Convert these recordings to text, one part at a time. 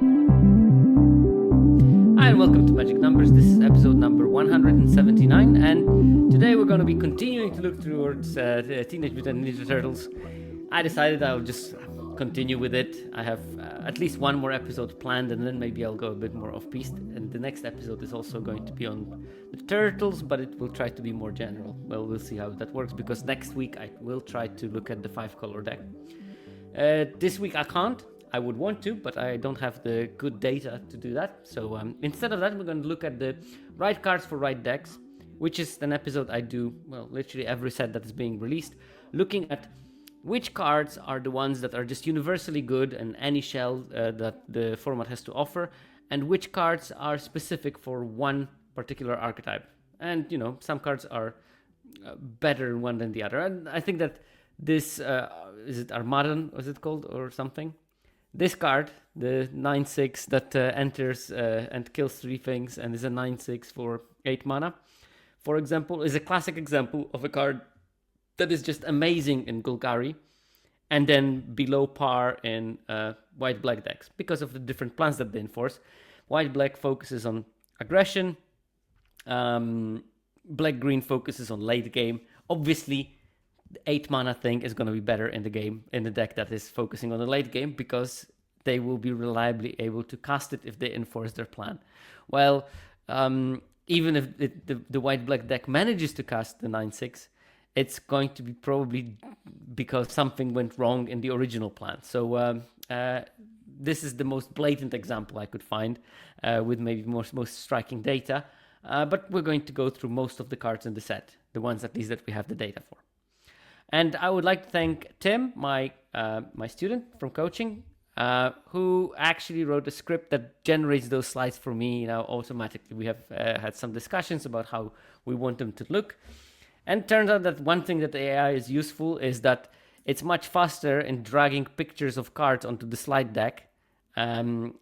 Hi and welcome to Magic Numbers. This is episode number 179, and today we're going to be continuing to look towards Teenage Mutant Ninja Turtles. I decided I'll just continue with it. I have at least one more episode planned, and then maybe I'll go a bit more off-piste. And the next episode is also going to be on the Turtles, but it will try to be more general. Well, we'll see how that works, because next week I will try to look at the 5-color deck. This week I can't. I would want to, but I don't have the good data to do that. So instead of that, we're going to look at the right cards for right decks, which is an episode I do, well, literally every set that is being released, looking at which cards are the ones that are just universally good in any shell that the format has to offer, and which cards are specific for one particular archetype. And, you know, some cards are better in one than the other. And I think that this, is it Armaggon, was it called, or something? This card, the 9/6 that enters and kills 3 things and is a 9/6 for 8 mana, for example, is a classic example of a card that is just amazing in Golgari and then below par in white-black decks because of the different plans that they enforce. White-black focuses on aggression, black-green focuses on late game. Obviously, the 8 mana thing is going to be better in the game, in the deck that is focusing on the late game, because they will be reliably able to cast it if they enforce their plan. Well, even if the white-black deck manages to cast the 9/6, it's going to be probably because something went wrong in the original plan. So this is the most blatant example I could find with maybe most striking data. But we're going to go through most of the cards in the set, the ones at least that we have the data for. And I would like to thank Tim, my student from coaching, who actually wrote a script that generates those slides for me now automatically. We have had some discussions about how we want them to look. And it turns out that one thing that the AI is useful is that it's much faster in dragging pictures of cards onto the slide deck, and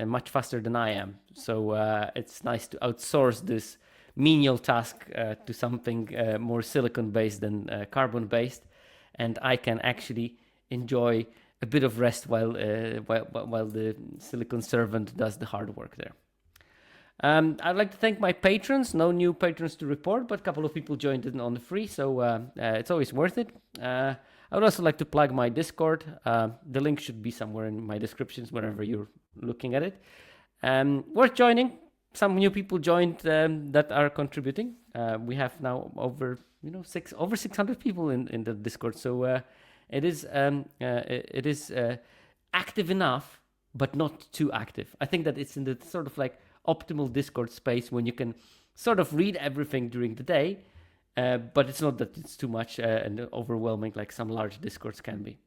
much faster than I am. So it's nice to outsource this menial task to something more silicon-based than carbon-based, and I can actually enjoy a bit of rest while the silicon servant does the hard work there. I'd like to thank my patrons. No new patrons to report, but a couple of people joined in on the free, so it's always worth it. I would also like to plug my Discord. The link should be somewhere in my descriptions wherever you're looking at it. Worth joining. Some new people joined that are contributing. We have now over 600 people in the Discord, so it is active enough, but not too active. I think that it's in the sort of like optimal Discord space when you can sort of read everything during the day, but it's not that it's too much and overwhelming like some large Discords can be.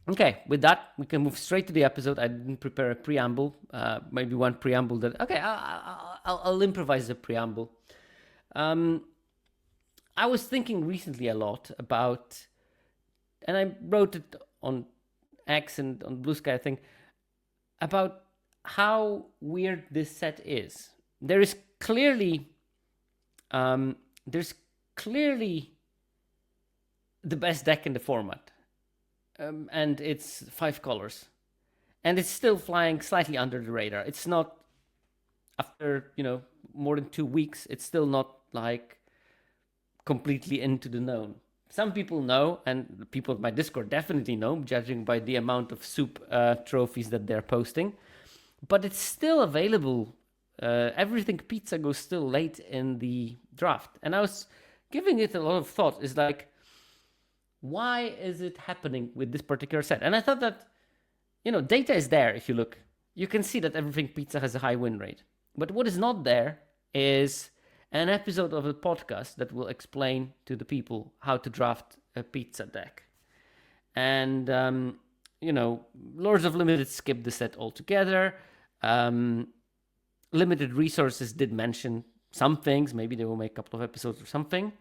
Okay, with that, we can move straight to the episode. I didn't prepare a preamble. Maybe one preamble that... Okay, I'll improvise a preamble. I was thinking recently a lot about... And I wrote it on X and on Blue Sky, I think, about how weird this set is. There's clearly the best deck in the format. And it's 5 colors, and it's still flying slightly under the radar. It's not, after more than 2 weeks, it's still not like completely into the known. Some people know, and people at my Discord definitely know, judging by the amount of soup trophies that they're posting. But it's still available. Everything Pizza goes still late in the draft, and I was giving it a lot of thought. Is like, why is it happening with this particular set? And I thought that, data is there. If you look, you can see that Everything Pizza has a high win rate. But what is not there is an episode of a podcast that will explain to the people how to draft a pizza deck. And, Lords of Limited skipped the set altogether. Limited Resources did mention some things. Maybe they will make a couple of episodes or something.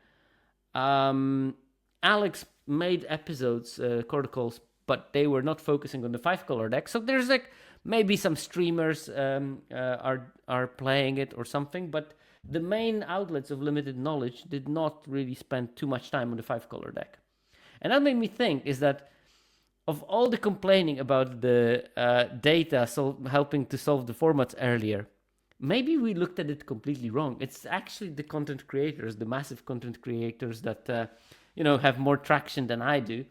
Alex made episodes, protocols, but they were not focusing on the 5-color deck. So there's like maybe some streamers are playing it or something, but the main outlets of limited knowledge did not really spend too much time on the 5-color deck. And that made me think is that of all the complaining about the data helping to solve the formats earlier, maybe we looked at it completely wrong. It's actually the content creators, the massive content creators that have more traction than I do,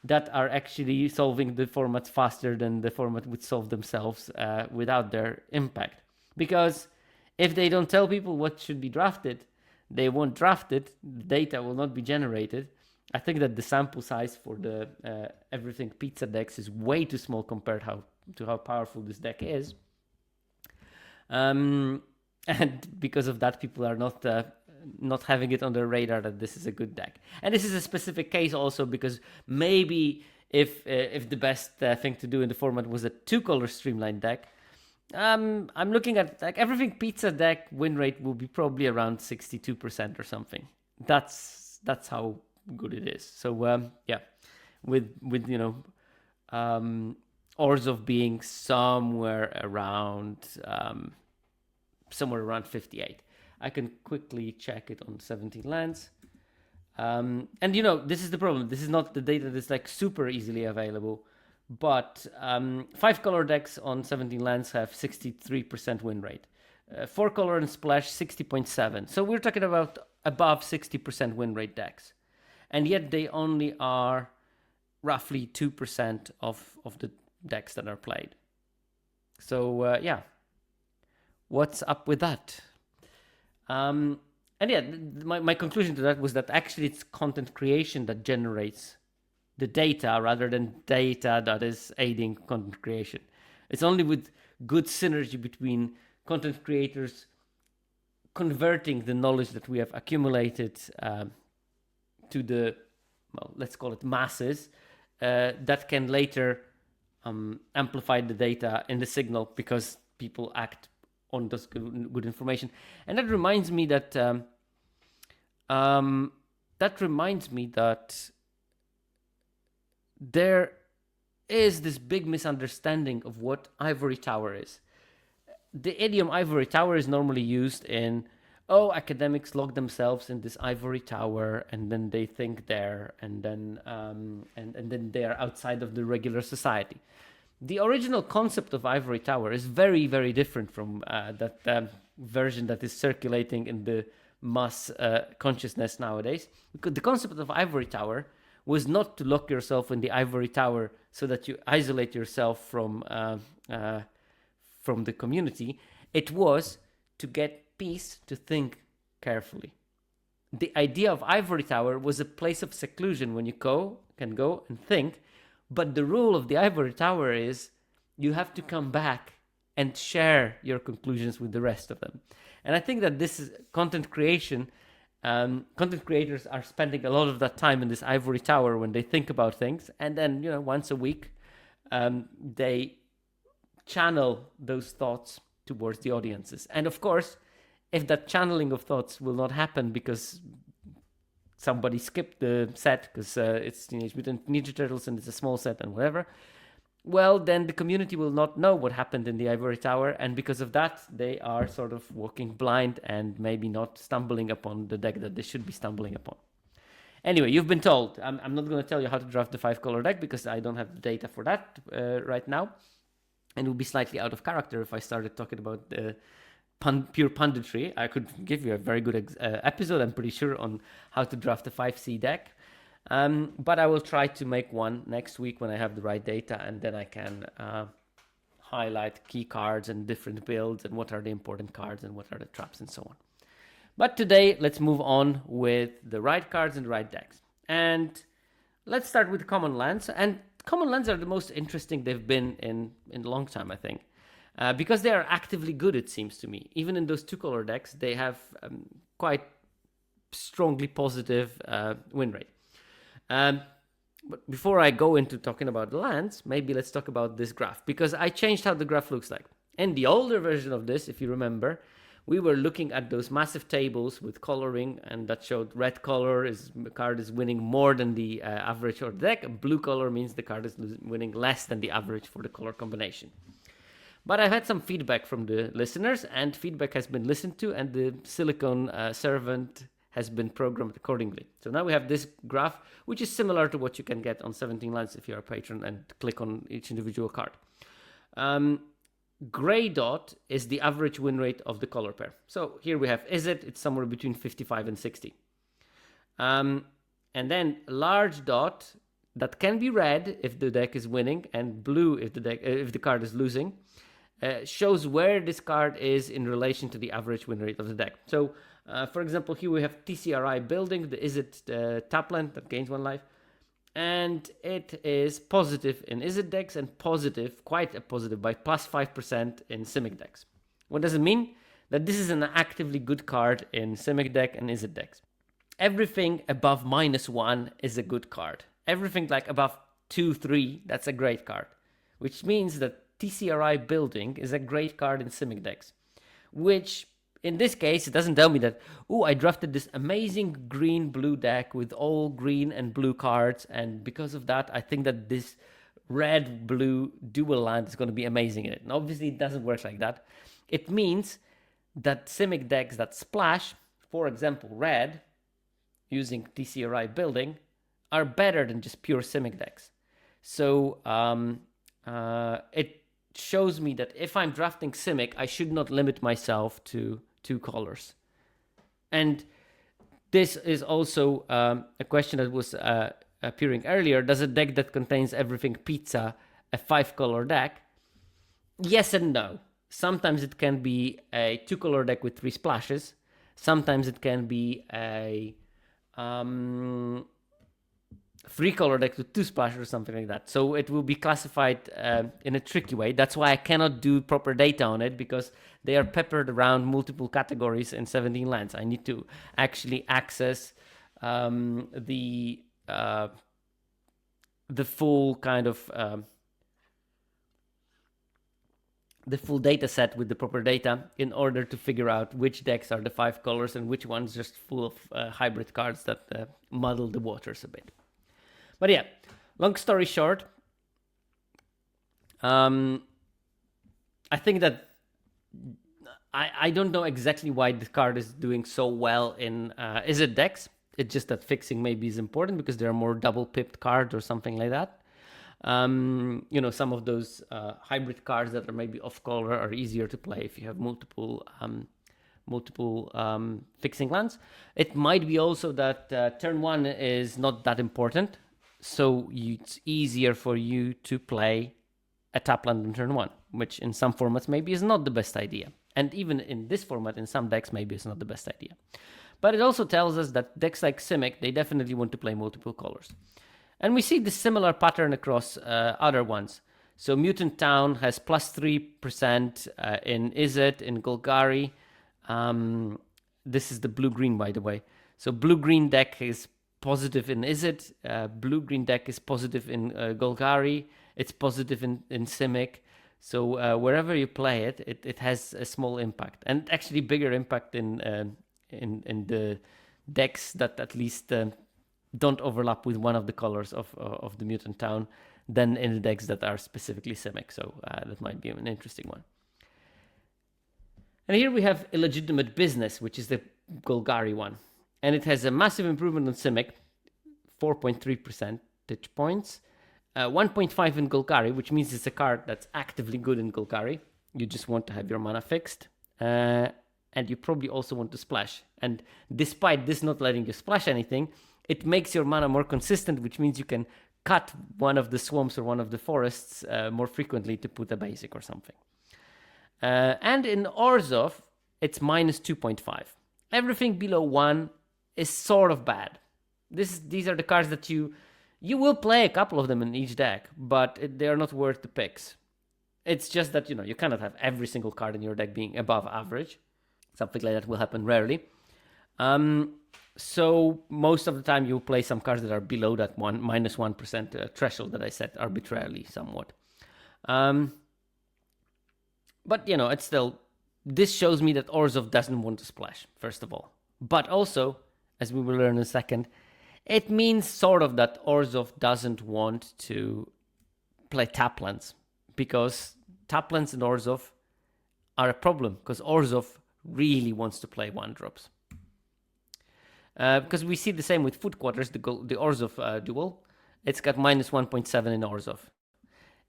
that are actually solving the formats faster than the format would solve themselves without their impact. Because if they don't tell people what should be drafted, they won't draft it, the data will not be generated. I think that the sample size for the everything pizza decks is way too small compared to how powerful this deck is. And because of that, people are not having it on their radar that this is a good deck. And this is a specific case also because maybe if the best thing to do in the format was a 2-color streamlined deck, I'm looking at like everything pizza deck win rate will be probably around 62% or something. That's how good it is. So with Orzhov being somewhere around 58. I can quickly check it on 17 lands. And this is the problem. This is not the data that's like super easily available. But 5-color decks on 17 lands have 63% win rate. 4-color and Splash, 60.7. So we're talking about above 60% win rate decks. And yet they only are roughly 2% of the decks that are played. So, what's up with that? And my conclusion to that was that actually it's content creation that generates the data rather than data that is aiding content creation. It's only with good synergy between content creators converting the knowledge that we have accumulated to the, let's call it masses, that can later amplify the data in the signal because people act on this good information. And that reminds me that there is this big misunderstanding of what ivory tower is. The idiom ivory tower is normally used in, academics lock themselves in this ivory tower and then they think there and then they are outside of the regular society. The original concept of ivory tower is very, very different from that version that is circulating in the mass consciousness nowadays. Because the concept of ivory tower was not to lock yourself in the ivory tower so that you isolate yourself from the community. It was to get peace, to think carefully. The idea of ivory tower was a place of seclusion when you can go and think. But the rule of the ivory tower is you have to come back and share your conclusions with the rest of them. And I think that this is content creation. Content creators are spending a lot of that time in this ivory tower when they think about things. And then, once a week, they channel those thoughts towards the audiences. And of course, if that channeling of thoughts will not happen because somebody skipped the set because it's Teenage Mutant Ninja Turtles and it's a small set and whatever, well, then the community will not know what happened in the ivory tower, and because of that, they are sort of walking blind and maybe not stumbling upon the deck that they should be stumbling upon. Anyway, you've been told. I'm not going to tell you how to draft the 5-color deck because I don't have the data for that right now, and it would be slightly out of character if I started talking about the pure punditry. I could give you a very good episode, I'm pretty sure, on how to draft a 5C deck. But I will try to make one next week when I have the right data, and then I can highlight key cards and different builds and what are the important cards and what are the traps and so on. But today, let's move on with the right cards and the right decks. And let's start with common lands. And common lands are the most interesting they've been in a long time, I think. Because they are actively good, it seems to me. Even in those 2-color decks, they have quite strongly positive win rate. But before I go into talking about the lands, maybe let's talk about this graph, because I changed how the graph looks like. In the older version of this, if you remember, we were looking at those massive tables with coloring, and that showed red color the card is winning more than the average for the deck, and blue color means the card is winning less than the average for the color combination. But I've had some feedback from the listeners, and feedback has been listened to, and the silicone servant has been programmed accordingly. So now we have this graph, which is similar to what you can get on 17 Lands if you're a patron and click on each individual card. Gray dot is the average win rate of the color pair. So here we have it's somewhere between 55 and 60. And then large dot, that can be red if the deck is winning and blue if the card is losing, shows where this card is in relation to the average win rate of the deck. So for example, here we have TCRI building, the Izzet Tapland that gains 1 life, and it is positive in Izzet decks and positive, quite a positive, by plus 5% in Simic decks. What does it mean? That this is an actively good card in Simic deck and Izzet decks. Everything above -1 is a good card. Everything like above 2, 3, that's a great card. Which means that TCRI building is a great card in Simic decks. Which, in this case, it doesn't tell me that, oh, I drafted this amazing green-blue deck with all green and blue cards, and because of that, I think that this red-blue dual land is going to be amazing in it. And obviously, it doesn't work like that. It means that Simic decks that splash, for example, red, using TCRI building, are better than just pure Simic decks. So it shows me that if I'm drafting Simic, I should not limit myself to 2 colors. And this is also a question that was appearing earlier. Does a deck that contains everything pizza a 5-color deck? Yes and no. Sometimes it can be a 2-color deck with 3 splashes. Sometimes it can be a 3-color deck with 2 splashes or something like that. So it will be classified in a tricky way. That's why I cannot do proper data on it, because they are peppered around multiple categories in 17 lands. I need to actually access the full kind of the full data set with the proper data in order to figure out which decks are the 5 colors and which ones just full of hybrid cards that muddle the waters a bit. But yeah, long story short, I think that I don't know exactly why the card is doing so well in Izzet decks. It's just that fixing maybe is important because there are more double-pipped cards or something like that. Some of those hybrid cards that are maybe off-color are easier to play if you have multiple fixing lands. It might be also that turn 1 is not that important. So it's easier for you to play a tap land on turn 1, which in some formats maybe is not the best idea. And even in this format, in some decks, maybe it's not the best idea. But it also tells us that decks like Simic, they definitely want to play multiple colors. And we see this similar pattern across other ones. So Mutant Town has plus 3% in Izzet, in Golgari. This is the blue-green, by the way. So blue-green deck is positive in Izzet, blue-green deck is positive in Golgari, it's positive in Simic. So wherever you play it, it has a small impact, and actually bigger impact in the decks that at least don't overlap with one of the colors of the Mutant Town than in the decks that are specifically Simic. So that might be an interesting one. And here we have Illegitimate Business, which is the Golgari one. And it has a massive improvement on Simic, 4.3 percentage points, 1.5 in Golgari, which means it's a card that's actively good in Golgari. You just want to have your mana fixed, and you probably also want to splash. And despite this not letting you splash anything, it makes your mana more consistent, which means you can cut one of the swamps or one of the forests more frequently to put a basic or something. And in Orzhov, it's minus 2.5. Everything below 1 is sort of bad. These are the cards that you will play a couple of them in each deck, but they are not worth the picks. It's just that, you cannot have every single card in your deck being above average. Something like that will happen rarely. So most of the time you'll play some cards that are below that minus 1% threshold that I set arbitrarily somewhat. But, it's still... This shows me that Orzhov doesn't want to splash, first of all. But also, as we will learn in a second, it means sort of that Orzhov doesn't want to play taplands, because taplands in Orzhov are a problem, because Orzhov really wants to play 1-drops. Because we see the same with Food Quarters, the Orzhov duel. It's got minus 1.7 in Orzhov.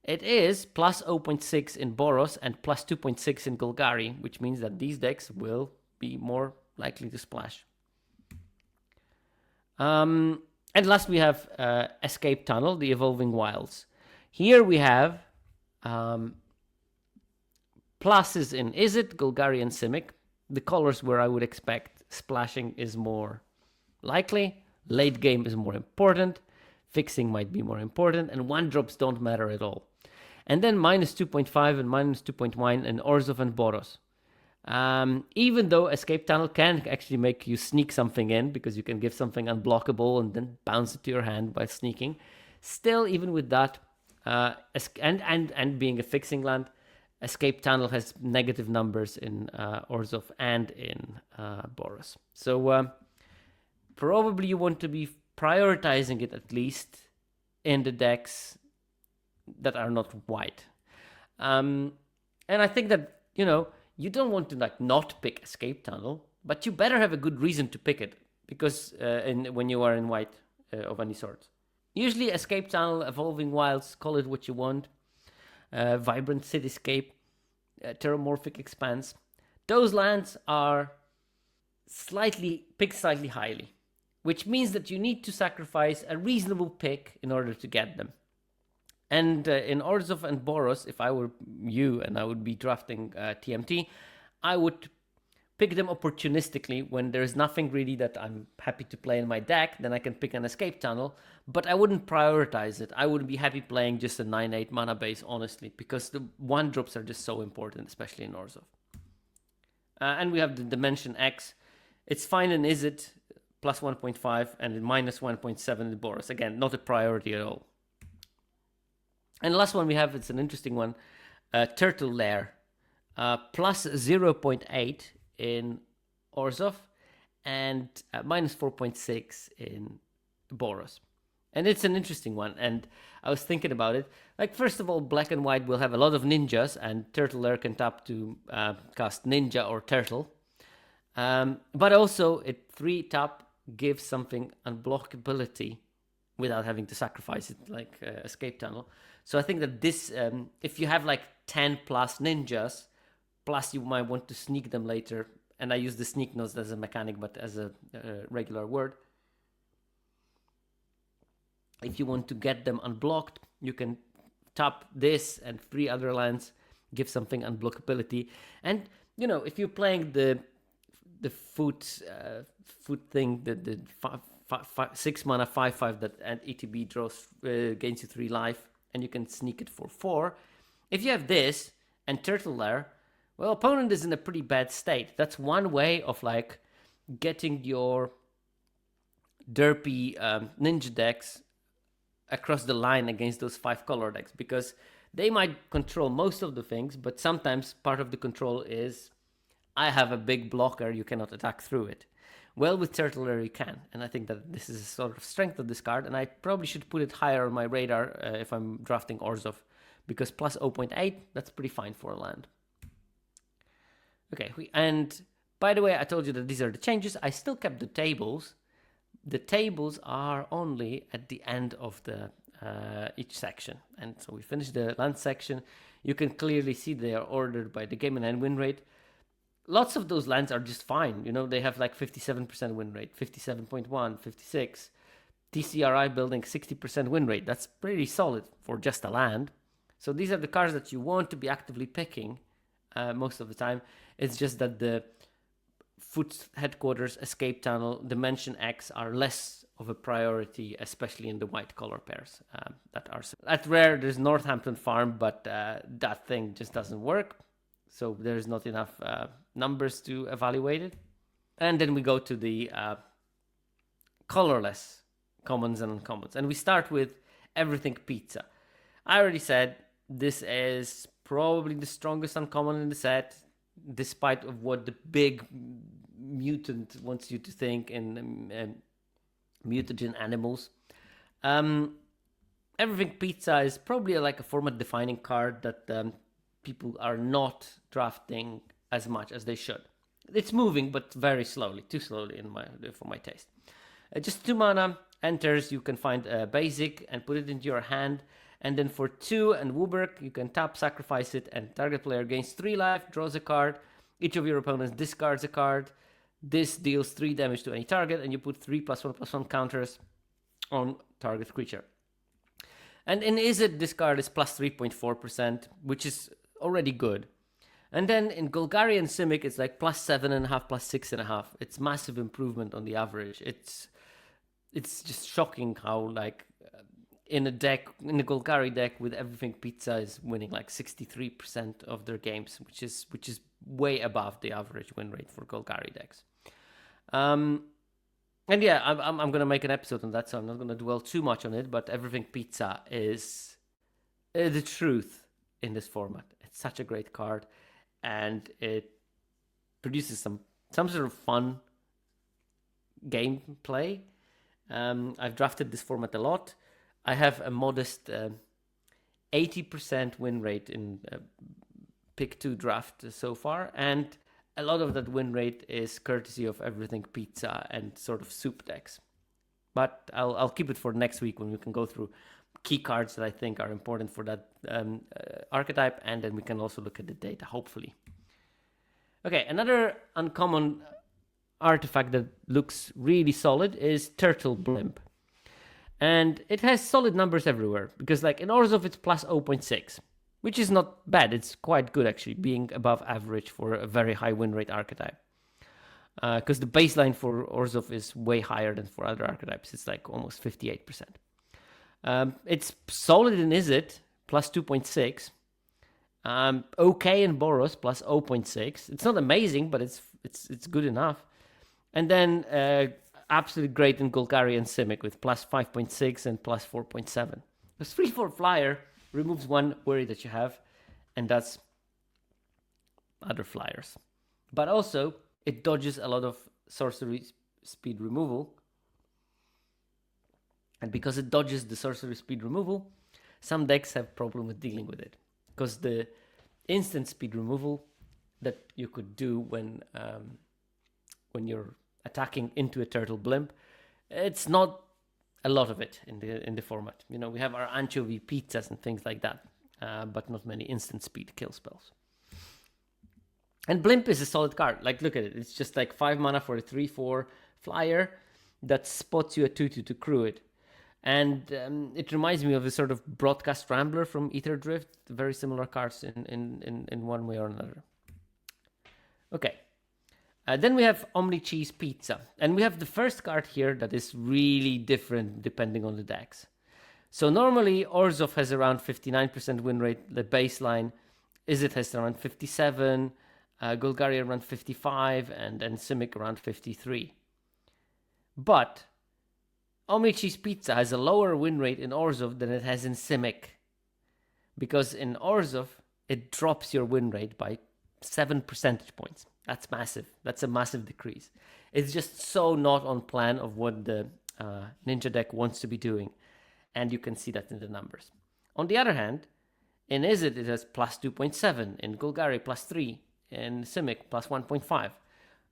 It is plus 0.6 in Boros and plus 2.6 in Golgari, which means that these decks will be more likely to splash. And last we have Escape Tunnel, the Evolving Wilds. Here we have pluses in Izzet, Golgari, and Simic. The colors where I would expect splashing is more likely. Late game is more important. Fixing might be more important. And 1-drops don't matter at all. And then minus 2.5 and minus 2.1 in Orzhov and Boros. Even though Escape Tunnel can actually make you sneak something in, because you can give something unblockable and then bounce it to your hand by sneaking. Still, even with that, and being a fixing land, Escape Tunnel has negative numbers in Orzhov and in Boros. So probably you want to be prioritizing it at least in the decks that are not white. And I think that, you don't want to not pick Escape Tunnel, but you better have a good reason to pick it, because when you are in white of any sort. Usually Escape Tunnel, Evolving Wilds, call it what you want, Vibrant Cityscape, Terramorphic Expanse. Those lands are picked slightly highly, which means that you need to sacrifice a reasonable pick in order to get them. And in Orzhov and Boros, if I were you and I would be drafting TMT, I would pick them opportunistically when there's nothing really that I'm happy to play in my deck. Then I can pick an Escape Tunnel, but I wouldn't prioritize it. I would be happy playing just a 9/8 mana base, honestly, because the 1-drops are just so important, especially in Orzhov. And we have the Dimension X. It's fine in Izzet, plus 1.5, and minus 1.7 in Boros. Again, not a priority at all. And the last one we have, it's an interesting one, Turtle Lair, plus 0.8 in Orzhov and minus 4.6 in Boros. And it's an interesting one, and I was thinking about it. First of all, black and white will have a lot of ninjas, and Turtle Lair can tap to cast Ninja or Turtle. But also, 3-tap gives something unblockability without having to sacrifice it, like Escape Tunnel. So I think that this, if you have 10 plus ninjas, plus you might want to sneak them later, and I use the sneak not as a mechanic, but as a regular word. If you want to get them unblocked, you can tap this and 3 other lands, give something unblockability. And, if you're playing the food thing, the 6 mana 5/5 that and ETB draws gains you 3 life, and you can sneak it for 4. If you have this and Turtle Lair, well, opponent is in a pretty bad state. That's one way of getting your derpy ninja decks across the line against those 5-color decks, because they might control most of the things, but sometimes part of the control is I have a big blocker, you cannot attack through it. Well, with Turtle Lair you can, and I think that this is a sort of strength of this card, and I probably should put it higher on my radar if I'm drafting Orzhov, because plus 0.8, that's pretty fine for a land. Okay, and by the way, I told you that these are the changes. I still kept the tables. The tables are only at the end of the each section, and so we finished the land section. You can clearly see they are ordered by the game and win rate. Lots of those lands are just fine. They have 57% win rate, 57.1, 56. TCRI building 60% win rate. That's pretty solid for just a land. So these are the cards that you want to be actively picking most of the time. It's just that the Foot Headquarters, Escape Tunnel, Dimension X are less of a priority, especially in the white color pairs that are. At rare, there's Northampton Farm, but that thing just doesn't work. So there's not enough numbers to evaluate it. And then we go to the colorless commons and uncommons. And we start with Everything Pizza. I already said this is probably the strongest uncommon in the set, despite of what the big mutant wants you to think in mutagen animals. Everything Pizza is probably a format-defining card that people are not drafting as much as they should. it's moving, but very slowly, too slowly for my taste. Just 2 mana, enters, you can find a basic and put it into your hand. And then for 2 and Wooburg, you can tap, sacrifice it, and target player gains 3 life, draws a card. Each of your opponents discards a card. This deals 3 damage to any target, and you put 3+1/+1 counters on target creature. And in Izzet, this card is plus 3.4%, which is already good. And then in Golgari and Simic, it's like plus 7.5, plus 6.5. It's massive improvement on the average. It's just shocking how like in a Golgari deck with everything pizza is winning like 63% of their games, which is way above the average win rate for Golgari decks. And yeah, I'm gonna make an episode on that, so I'm not gonna dwell too much on it. But everything pizza is the truth in this format. It's such a great card, and it produces some sort of fun gameplay. I've drafted this format a lot. I have a modest 80% win rate in pick 2 draft so far, and a lot of that win rate is courtesy of everything pizza and sort of soup decks. But I'll keep it for next week when we can go through key cards that I think are important for that archetype, and then we can also look at the data, hopefully. Okay, another uncommon artifact that looks really solid is Turtle Blimp. And it has solid numbers everywhere, because like in Orzhov it's plus 0.6. Which is not bad. It's quite good, actually, being above average for a very high win rate archetype. Because the baseline for Orzhov is way higher than for other archetypes. It's like almost 58%. It's solid in Izzet, plus 2.6. Okay in Boros, plus 0.6. It's not amazing, but it's good enough. And then absolutely great in Golgari and Simic with plus 5.6 and plus 4.7. The 3/4 flyer removes one worry that you have, and that's other flyers. But also, it dodges a lot of sorcery speed removal. And because it dodges the sorcery speed removal, some decks have problem with dealing with it. Because the instant speed removal that you could do when you're attacking into a Turtle Blimp, it's not a lot of it in the format. You know, we have our anchovy pizzas and things like that, but not many instant speed kill spells. And Blimp is a solid card. Like, look at it. It's just like 5 mana for a 3/4 flyer that spots you a 2/2 to crew it. And it reminds me of a sort of Broadcast Rambler from Ether Drift. Very similar cards in one way or another. Okay. Then we have Omni Cheese Pizza. And we have the first card here that is really different depending on the decks. So normally Orzhov has around 59% win rate, the baseline. Izzet has around 57, Golgari around 55, and then Simic around 53. But Omni Cheese Pizza has a lower win rate in Orzhov than it has in Simic. Because in Orzhov, it drops your win rate by 7 percentage points. That's massive. That's a massive decrease. It's just so not on plan of what the Ninja deck wants to be doing. And you can see that in the numbers. On the other hand, in Izzet it has plus 2.7, in Golgari plus 3, in Simic plus 1.5.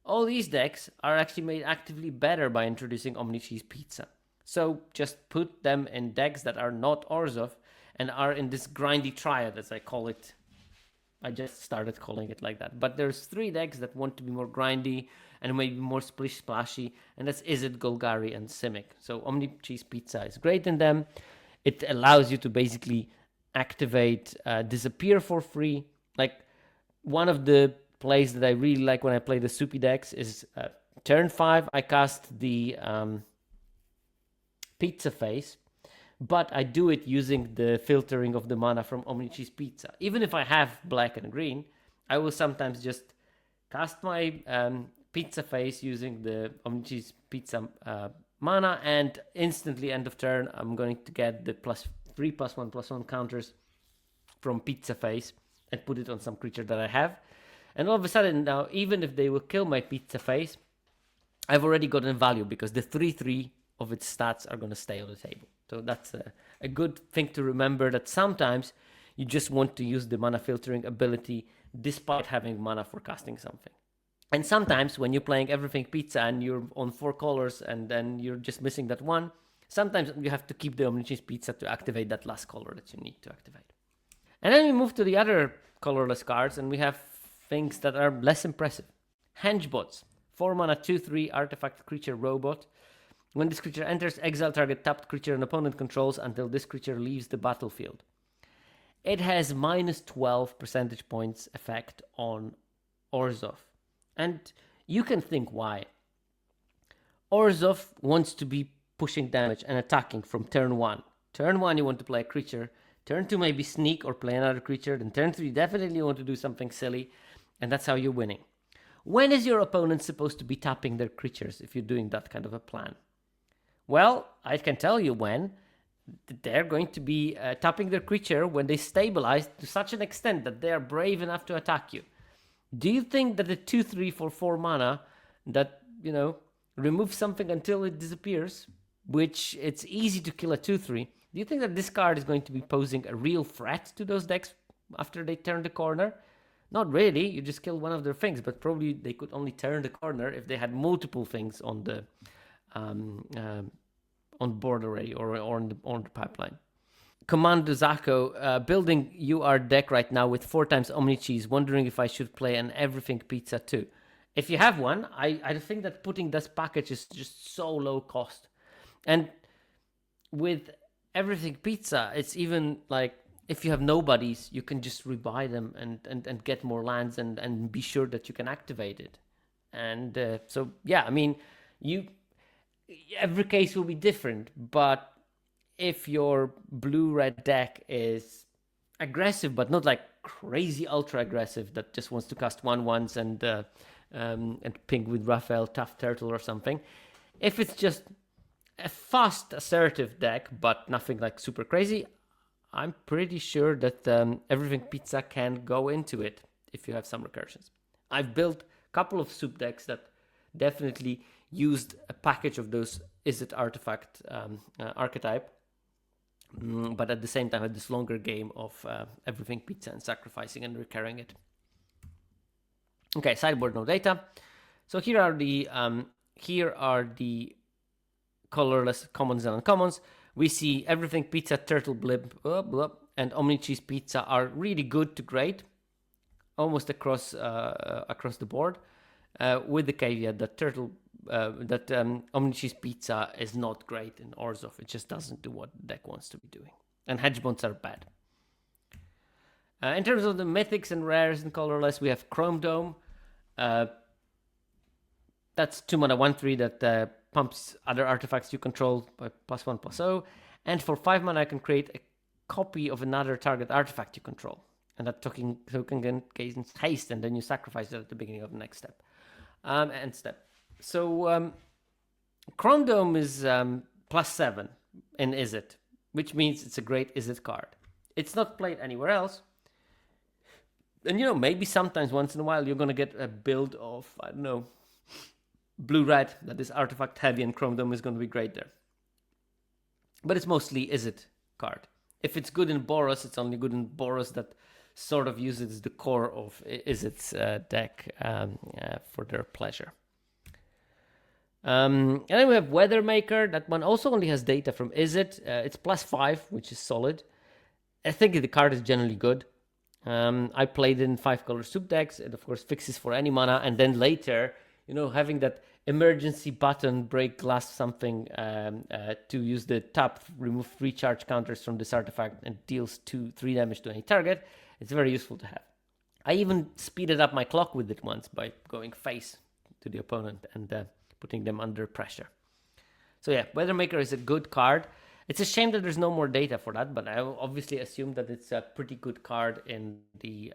All these decks are actually made actively better by introducing Omni Cheese Pizza. So just put them in decks that are not Orzhov and are in this grindy triad, as I call it. I just started calling it like that. But there's 3 decks that want to be more grindy and maybe more splish splashy, and that's Izzet, Golgari, and Simic. So Omni Cheese Pizza is great in them. It allows you to basically activate Disappear for free. Like, one of the plays that I really like when I play the soupy decks is turn 5, I cast the Pizza Face, but I do it using the filtering of the mana from Omni Cheese Pizza. Even if I have black and green, I will sometimes just cast my Pizza Face using the Omni Cheese Pizza mana, and instantly end of turn, I'm going to get the plus 3/+1/+1 counters from Pizza Face and put it on some creature that I have. And all of a sudden now, even if they will kill my Pizza Face, I've already gotten value because the 3/3 of its stats are going to stay on the table. So that's a good thing to remember, that sometimes you just want to use the mana filtering ability despite having mana for casting something. And sometimes when you're playing Everything Pizza and you're on 4 colors and then you're just missing that one, sometimes you have to keep the Omnicheese Pizza to activate that last color that you need to activate. And then we move to the other colorless cards, and we have things that are less impressive. Hengebots, 4 mana 2/3 artifact creature robot. When this creature enters, exile target tapped creature an opponent controls until this creature leaves the battlefield. It has minus 12 percentage points effect on Orzhov. And you can think why. Orzhov wants to be pushing damage and attacking from turn 1. Turn 1 you want to play a creature. Turn 2 maybe sneak or play another creature. Then turn 3 definitely you want to do something silly. And that's how you're winning. When is your opponent supposed to be tapping their creatures if you're doing that kind of a plan? Well, I can tell you when. They're going to be tapping their creature when they stabilize to such an extent that they are brave enough to attack you. Do you think that the 2/3 for 4 mana that, removes something until it disappears, which it's easy to kill a 2/3, do you think that this card is going to be posing a real threat to those decks after they turn the corner? Not really, you just kill one of their things, but probably they could only turn the corner if they had multiple things on the on board already or on the pipeline. Commander Zako, building UR deck right now with 4 times Omnicheese, wondering if I should play an Everything Pizza too. If you have one, I think that putting this package is just so low cost. And with Everything Pizza, it's even like, if you have nobodies, you can just rebuy them and get more lands and be sure that you can activate it. And so, yeah, I mean, every case will be different, but if your blue-red deck is aggressive, but not like crazy ultra aggressive that just wants to cast 1/1s and ping with Raphael, Tough Turtle or something, if it's just a fast, assertive deck, but nothing like super crazy, I'm pretty sure that Everything Pizza can go into it if you have some recursions. I've built a couple of soup decks that definitely used a package of those Izzet artifact archetype, but at the same time had this longer game of Everything Pizza and sacrificing and recurring it. Okay, sideboard no data. So here are the colorless commons and uncommons. We see Everything Pizza, Turtle Blimp, and Omnicheese Pizza are really good to great, almost across the board, with the caveat that Omnicheese Pizza is not great in Orzhov. It just doesn't do what the deck wants to be doing. And Hengebots are bad. In terms of the mythics and rares and colorless, we have Chrome Dome. That's 2 mana 1/3 that pumps other artifacts you control by +1/+0. And for 5 mana, I can create a copy of another target artifact you control. And that token gains haste, and then you sacrifice it at the beginning of the next step. End step. So Chrome Dome is +7 in Izzet, which means it's a great Izzet card. It's not played anywhere else. And maybe sometimes once in a while you're going to get a build of, I don't know, blue-red that is artifact heavy, and Chrome Dome is going to be great there. But it's mostly Izzet card. If it's good in Boros, it's only good in Boros that sort of uses the core of Izzet's deck for their pleasure. And then we have Weathermaker. That one also only has data from Izzet. It's +5, which is solid. I think the card is generally good. I played in 5-color soup decks. It, of course, fixes for any mana. And then later, having that emergency button, break glass something to use the tap, remove 3 charge counters from this artifact and deals 2-3 damage to any target. It's very useful to have. I even speeded up my clock with it once by going face to the opponent and putting them under pressure. So yeah, Weathermaker is a good card. It's a shame that there's no more data for that, but I obviously assume that it's a pretty good card in the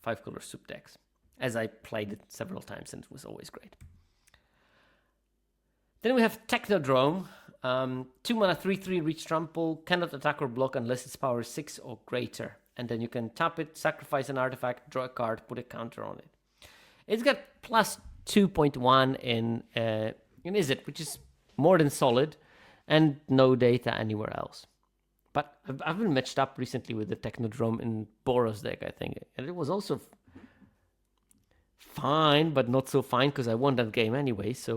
5-color soup decks, as I played it several times and it was always great. Then we have Technodrome. 2 mana 3/3 reach trample, cannot attack or block unless its power is 6 or greater. And then you can tap it, sacrifice an artifact, draw a card, put a counter on it. It's got +2.1 in Izzet, which is more than solid, and no data anywhere else. But I've been matched up recently with the Technodrome in Boros deck, I think, and it was also fine, but not so fine because I won that game anyway. So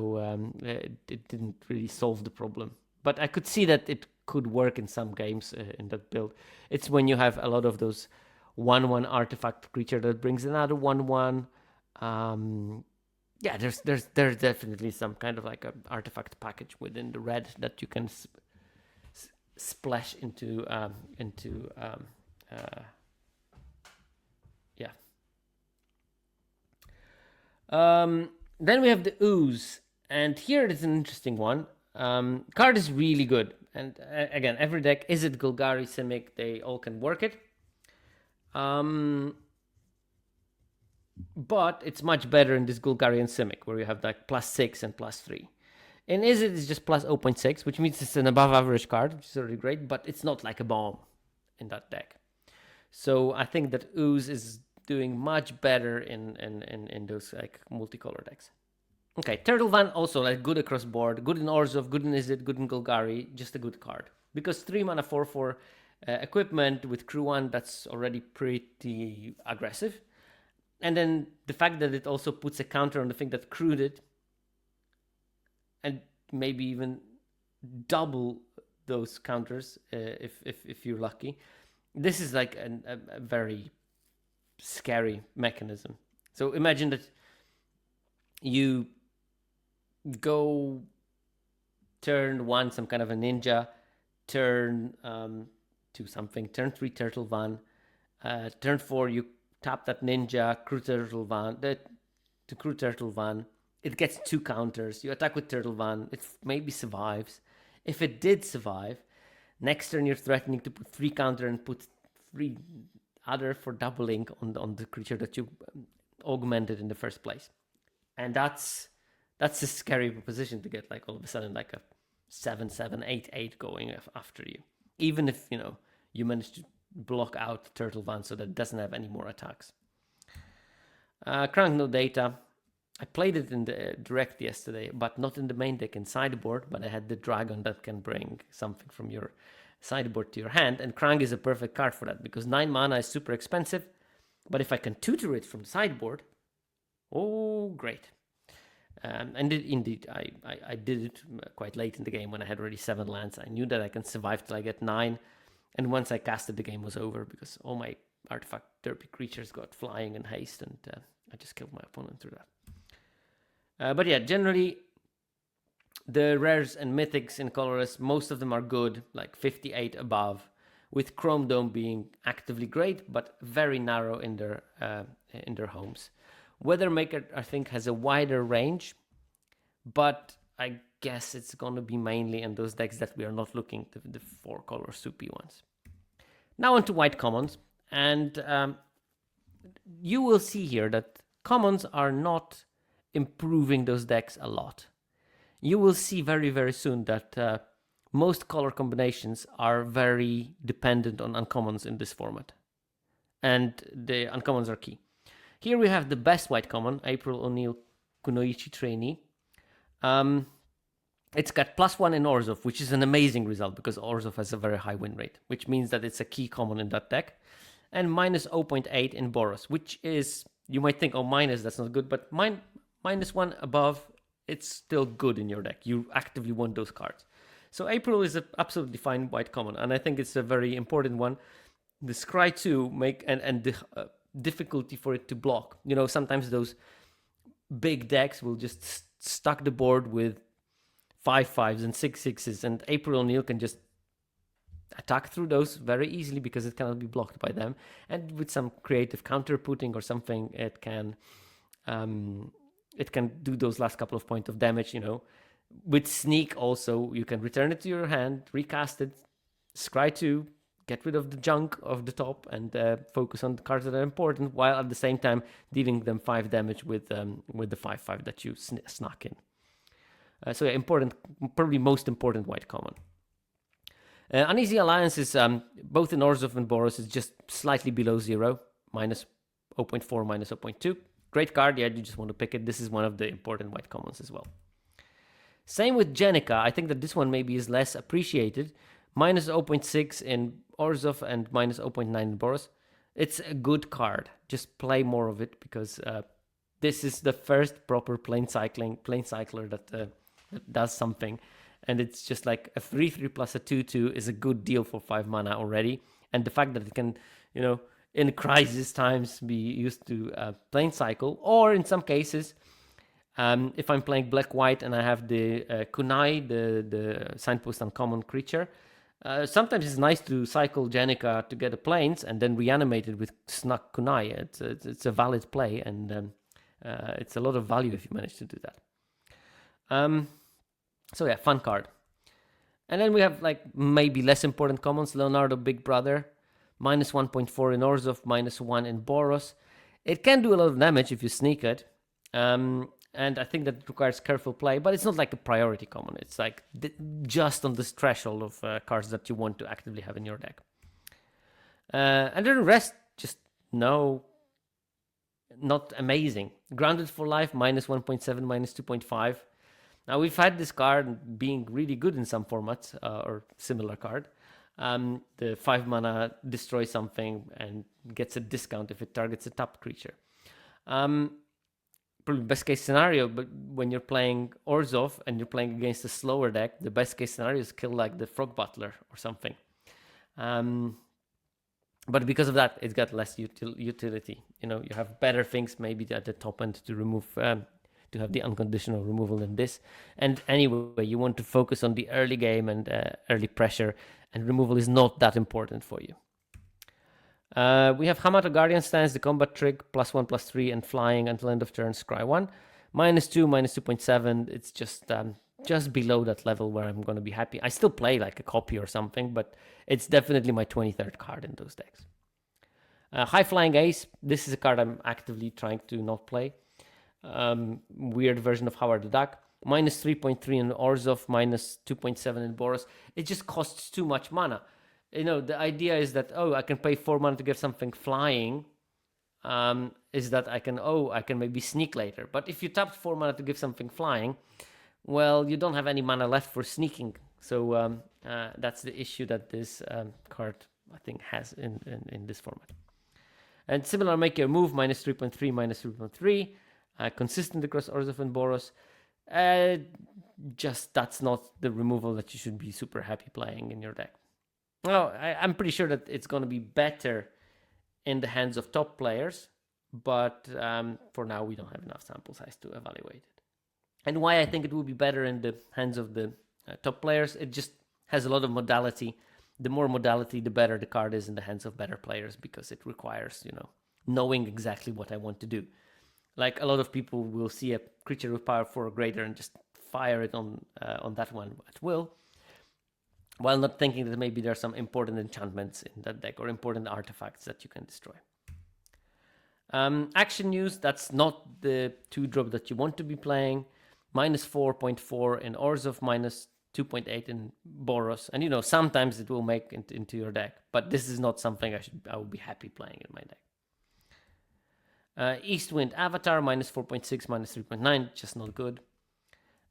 it didn't really solve the problem. But I could see that it could work in some games in that build. It's when you have a lot of those 1/1 artifact creature that brings another 1/1. Yeah, there's definitely some kind of like a artifact package within the red that you can splash into yeah. Then we have the ooze, and here it is an interesting one. Card is really good, and again, every deck, is it Golgari, Simic, they all can work it. But it's much better in this Golgari and Simic, where you have like +6 and +3. In Is It is just plus 0.6, which means it's an above average card, which is already great, but it's not like a bomb in that deck. So I think that Ooze is doing much better in those like multicolor decks. Okay, Turtle Van also like good across board, good in Orzhov, good in Izzet, good in Golgari, just a good card. Because 3 mana 4/4 equipment with Crew 1, that's already pretty aggressive. And then the fact that it also puts a counter on the thing that crewed it, and maybe even double those counters if you're lucky. This is like a very scary mechanism. So imagine that you go turn 1 some kind of a ninja, turn 2 something, turn 3 Turtle Van, turn 4 you tap that ninja, crew Turtle Van, to crew Turtle Van. It gets 2 counters. You attack with Turtle Van. It maybe survives. If it did survive, next turn you're threatening to put 3 counter and put 3 other for doubling on the creature that you augmented in the first place. And that's a scary proposition to get, like all of a sudden like a 7/7 8/8 going after you. Even if you manage to block out Turtle Van so that it doesn't have any more attacks. Crank no data. I played it in the direct yesterday, but not in the main deck in sideboard, but I had the dragon that can bring something from your sideboard to your hand, and Krang is a perfect card for that, because 9 mana is super expensive, but if I can tutor it from the sideboard, oh, great. And indeed, I did it quite late in the game when I had already 7 lands. I knew that I can survive till I get 9, and once I cast it, the game was over, because all my artifact derpy creatures got flying and haste, and I just killed my opponent through that. But yeah, generally, the rares and mythics in Colorless, most of them are good, like 58 above, with Chrome Dome being actively great, but very narrow in their homes. Weathermaker, I think, has a wider range, but I guess it's going to be mainly in those decks that we are not looking, the 4-color soupy ones. Now onto white commons, and you will see here that commons are not improving those decks a lot. You will see very, very soon that most color combinations are very dependent on uncommons in this format. And the uncommons are key. Here we have the best white common, April O'Neil Kunoichi Trainee. It's got +1 in Orzhov, which is an amazing result because Orzhov has a very high win rate, which means that it's a key common in that deck. And -0.8 in Boros, which is, you might think, oh, minus, that's not good, but -1 above, it's still good in your deck. You actively want those cards. So April is an absolutely fine white common, and I think it's a very important one. The Scry 2 and the difficulty for it to block. Sometimes those big decks will just stuck the board with 5/5s and 6/6s, and April O'Neil can just attack through those very easily because it cannot be blocked by them. And with some creative counter putting or something, it can do those last couple of points of damage. With Sneak also, you can return it to your hand, recast it, Scry 2, get rid of the junk of the top, and focus on the cards that are important, while at the same time dealing them 5 damage with the 5/5 that you snuck in. So yeah, important, probably most important white common. Uneasy Alliance is both in Orzhov and Boros is just slightly below 0, -0.4, -0.2. Great card, yeah, you just want to pick it. This is one of the important white commons as well. Same with Jenica. I think that this one maybe is less appreciated. -0.6 in Orzhov and -0.9 in Boros. It's a good card. Just play more of it because this is the first proper plane cycler that does something. And it's just like a 3/3 plus a 2/2 is a good deal for 5 mana already. And the fact that it can, in crisis times be used to plane cycle, or in some cases, if I'm playing black-white and I have the Kunai, the signpost uncommon creature, sometimes it's nice to cycle Jenica to get a planes and then reanimate it with Snuck Kunai. It's a valid play, and it's a lot of value if you manage to do that. So yeah, fun card. And then we have like maybe less important commons. Leonardo Big Brother, minus 1.4 in Orzhov, minus 1 in Boros. It can do a lot of damage if you sneak it. And I think that requires careful play, but it's not like a priority common. It's like just on this threshold of cards that you want to actively have in your deck. And then the rest, just no, not amazing. Grounded for Life, minus 1.7, minus 2.5. Now, we've had this card being really good in some formats, or similar card. The 5 mana destroys something and gets a discount if it targets a tapped creature. Probably best case scenario, but when you're playing Orzhov and you're playing against a slower deck, the best case scenario is kill like the Frog Butler or something. But because of that, it's got less utility. You have better things maybe at the top end to remove, to have the unconditional removal than this. And anyway, you want to focus on the early game and early pressure, and removal is not that important for you. We have Hamato Guardian Stance, the combat trick, +1/+3, and flying until end of turn, scry 1. -2, -2.7. It's just below that level where I'm going to be happy. I still play like a copy or something, but it's definitely my 23rd card in those decks. High Flying Ace. This is a card I'm actively trying to not play. Weird version of Howard the Duck. -3.3 in Orzhov, -2.7 in Boros. It just costs too much mana. The idea is that, I can pay 4 mana to get something flying. Is that I can maybe sneak later. But if you tapped 4 mana to give something flying, well, you don't have any mana left for sneaking. So that's the issue that this card, I think, has in this format. And similar, Make Your Move, -3.3, -3.3. Consistent across Orzhov and Boros. Just that's not the removal that you should be super happy playing in your deck. Well, I'm pretty sure that it's going to be better in the hands of top players, but for now we don't have enough sample size to evaluate it. And why I think it will be better in the hands of the top players, it just has a lot of modality. The more modality, the better the card is in the hands of better players, because it requires, knowing exactly what I want to do. Like a lot of people will see a creature with power 4 or greater and just fire it on that one at will, while not thinking that maybe there are some important enchantments in that deck or important artifacts that you can destroy. Action news, that's not the 2-drop that you want to be playing. -4.4 in Orzhov, -2.8 in Boros. And sometimes it will make it into your deck, but this is not something I would be happy playing in my deck. Eastwind Avatar, -4.6, -3.9, just not good.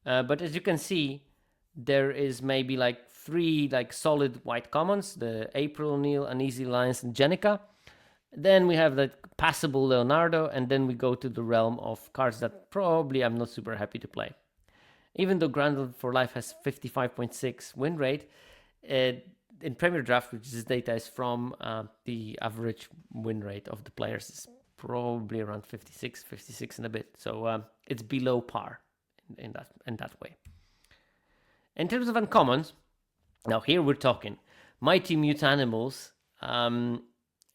But as you can see, there is maybe like 3 like solid white commons, the April O'Neil, Uneasy Alliance, and Jenica. Then we have the passable Leonardo, and then we go to the realm of cards that probably I'm not super happy to play. Even though Grounded for Life has 55.6 win rate, in Premier Draft, which this data is from, the average win rate of the players is probably around 56 and a bit. So it's below par in that way. In terms of uncommons, now here we're talking Mighty Mutanimals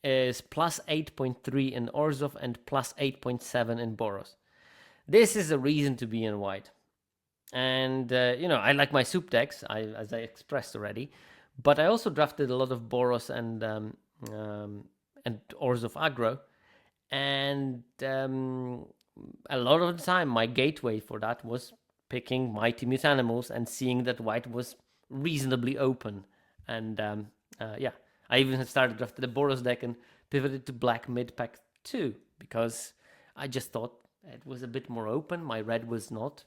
is +8.3 in Orzhov and +8.7 in Boros. This is a reason to be in white. And, I like my soup decks, as I expressed already, but I also drafted a lot of Boros and Orzhov aggro. And a lot of the time, my gateway for that was picking Mighty Mutanimals and seeing that white was reasonably open. And I even started drafting the Boros deck and pivoted to black mid-pack too, because I just thought it was a bit more open. My red was not,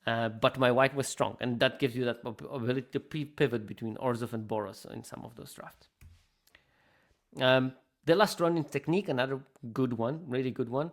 but my white was strong, and that gives you that ability to pivot between Orzhov and Boros in some of those drafts. The Last Running Technique, another good one, really good one.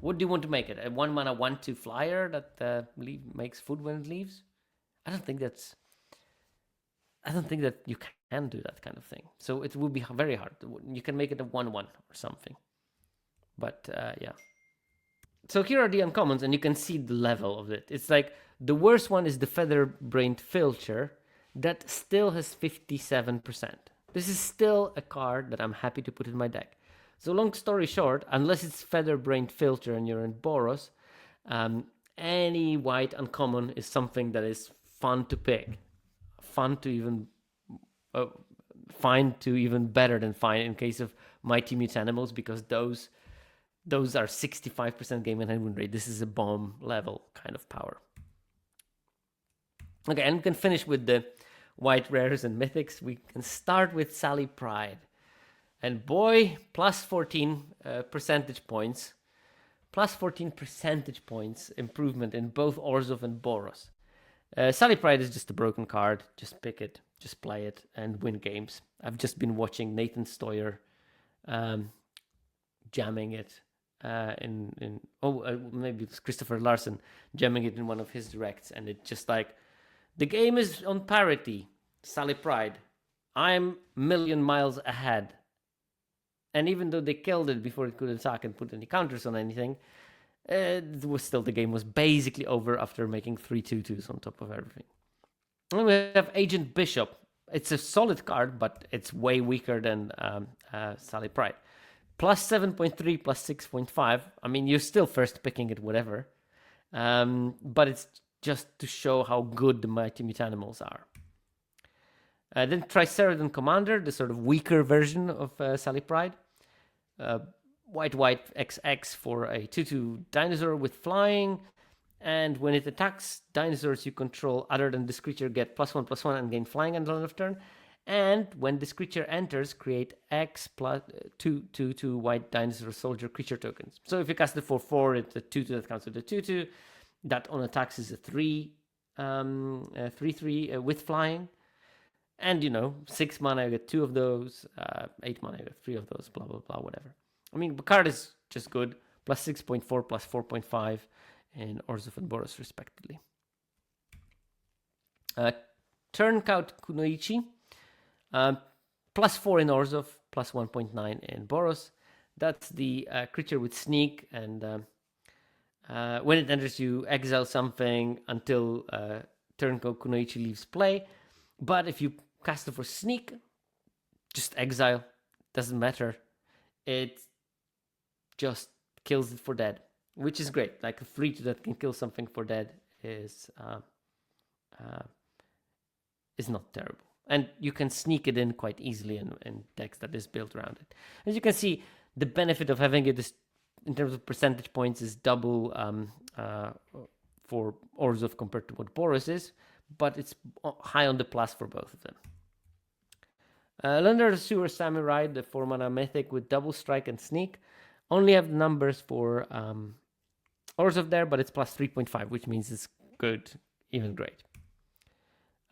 What do you want to make it? A 1 mana 1/2 flyer that makes food when it leaves? I don't think that you can do that kind of thing. So it would be very hard. You can make it a 1/1 or something. But yeah. So here are the uncommons, and you can see the level of it. It's like the worst one is the Feather-Brained Filcher that still has 57%. This is still a card that I'm happy to put in my deck. So long story short, unless it's Feather-Brained Filcher and you're in Boros, any white uncommon is something that is fun to pick. Fun to even find, to even better than find in case of Mighty Mutanimals, because those are 65% game and win rate. This is a bomb level kind of power. Okay, and we can finish with the white rares and mythics. We can start with Sally Pride. And boy, plus 14 percentage points. Plus 14 percentage points improvement in both Orzhov and Boros. Sally Pride is just a broken card. Just pick it, just play it, and win games. I've just been watching Nathan Stoyer jamming it. Maybe it's Christopher Larson jamming it in one of his directs, and it just like, the game is on parity. Sally Pride, I'm a million miles ahead. And even though they killed it before it could attack and put any counters on anything, the game was basically over after making 3 2/2s on top of everything. And we have Agent Bishop. It's a solid card, but it's way weaker than Sally Pride. Plus 7.3, plus 6.5. I mean, you're still first picking it, whatever. But it's just to show how good the Mighty Mutanimals are. Then Tricerodon Commander, the sort of weaker version of Sally Pride. White XX for a 2/2 dinosaur with flying. And when it attacks dinosaurs you control other than this creature, get +1/+1 and gain flying until end of turn. And when this creature enters, create X plus 2/2 white dinosaur soldier creature tokens. So if you cast it for 4, it's a 2/2 that counts with a 2/2. That on attacks is a 3/3 with flying. And 6 mana, you get 2 of those. 8 mana, you get 3 of those. Blah blah blah, whatever. I mean, the card is just good. Plus 6.4, plus 4.5 in Orzhov and Boros, respectively. Turncoat Kunoichi. Plus 4 in Orzhov, plus 1.9 in Boros. That's the creature with sneak, and when it enters, you exile something until Turncoat Kunoichi leaves play. But if you cast it for sneak, just exile. Doesn't matter. It just kills it for dead, which is great. Like a 3/2 that can kill something for dead is not terrible. And you can sneak it in quite easily in decks that is built around it. As you can see, the benefit of having it is, in terms of percentage points, is double for Orzhov compared to what Boros is, but it's high on the plus for both of them. Lunder Sewer Samurai, the 4 mana mythic with double strike and sneak, only have numbers for Orzhov there, but it's plus 3.5, which means it's good, even great.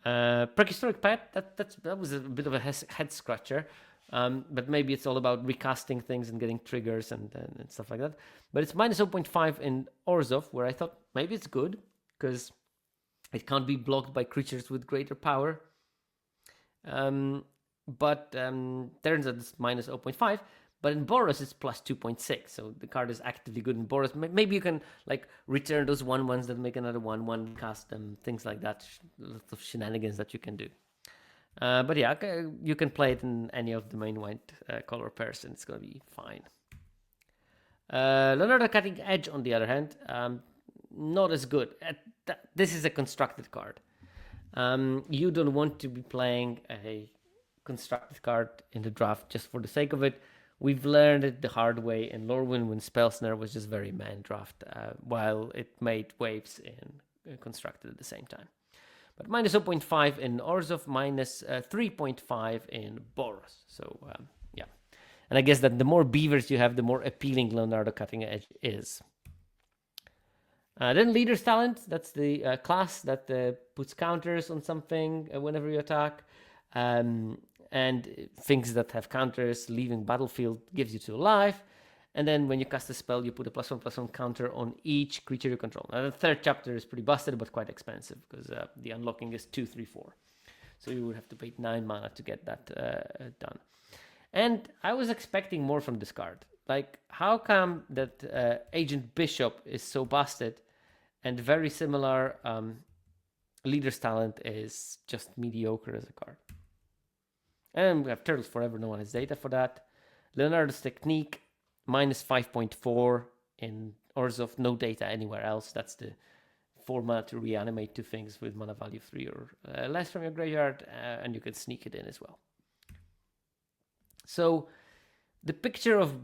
Prehistoric Pet, that was a bit of a head scratcher, but maybe it's all about recasting things and getting triggers and stuff like that. But it's minus 0.5 in Orzhov, where I thought maybe it's good, because it can't be blocked by creatures with greater power. But turns out it's minus 0.5. But in Boros, it's plus 2.6. So the card is actively good in Boros. Maybe you can return those 1/1s that make another 1/1, cast them, things like that. Lots of shenanigans that you can do. But yeah, you can play it in any of the main white color pairs, and it's going to be fine. Leonardo Cutting Edge, on the other hand, not as good. This is a constructed card. You don't want to be playing a constructed card in the draft just for the sake of it. We've learned it the hard way in Lorwyn when Spellsnare was just very man draft, while it made waves in constructed at the same time. But minus 0.5 in Orzhov, minus 3.5 in Boros. So, yeah. And I guess that the more beavers you have, the more appealing Leonardo Cutting Edge is. Then Leader's Talent, that's the class that puts counters on something whenever you attack. And things that have counters, leaving battlefield gives you 2 life. And then when you cast a spell, you put a +1/+1 counter on each creature you control. Now, the third chapter is pretty busted, but quite expensive because the unlocking is 2, 3, 4. So you would have to pay 9 mana to get that done. And I was expecting more from this card. Like, how come that Agent Bishop is so busted and very similar Leader's Talent is just mediocre as a card? And we have Turtles Forever, no one has data for that. Leonardo's Technique, minus 5.4 in Orzhov, no data anywhere else. That's the 4 mana to reanimate 2 things with mana value 3 or less from your graveyard, and you can sneak it in as well. So the picture of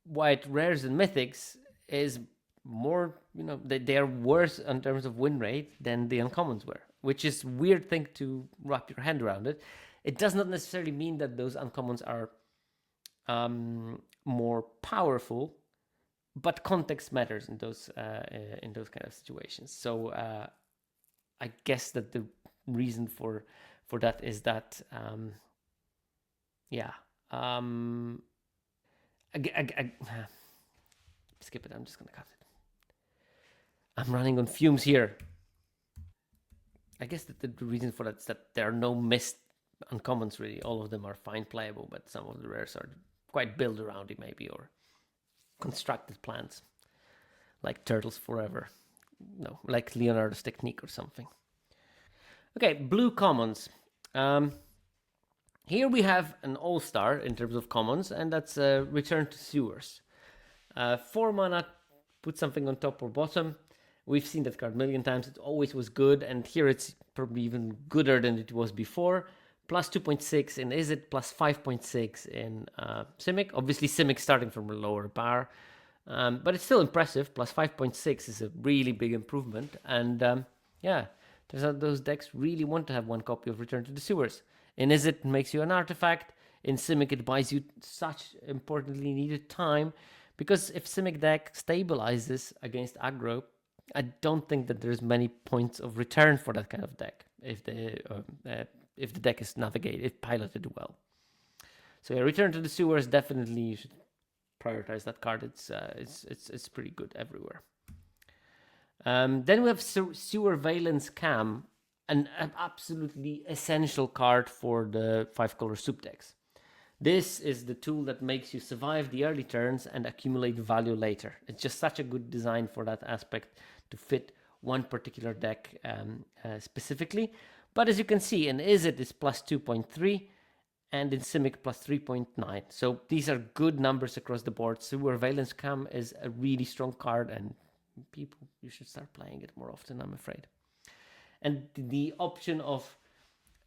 white rares and mythics is more, they are worse in terms of win rate than the uncommons were, which is a weird thing to wrap your hand around it. It does not necessarily mean that those uncommons are more powerful, but context matters in those kind of situations. So I guess that the reason for that is that skip it. I'm just gonna cut it. I'm running on fumes here. I guess that the reason for that is that there are no missed uncommons really. All of them are fine playable, but some of the rares are quite built around it maybe, or constructed plans, like Turtles Forever. No, like Leonardo's Technique or something. Okay, blue commons. Here we have an all-star in terms of commons, and that's Return to Sewers. 4 mana, put something on top or bottom. We've seen that card a million times. It always was good, and here it's probably even gooder than it was before. Plus 2.6 in Izzet, plus 5.6 in Simic. Obviously, Simic starting from a lower bar, but it's still impressive. Plus 5.6 is a really big improvement, and turns out those decks really want to have 1 copy of Return to the Sewers. In Izzet, it makes you an artifact. In Simic, it buys you such importantly needed time, because if Simic deck stabilizes against aggro, I don't think that there's many points of return for that kind of deck if the deck is piloted well. So yeah, Return to the Sewers, definitely you should prioritize that card. It's pretty good everywhere. Then we have Sewer Valence Cam, an absolutely essential card for the 5-color soup decks. This is the tool that makes you survive the early turns and accumulate value later. It's just such a good design for that aspect to fit one particular deck specifically. But as you can see, in Izzet is plus 2.3 and in Simic plus 3.9. So these are good numbers across the board. Sewer Valence Cam is a really strong card, and you should start playing it more often, I'm afraid. And the option of,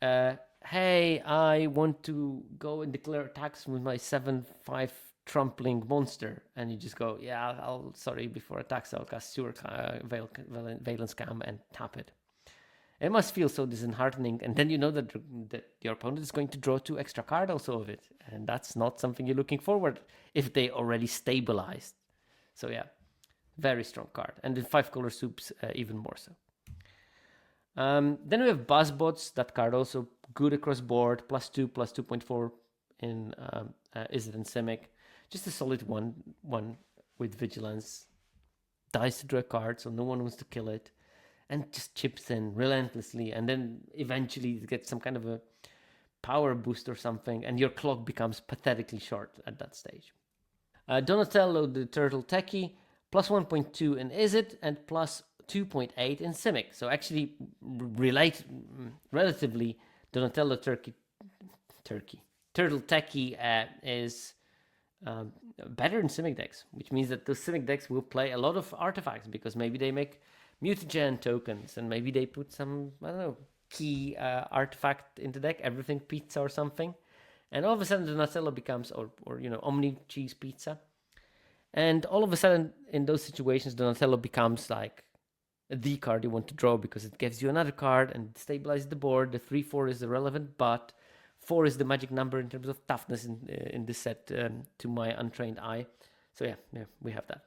hey, I want to go and declare attacks with my 7/5 trampling monster, and you just go, yeah, before attacks I'll cast Sewer Valence Cam and tap it. It must feel so disheartening, and then you know that your opponent is going to draw 2 extra cards also of it, and that's not something you're looking forward if they already stabilized. So yeah, very strong card, and in 5-color soups even more so. Then we have Buzzbots. That card also good across board. Plus 2, plus 2.4 in Izzet and Simic. Just a solid one with Vigilance. Dies to draw a card, so no one wants to kill it. And just chips in relentlessly. And then eventually you get some kind of a power boost or something. And your clock becomes pathetically short at that stage. Donatello the Turtle Techie. Plus 1.2 in Izzet and plus 2.8 in Simic. So actually relatively, Donatello Turtle Techie is better in Simic decks, which means that those Simic decks will play a lot of artifacts, because maybe they make mutagen tokens, and maybe they put some, key artifact in the deck, everything pizza or something, and all of a sudden Donatello becomes, or Omni Cheese Pizza, and all of a sudden in those situations Donatello becomes like the card you want to draw, because it gives you another card and stabilizes the board. The 3/4 is irrelevant, but 4 is the magic number in terms of toughness in this set, to my untrained eye. So yeah, we have that.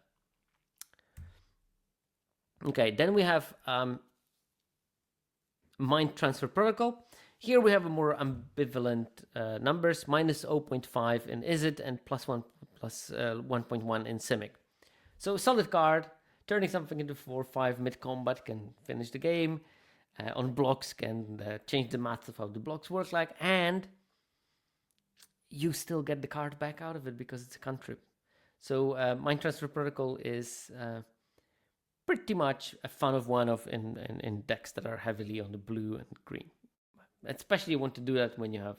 Okay, then we have Mind Transfer Protocol. Here we have a more ambivalent numbers, minus 0.5 in Izzet and plus 1.1 in Simic. So solid card, turning something into 4-5 mid-combat can finish the game, on blocks can change the math of how the blocks work like, and you still get the card back out of it because it's a cantrip. So Mind Transfer Protocol is pretty much a fun of one of in decks that are heavily on the blue and green. Especially you want to do that when you have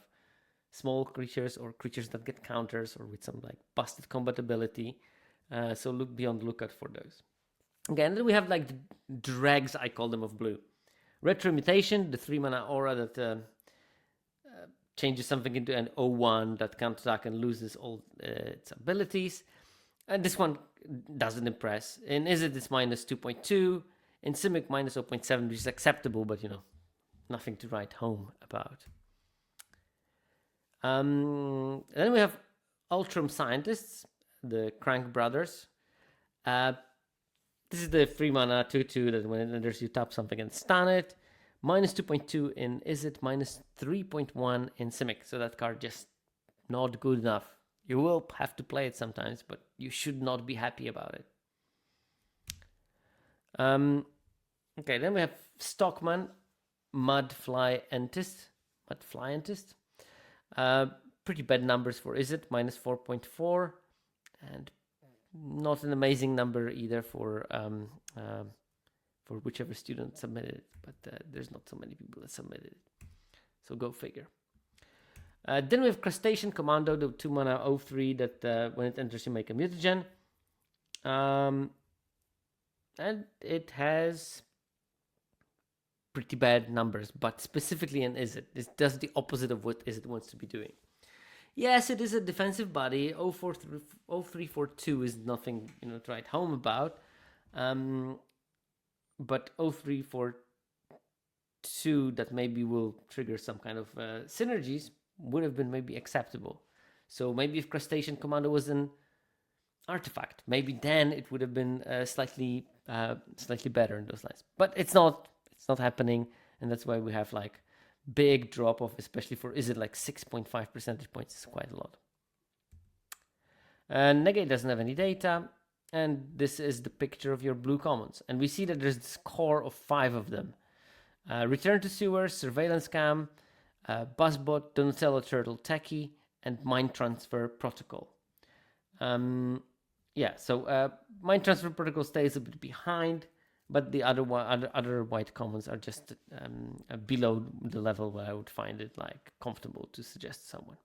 small creatures or creatures that get counters or with some like busted combatability. So be on the lookout for those. Again, then we have like the dregs, I call them, of blue. Retro Mutation, the 3 mana aura that changes something into an 0-1 that counterattack and loses all its abilities. And this one doesn't impress. In Izzet, it's minus 2.2. In Simic, minus 0.7, which is acceptable, but you know, nothing to write home about. Then we have Ultram Scientists, the Crank Brothers. This is the 3 mana 2-2 that when it enters, you tap something and stun it. Minus 2.2 in Izzet, minus 3.1 in Simic. So that card just not good enough. You will have to play it sometimes, but you should not be happy about it. Okay, then we have Stockman, Mudflyentist. Pretty bad numbers for Izzet, minus 4.4, and not an amazing number either for whichever student submitted it, but there's not so many people that submitted it, so go figure. Then we have Crustacean Commando, the 2 mana 0-3 that when it enters you make a mutagen. And it has pretty bad numbers, but specifically in Izzet, this does the opposite of what Izzet wants to be doing. Yes, it is a defensive body. 0-3-4-2 is nothing to write home about. But 0-3-4-2 that maybe will trigger some kind of synergies would have been maybe acceptable. So maybe if Crustacean Commando was an artifact, maybe then it would have been slightly better in those lines. But it's not happening, and that's why we have like big drop off, especially for Izzet, like 6.5 percentage points is quite a lot. Negate doesn't have any data, and this is the picture of your blue commons. And we see that there's this core of 5 of them. Return to Sewers, Surveillance Cam, Buzzbot, Donatello Turtle Techie, and Mind Transfer Protocol. So Mind Transfer Protocol stays a bit behind, but the other white commons are just below the level where I would find it like comfortable to suggest someone.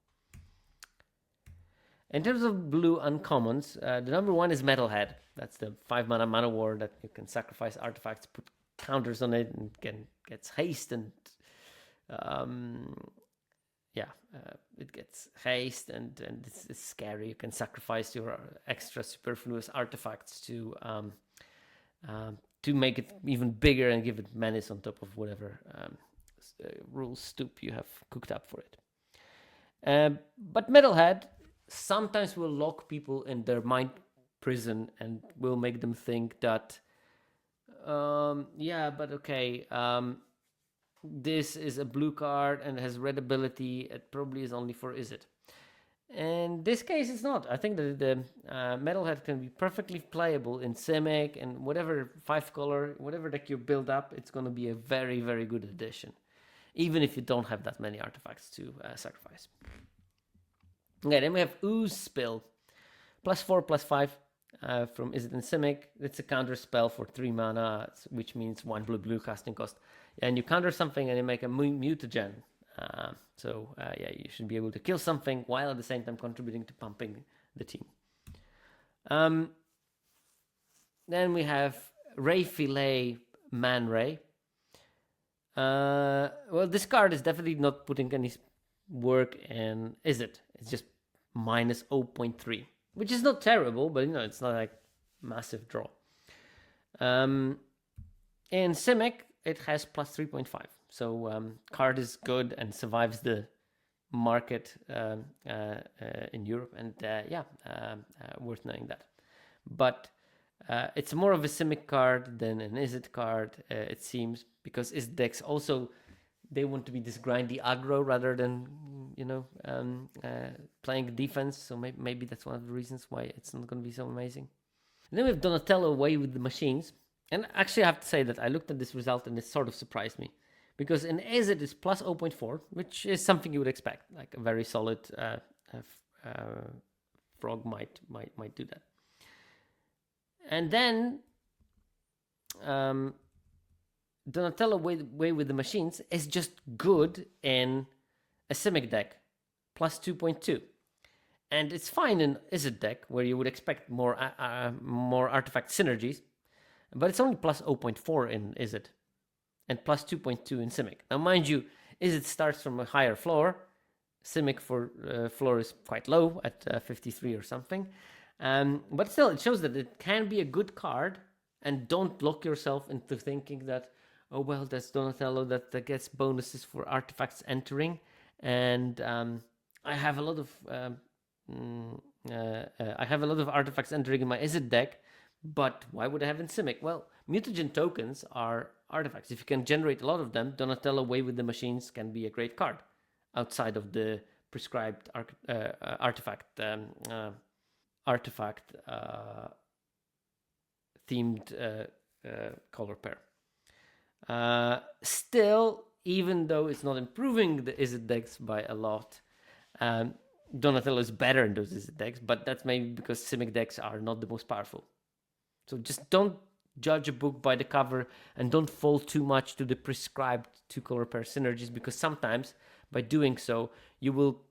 In terms of blue uncommons, the number 1 is Metalhead. That's the 5 mana mana war that you can sacrifice artifacts, put counters on it, and gets haste and it gets haste and it's scary. You can sacrifice your extra superfluous artifacts to make it even bigger and give it menace on top of whatever rule stoop you have cooked up for it. But Metalhead sometimes will lock people in their mind prison and will make them think that this is a blue card and has red ability. It probably is only for Izzet. In this case, it's not. I think that the Metalhead can be perfectly playable in Simic and whatever 5-color, whatever deck you build up, it's going to be a very, very good addition, even if you don't have that many artifacts to sacrifice. Okay, then we have Ooze Spill. +4/+5 from Izzet and Simic. It's a counter spell for 3 mana, which means 1 blue casting cost. And you counter something and you make a mutagen. You should be able to kill something while at the same time contributing to pumping the team. Then we have Ray Filet Man Ray. This card is definitely not putting any work in Izzet. It's just minus 0.3, which is not terrible, but it's not like massive draw. In Simic, it has plus 3.5. So card is good and survives the market in Europe, and worth knowing that. But it's more of a Simic card than an Izzet card, it seems, because Izzet decks also they want to be this grindy aggro rather than, playing defense. So maybe that's one of the reasons why it's not going to be so amazing. And then we have Donatello away with the machines. And actually, I have to say that I looked at this result and it sort of surprised me. Because in Is It is plus 0.4, which is something you would expect. Like a very solid frog might do that. And then Donatello way with the machines is just good in a Simic deck, plus 2.2. And it's fine in Is It deck, where you would expect more artifact synergies, but it's only plus 0.4 in Is It, and plus 2.2 in Simic. Now, mind you, Is It starts from a higher floor. Simic for floor is quite low at 53 or something. But still, it shows that it can be a good card, and don't lock yourself into thinking that, oh, well, that's Donatello that gets bonuses for artifacts entering, and I have a lot of artifacts entering in my Is It deck, but why would I have in Simic? Well, mutagen tokens are artifacts. If you can generate a lot of them, Donatello way with the machines can be a great card outside of the prescribed artifact themed color pair. Still, even though it's not improving the Is It decks by a lot, Donatello is better in those Is It decks, but that's maybe because Simic decks are not the most powerful. So just don't judge a book by the cover and don't fall too much to the prescribed 2-color pair synergies, because sometimes by doing so, you will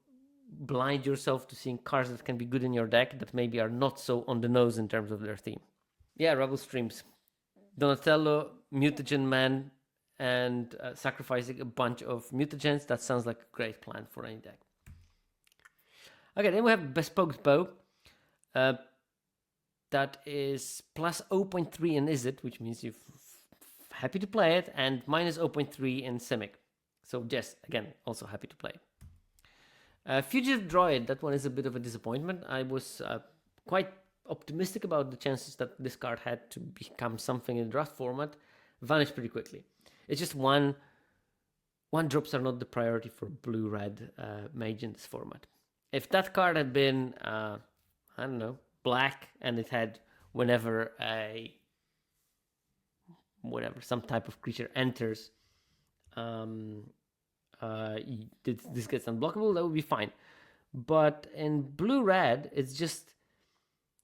blind yourself to seeing cards that can be good in your deck that maybe are not so on the nose in terms of their theme. Yeah, Rebel Streams. Donatello, Mutagen Man, and sacrificing a bunch of mutagens. That sounds like a great plan for any deck. Okay, then we have Bespoke Bow. That is plus 0.3 in Is It, which means you're happy to play it, and minus 0.3 in Simic. So yes, again, also happy to play. Fugitive Droid, that one is a bit of a disappointment. I was quite optimistic about the chances that this card had to become something in draft format. Vanished pretty quickly. It's just one drops are not the priority for blue-red mage in this format. If that card had been, I don't know, black, and it had whenever some type of creature enters, this gets unblockable, that would be fine. But in blue-red, it's just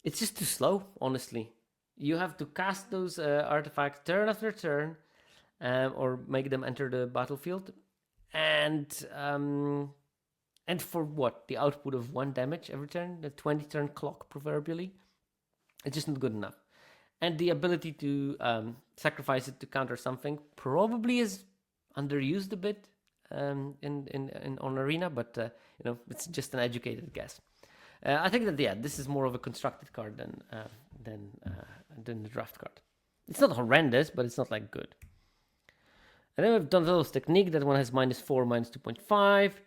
too slow, honestly. You have to cast those artifacts turn after turn, or make them enter the battlefield, and for what? The output of 1 damage every turn, the 20-turn clock, proverbially. It's just not good enough. And the ability to sacrifice it to counter something probably is underused a bit on Arena, but it's just an educated guess. I think that this is more of a constructed card than the draft card. It's not horrendous, but it's not like good. And then we've done Donatello's Technique. That one has -4, -2.5.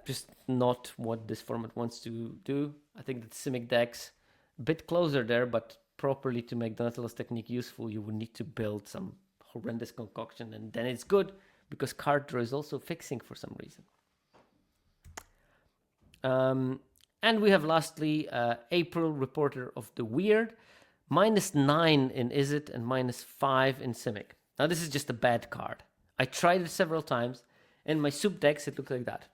Just not what this format wants to do. I think that Simic decks a bit closer there, but properly to make Donatello's Technique useful, you would need to build some horrendous concoction, and then it's good because card draw is also fixing for some reason. And we have lastly April, Reporter of the Weird, -9 in Is It and -5 in Simic. Now this is just a bad card. I tried it several times. In my soup decks, it looks like that.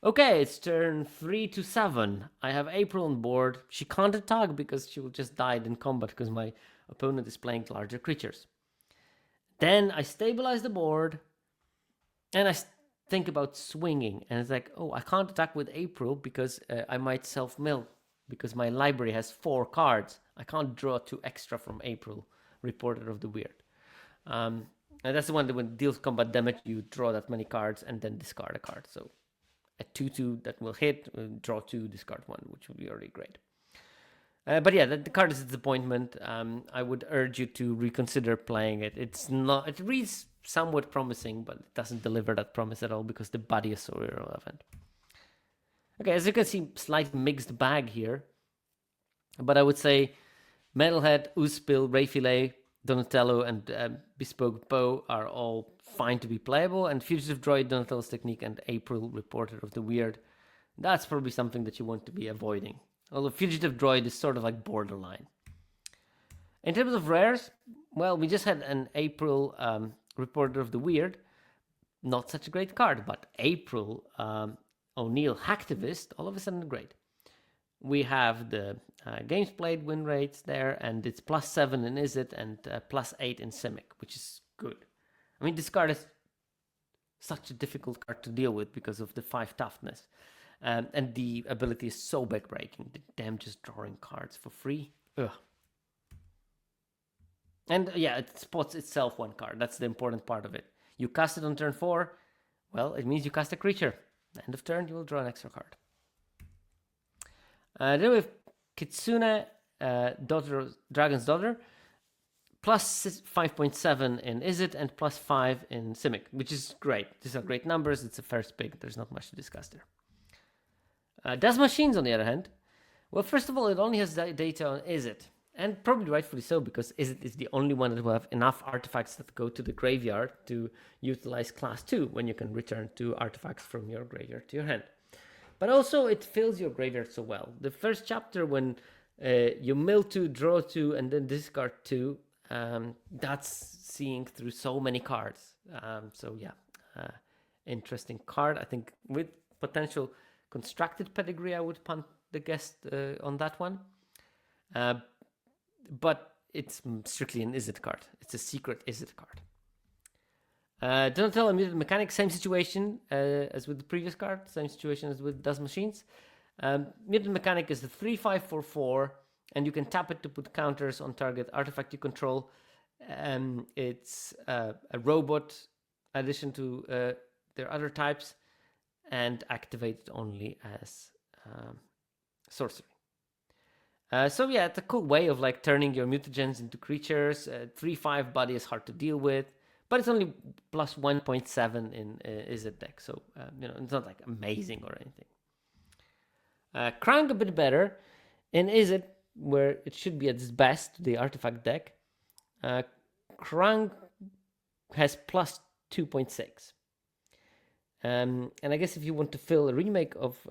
Okay, it's turn 3 to 7. I have April on board. She can't attack because she will just die in combat because my opponent is playing larger creatures. Then I stabilize the board, and I think about swinging. And it's like, oh, I can't attack with April because I might self-mill because my library has 4 cards. I can't draw 2 extra from April, Reporter of the Weird. And that's the one that when it deals combat damage, you draw that many cards and then discard a card. So a 2/2 that will hit, draw 2, discard 1, which would be already great. But yeah, the card is a disappointment. I would urge you to reconsider playing it. It reads somewhat promising, but it doesn't deliver that promise at all because the body is so irrelevant. Okay, as you can see, slight mixed bag here. But I would say Metalhead, Uspil, Rayfilet, Donatello, and Bespoke Bow are all fine to be playable. And Fugitive Droid, Donatello's Technique, and April, Reporter of the Weird, that's probably something that you want to be avoiding. Although Fugitive Droid is sort of like borderline. In terms of rares, well, we just had an April Reporter of the Weird. Not such a great card, but April O'Neill Hacktivist, all of a sudden great. We have the games played win rates there, and it's +7 in Izzet and +8 in Simic, which is good. I mean, this card is such a difficult card to deal with because of the 5 toughness. And the ability is so backbreaking. The damn just drawing cards for free. Ugh. And yeah, it spots itself 1 card. That's the important part of it. You cast it on turn 4. Well, it means you cast a creature. End of turn, you will draw an extra card. Then we have Kitsune, Dragon's Daughter, +5.7 in Izzet and +5 in Simic, which is great. These are great numbers. It's a first pick. There's not much to discuss there. Does Machines, on the other hand, well, first of all, it only has data on Izzet, and probably rightfully so, because Izzet is the only one that will have enough artifacts that go to the graveyard to utilize class 2 when you can return 2 artifacts from your graveyard to your hand. But also, it fills your graveyard so well. The first chapter, when you mill 2, draw 2, and then discard 2, that's seeing through so many cards. So yeah, interesting card. I think with potential constructed pedigree, I would punt the guest on that one. But it's strictly an Izzet card. It's a secret Izzet card. Donatello Mutant Mechanic, same situation as with the previous card, same situation as with Does Machines. Mutant Mechanic is the 3/5/4/4, and you can tap it to put counters on target artifact you control. It's a robot addition to their other types, and activated only as sorcery. So yeah, it's a cool way of like turning your mutagens into creatures. 3/5 body is hard to deal with, but it's only +1.7 in Izzet deck, so it's not like amazing or anything. Krang a bit better in Izzet, where it should be at its best, the artifact deck. Krang has +2.6. And I guess if you want to fill a remake of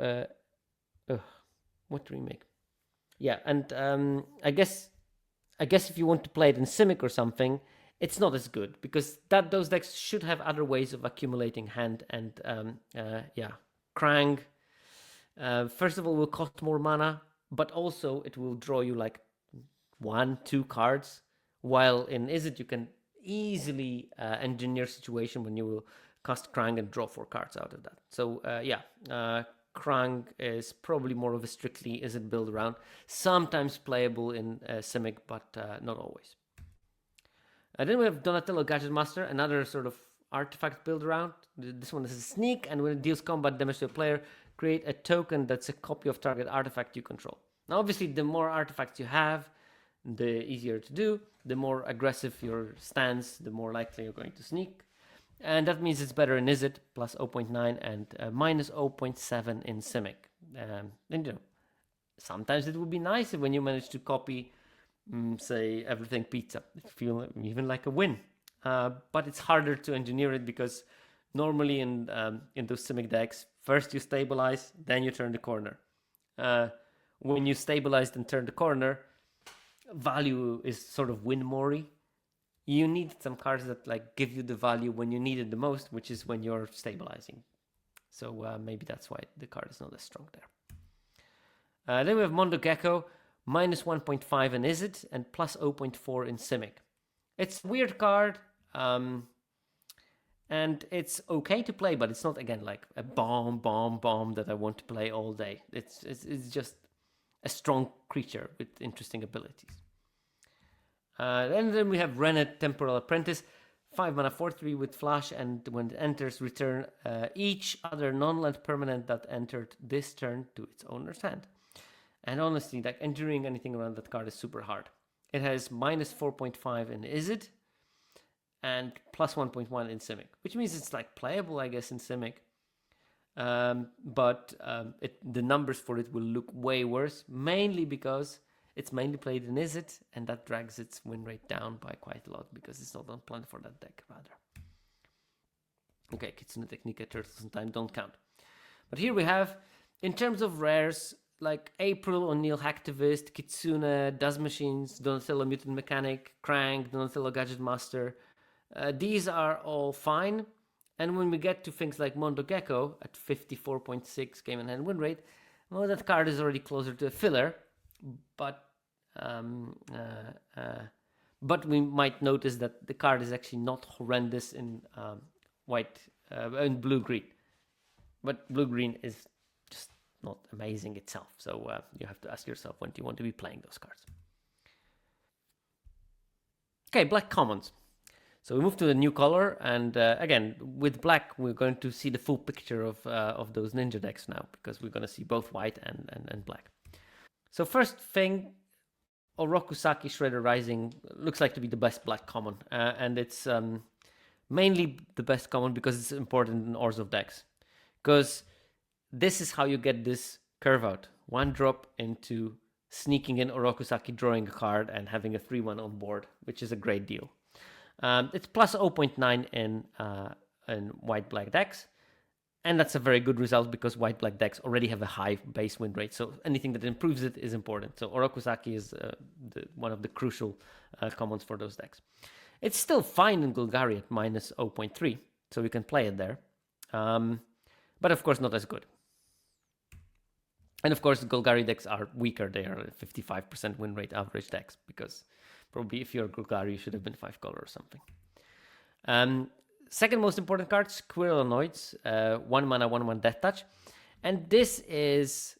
what remake? Yeah, and I guess if you want to play it in Simic or something, it's not as good, because those decks should have other ways of accumulating hand, and Krang first of all will cost more mana, but also it will draw you like 1-2 cards, while in Izzet you can easily engineer a situation when you will cast Krang and draw 4 cards out of that. So Krang is probably more of a strictly Izzet build around, sometimes playable in Simic, but not always. Then we have Donatello Gadget Master, another sort of artifact build around. This one is a sneak, and when it deals combat damage to a player, create a token that's a copy of target artifact you control. Now, obviously, the more artifacts you have, the easier to do. The more aggressive your stance, the more likely you're going to sneak. And that means it's better in Izzet, +0.9, and -0.7 in Simic. And sometimes it would be nice when you manage to copy, say, Everything Pizza. It feels even like a win. But it's harder to engineer it, because normally in those Simic decks, first you stabilize, then you turn the corner. When you stabilized and turn the corner, value is sort of win-mori. You need some cards that like give you the value when you need it the most, which is when you're stabilizing. So maybe that's why the card is not as strong there. Then we have Mondo Gecko, -1.5 in Izzet and +0.4 in Simic. It's a weird card, and it's okay to play, but it's not, again, like a bomb that I want to play all day. It's just a strong creature with interesting abilities. And then we have Rennet Temporal Apprentice, 5 mana 4/3 with flash, and when it enters, return each other non-land permanent that entered this turn to its owner's hand. And honestly, like enduring anything around that card is super hard. It has -4.5 in Izzet and +1.1 in Simic, which means it's like playable, I guess, in Simic. But the numbers for it will look way worse, mainly because it's mainly played in Izzet, and that drags its win rate down by quite a lot, because it's not on plan for that deck, rather. Okay, Kitsune Technica, Turtles in Time don't count. But here we have, in terms of rares, like April, O'Neill Hacktivist, Kitsune, Does Machines, Donatello Mutant Mechanic, Crank, Donatello Gadget Master. These are all fine. And when we get to things like Mondo Gecko at 54.6 game and hand win rate, well, that card is already closer to a filler. But we might notice that the card is actually not horrendous in white and blue-green. But blue-green is just not amazing itself. So you have to ask yourself, when do you want to be playing those cards? Okay, black commons. So we move to the new color, and again, with black, we're going to see the full picture of those ninja decks now, because we're going to see both white and black. So first thing, Orokusaki Shredder Rising looks like to be the best black common, and it's mainly the best common because it's important in Orzhov decks. Because this is how you get this curve out. 1 drop into sneaking in Orokusaki, drawing a card, and having a 3-1 on board, which is a great deal. It's plus 0.9 in white-black decks, and that's a very good result because white-black decks already have a high base win rate, so anything that improves it is important. So Orokusaki is one of the crucial commons for those decks. It's still fine in Golgari at minus 0.3, so we can play it there, but of course not as good. And of course, Golgari decks are weaker. They are 55% win rate average decks because probably if you're Golgari, you should have been 5-color or something. Second most important card, Squirrelanoids, 1 mana, 1/1 Death Touch. And this is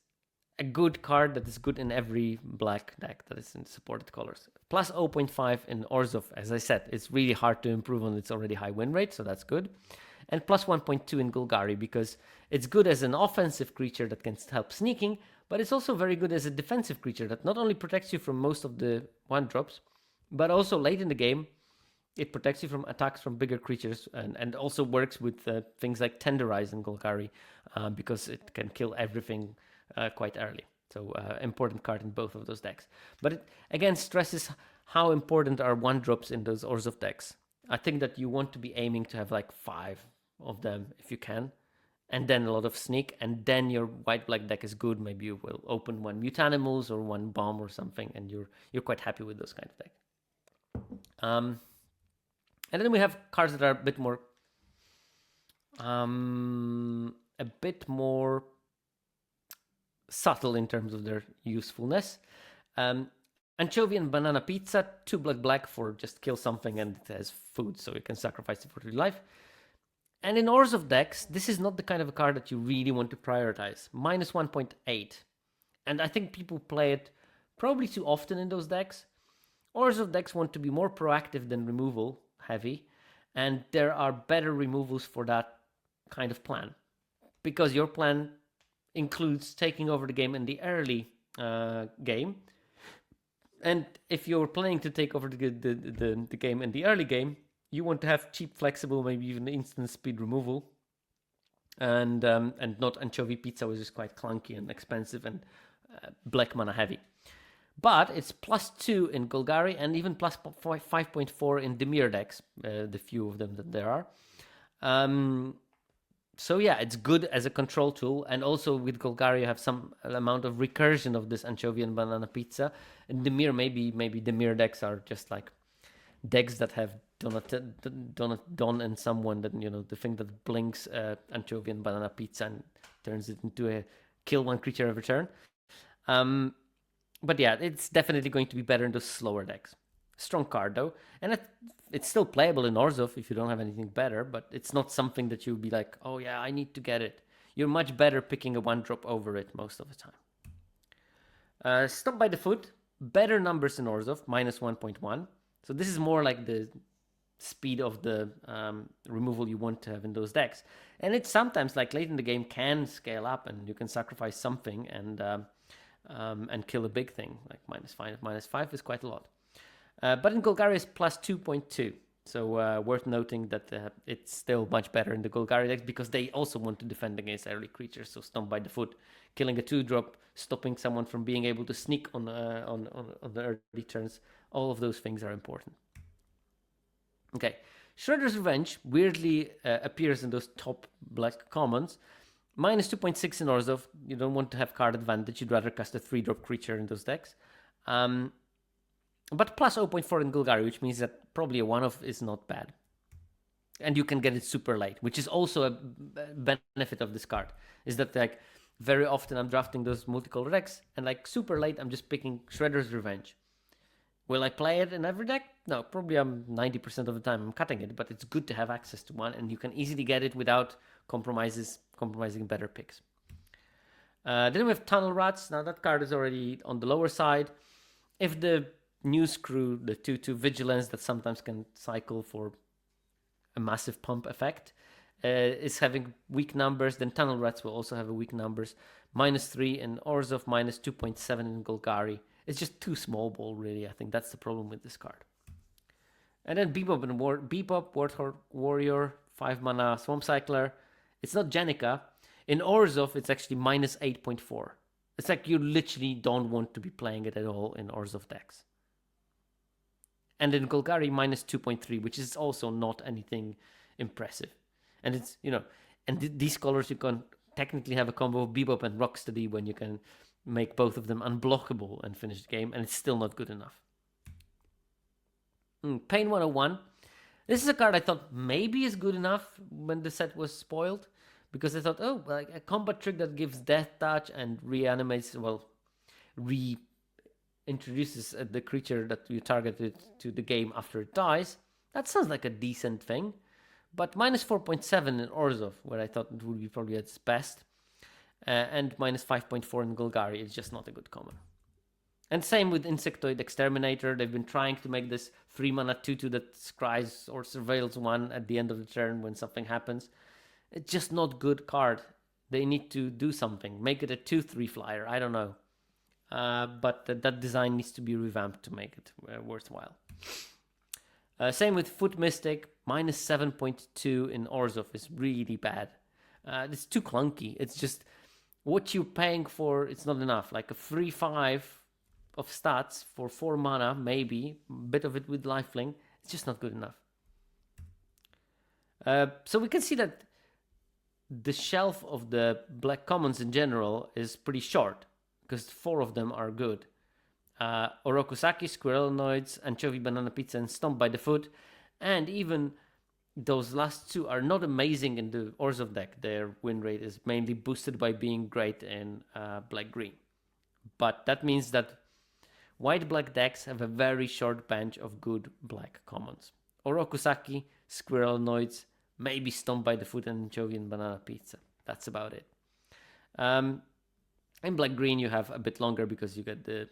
a good card that is good in every black deck that is in supported colors. Plus 0.5 in Orzhov, as I said, it's really hard to improve on its already high win rate, so that's good. And plus 1.2 in Golgari because it's good as an offensive creature that can help sneaking, but it's also very good as a defensive creature that not only protects you from most of the 1-drops, but also late in the game, it protects you from attacks from bigger creatures and also works with things like Tenderize in Golgari because it can kill everything quite early. So important card in both of those decks. But it, again, stresses how important are 1-drops in those Orzhov decks. I think that you want to be aiming to have like 5 of them if you can, and then a lot of sneak, and then your white-black deck is good. Maybe you will open 1 Mutanimals or 1 Bomb or something, and you're quite happy with those kind of decks. And then we have cards that are a bit more subtle in terms of their usefulness. Anchovy and Banana Pizza, 2 black for just kill something and it has food, so you can sacrifice it for your life. And in Orzhov decks, this is not the kind of a card that you really want to prioritize. Minus 1.8. And I think people play it probably too often in those decks. Orzhov decks want to be more proactive than removal heavy, and there are better removals for that kind of plan. Because your plan includes taking over the game in the early game. And if you're planning to take over the game in the early game, you want to have cheap, flexible, maybe even instant speed removal, and not Anchovy Pizza, which is quite clunky and expensive and black mana heavy. But it's plus 2 in Golgari and even plus 5.4 in Dimir decks, the few of them that there are. So yeah, it's good as a control tool, and also with Golgari you have some amount of recursion of this Anchovy and Banana Pizza. And Dimir, maybe Dimir decks are just like decks that have Don and someone that, you know, the thing that blinks Anchovy and Banana Pizza and turns it into a kill 1 creature every turn. But yeah, it's definitely going to be better in those slower decks. Strong card though, and it's still playable in Orzhov if you don't have anything better, but it's not something that you'll be like, oh yeah, I need to get it. You're much better picking a 1-drop over it most of the time. Stop by the Foot, better numbers in Orzhov, minus 1.1. So this is more like the speed of the removal you want to have in those decks. And it's sometimes, like late in the game, can scale up and you can sacrifice something and kill a big thing. Like minus 5 is quite a lot. But in Golgari it's plus 2.2. So worth noting that it's still much better in the Golgari decks because they also want to defend against early creatures. So Stomp by the Foot, killing a 2-drop, stopping someone from being able to sneak on the early turns. All of those things are important. Okay, Shredder's Revenge weirdly appears in those top black commons. Minus 2.6 in Orzhov. You don't want to have card advantage. You'd rather cast a 3-drop creature in those decks. But plus 0.4 in Golgari, which means that probably a 1-off is not bad. And you can get it super late, which is also a benefit of this card. Is that like very often I'm drafting those multicolor decks, and like super late I'm just picking Shredder's Revenge. Will I play it in every deck? No, probably I'm 90% of the time I'm cutting it, but it's good to have access to one, and you can easily get it without compromising better picks. Then we have Tunnel Rats. Now that card is already on the lower side. If the News Crew, the 2/2 Vigilance that sometimes can cycle for a massive pump effect, is having weak numbers, then Tunnel Rats will also have a weak numbers. -3 in Orzhov, -2.7 in Golgari. It's just too small ball, really. I think that's the problem with this card. And then Bebop and Bebop, Warthog Warrior, 5 mana Swamp Cycler. It's not Jenica. In Orzhov, it's actually -8.4. It's like you literally don't want to be playing it at all in Orzhov decks. And in Golgari, -2.3, which is also not anything impressive. And it's, and these colors you can technically have a combo of Bebop and Rocksteady when you can make both of them unblockable and finish the game, and it's still not good enough. Pain 101. This is a card I thought maybe is good enough when the set was spoiled, because I thought, like a combat trick that gives Death Touch and reanimates, reintroduces the creature that you targeted to the game after it dies. That sounds like a decent thing, but -4.7 in Orzhov, where I thought it would be probably at its best, and -5.4 in Golgari is just not a good common. And same with Insectoid Exterminator. They've been trying to make this 3 mana 2/2 that scries or surveils one at the end of the turn when something happens. It's just not good card. They need to do something. Make it a 2/3 flyer. I don't know. But that design needs to be revamped to make it worthwhile. Same with Foot Mystic. -7.2 in Orzhov is really bad. It's too clunky. It's just what you're paying for. It's not enough. Like a 3/5 of stats for 4 mana, maybe. A bit of it with lifelink. It's just not good enough. So we can see that the shelf of the black commons in general is pretty short, because 4 of them are good. Orokusaki, Squirrelnoids, Anchovy, Banana Pizza, and Stomp by the Foot. And even those last 2 are not amazing in the Orzhov deck. Their win rate is mainly boosted by being great in black-green. But that means that white-black decks have a very short bench of good black commons. Orokusaki, Squirrelnoids, maybe Stomp by the Foot, and Anchovy and Banana Pizza. That's about it. In black-green, you have a bit longer because you get the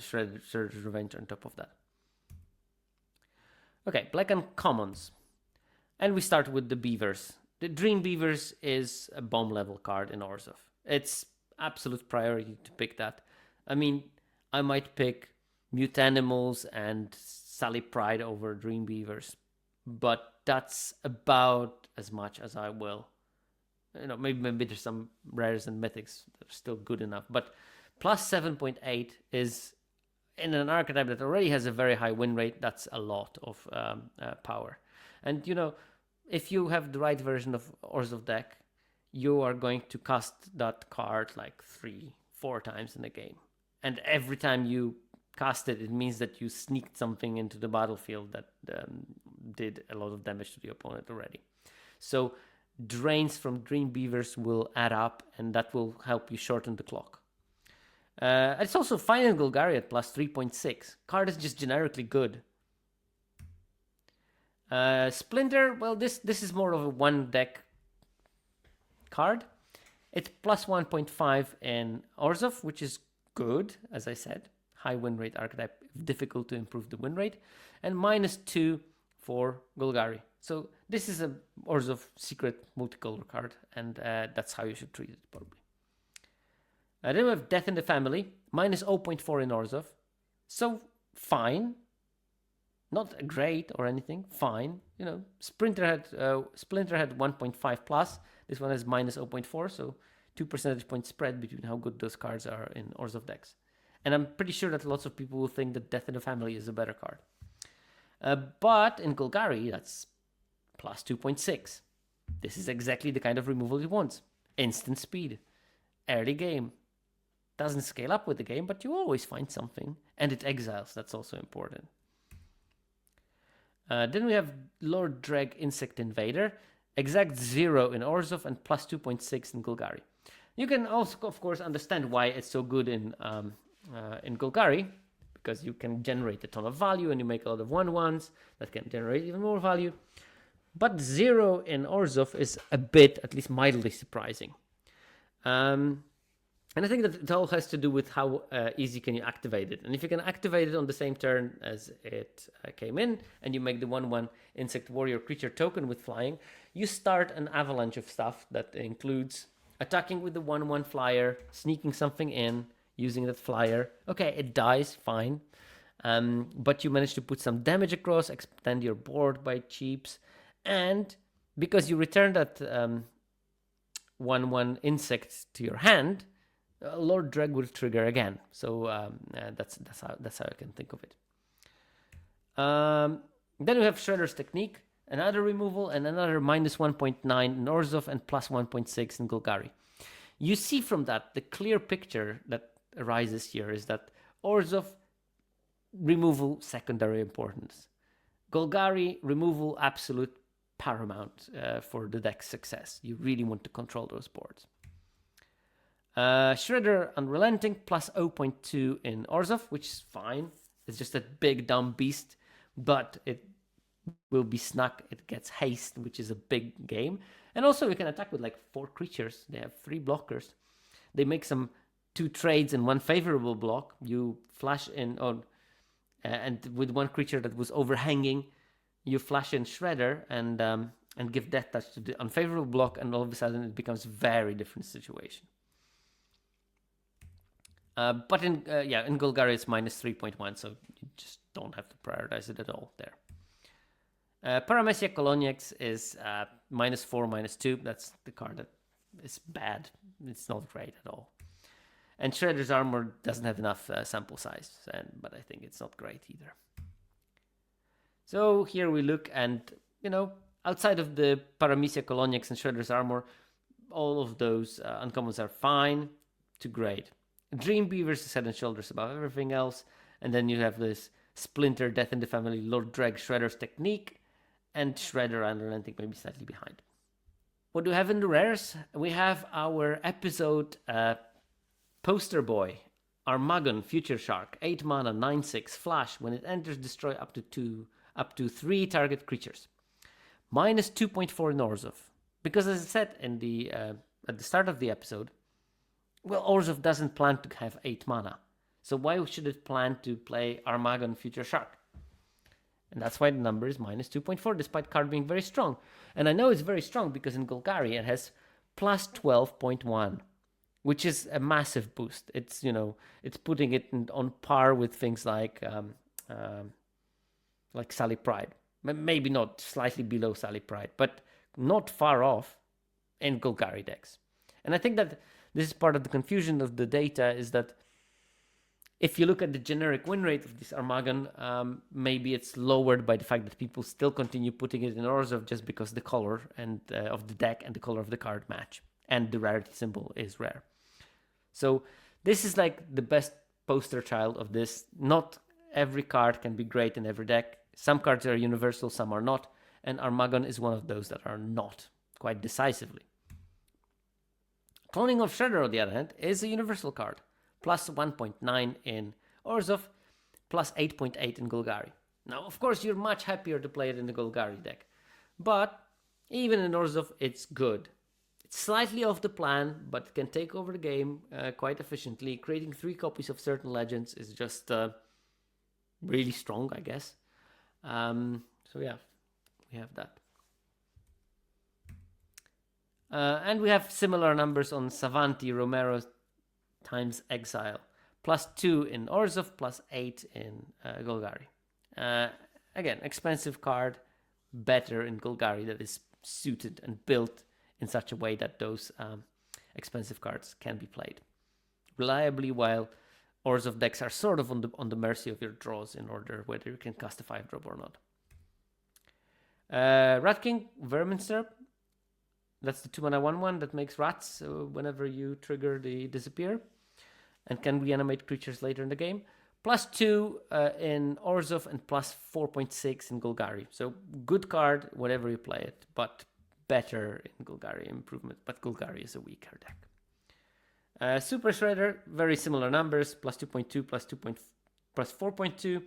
Shredder's Revenge on top of that. Okay, black and commons. And we start with the Beavers. The Dream Beavers is a bomb-level card in Orzhov. It's absolute priority to pick that. I mean, I might pick Mutanimals and Sally Pride over Dream Beavers, but that's about as much as I will. Maybe there's some rares and mythics that are still good enough, but plus 7.8 is, in an archetype that already has a very high win rate, that's a lot of power. And if you have the right version of Orzhov deck, you are going to cast that card like 3-4 times in the game, and every time you cast it, it means that you sneaked something into the battlefield that did a lot of damage to the opponent already. So drains from Dream Beavers will add up, and that will help you shorten the clock. It's also fine in Golgari at plus 3.6. Card is just generically good. Splinter, well, this is more of a one deck card. It's plus 1.5 in Orzhov, which is good, as I said. High win rate archetype, difficult to improve the win rate. And -2 for Golgari. So this is a Orzhov secret multicolor card, and that's how you should treat it, probably. Then we have Death in the Family, -0.4 in Orzhov. So fine. Not great or anything, fine. Splinter had 1.5 plus. This one has -0.4, so 2 percentage point spread between how good those cards are in Orzhov decks. And I'm pretty sure that lots of people will think that Death in the Family is a better card. But in Golgari, that's plus 2.6. This is exactly the kind of removal it wants. Instant speed, early game. Doesn't scale up with the game, but you always find something. And it exiles, that's also important. Then we have Lord Dreg Insect Invader. Exact 0 in Orzhov and plus 2.6 in Golgari. You can also, of course, understand why it's so good in Golgari, because you can generate a ton of value and you make a lot of 1/1s that can generate even more value. But 0 in Orzhov is a bit, at least mildly, surprising. And I think that it all has to do with how easy can you activate it. And if you can activate it on the same turn as it came in, and you make the 1/1 Insect Warrior creature token with flying, you start an avalanche of stuff that includes attacking with the 1/1 flyer, sneaking something in, using that flyer. Okay, it dies, fine. But you manage to put some damage across, extend your board by cheaps. And because you return that 1/1 insect to your hand, Lord Dreg will trigger again. So that's how I can think of it. Then we have Shredder's Technique, another removal, and another minus 1.9 in Orzhov and plus 1.6 in Golgari. You see from that, the clear picture that arises here is that Orzhov removal, secondary importance. Golgari removal, absolute paramount for the deck's success. You really want to control those boards. Shredder Unrelenting plus 0.2 in Orzhov, which is fine. It's just a big dumb beast, but it will be snuck. It gets haste, which is a big game. And also you can attack with like 4 creatures. They have 3 blockers. They make some 2 trades and 1 favorable block. You flash in on, and with 1 creature that was overhanging, you flash in Shredder and give Death Touch to the unfavorable block, and all of a sudden it becomes a very different situation. But in Golgari it's minus 3.1, so you just don't have to prioritize it at all there. Paramecia Coloniax is minus 4, minus 2. That's the card that is bad. It's not great at all. And Shredder's Armor doesn't have enough sample size, but I think it's not great either. So here we look, and outside of the Paramecia Coloniax and Shredder's Armor, all of those uncommons are fine to great. Dreambeaver's is head and shoulders above everything else. And then you have this Splinter, Death in the Family, Lord Dreg, Shredder's Technique, and Shredder Unrelenting maybe slightly behind. What do we have in the rares? We have our episode poster boy, Armaggon, Future Shark, 8 mana, 9/6, flash. When it enters, destroy up to 3 target creatures. Minus 2.4 in Orzhov. Because as I said in the at the start of the episode, well, Orzhov doesn't plan to have 8 mana. So why should it plan to play Armaggon Future Shark? And that's why the number is minus 2.4, despite card being very strong. And I know it's very strong because in Golgari it has plus 12.1, which is a massive boost. It's, it's putting it on par with things like Sally Pride. Maybe not slightly below Sally Pride, but not far off in Golgari decks. And I think that this is part of the confusion of the data, is that if you look at the generic win rate of this Armaggon, maybe it's lowered by the fact that people still continue putting it in Orzhov just because the color and of the deck and the color of the card match, and the rarity symbol is rare. So this is like the best poster child of this. Not every card can be great in every deck. Some cards are universal, some are not, and Armaggon is one of those that are not, quite decisively. Cloning of Shredder, on the other hand, is a universal card. Plus 1.9 in Orzhov, plus 8.8 in Golgari. Now, of course, you're much happier to play it in the Golgari deck. But even in Orzhov, it's good. It's slightly off the plan, but it can take over the game quite efficiently. Creating 3 copies of certain legends is just really strong, I guess. So yeah, we have that. And we have similar numbers on Savanti, Romero times Exile. Plus 2 in Orzhov, plus 8 in Golgari. Again, expensive card, better in Golgari, that is suited and built in such a way that those expensive cards can be played reliably, while Orzhov decks are sort of on the mercy of your draws in order whether you can cast a 5-drop or not. Rat King, Verminster. That's the 2-mana 1/1 that makes rats whenever you trigger the disappear, and can reanimate creatures later in the game. +2 in Orzhov and +4.6 in Golgari. So good card whenever you play it, but better in Golgari improvement. But Golgari is a weaker deck. Super Shredder, very similar numbers, +2.2, +4.2.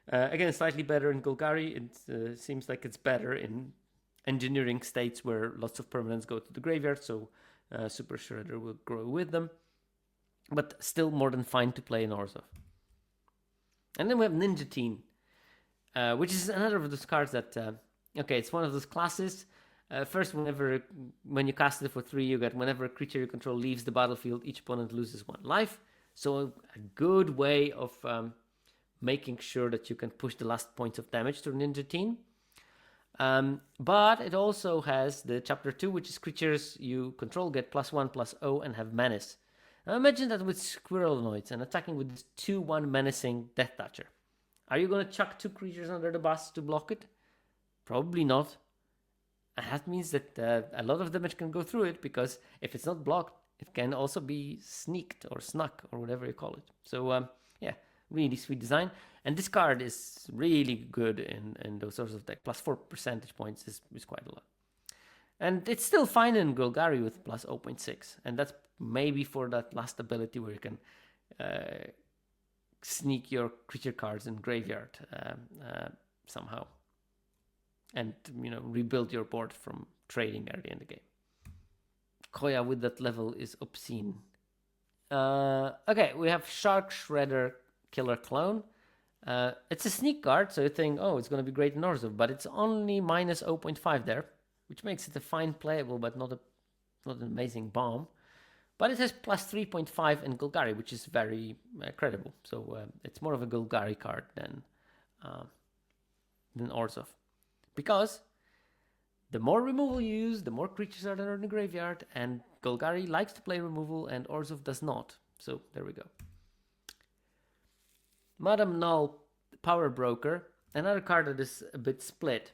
Again, slightly better in Golgari. It seems like it's better in engineering states where lots of permanents go to the graveyard, so Super Shredder will grow with them. But still more than fine to play in Orzhov. And then we have Ninja Teen, which is another of those cards that, it's one of those classes. First, when you cast it for 3, you get whenever a creature you control leaves the battlefield, each opponent loses 1 life. So a good way of making sure that you can push the last points of damage to Ninja Teen. But it also has the Chapter 2, which is creatures you control get +1/+0 and have menace. Now imagine that with Squirrelnoids and attacking with this 2/1 menacing Death Toucher. Are you going to chuck 2 creatures under the bus to block it? Probably not. And that means that a lot of damage can go through it, because if it's not blocked, it can also be sneaked or snuck or whatever you call it. So really sweet design. And this card is really good in those sorts of decks. +4 percentage points is quite a lot. And it's still fine in Golgari with +0.6. And that's maybe for that last ability where you can sneak your creature cards in graveyard somehow. And, rebuild your board from trading early in the game. Koya with that level is obscene. Okay, we have Shark Shredder Killer Clone. It's a sneak card, so you think, it's going to be great in Orzhov, but it's only -0.5 there, which makes it a fine playable, but not an amazing bomb. But it has +3.5 in Golgari, which is very credible. So it's more of a Golgari card than Orzhov. Because the more removal you use, the more creatures are there in the graveyard, and Golgari likes to play removal, and Orzhov does not. So there we go. Madame Null, Power Broker, another card that is a bit split.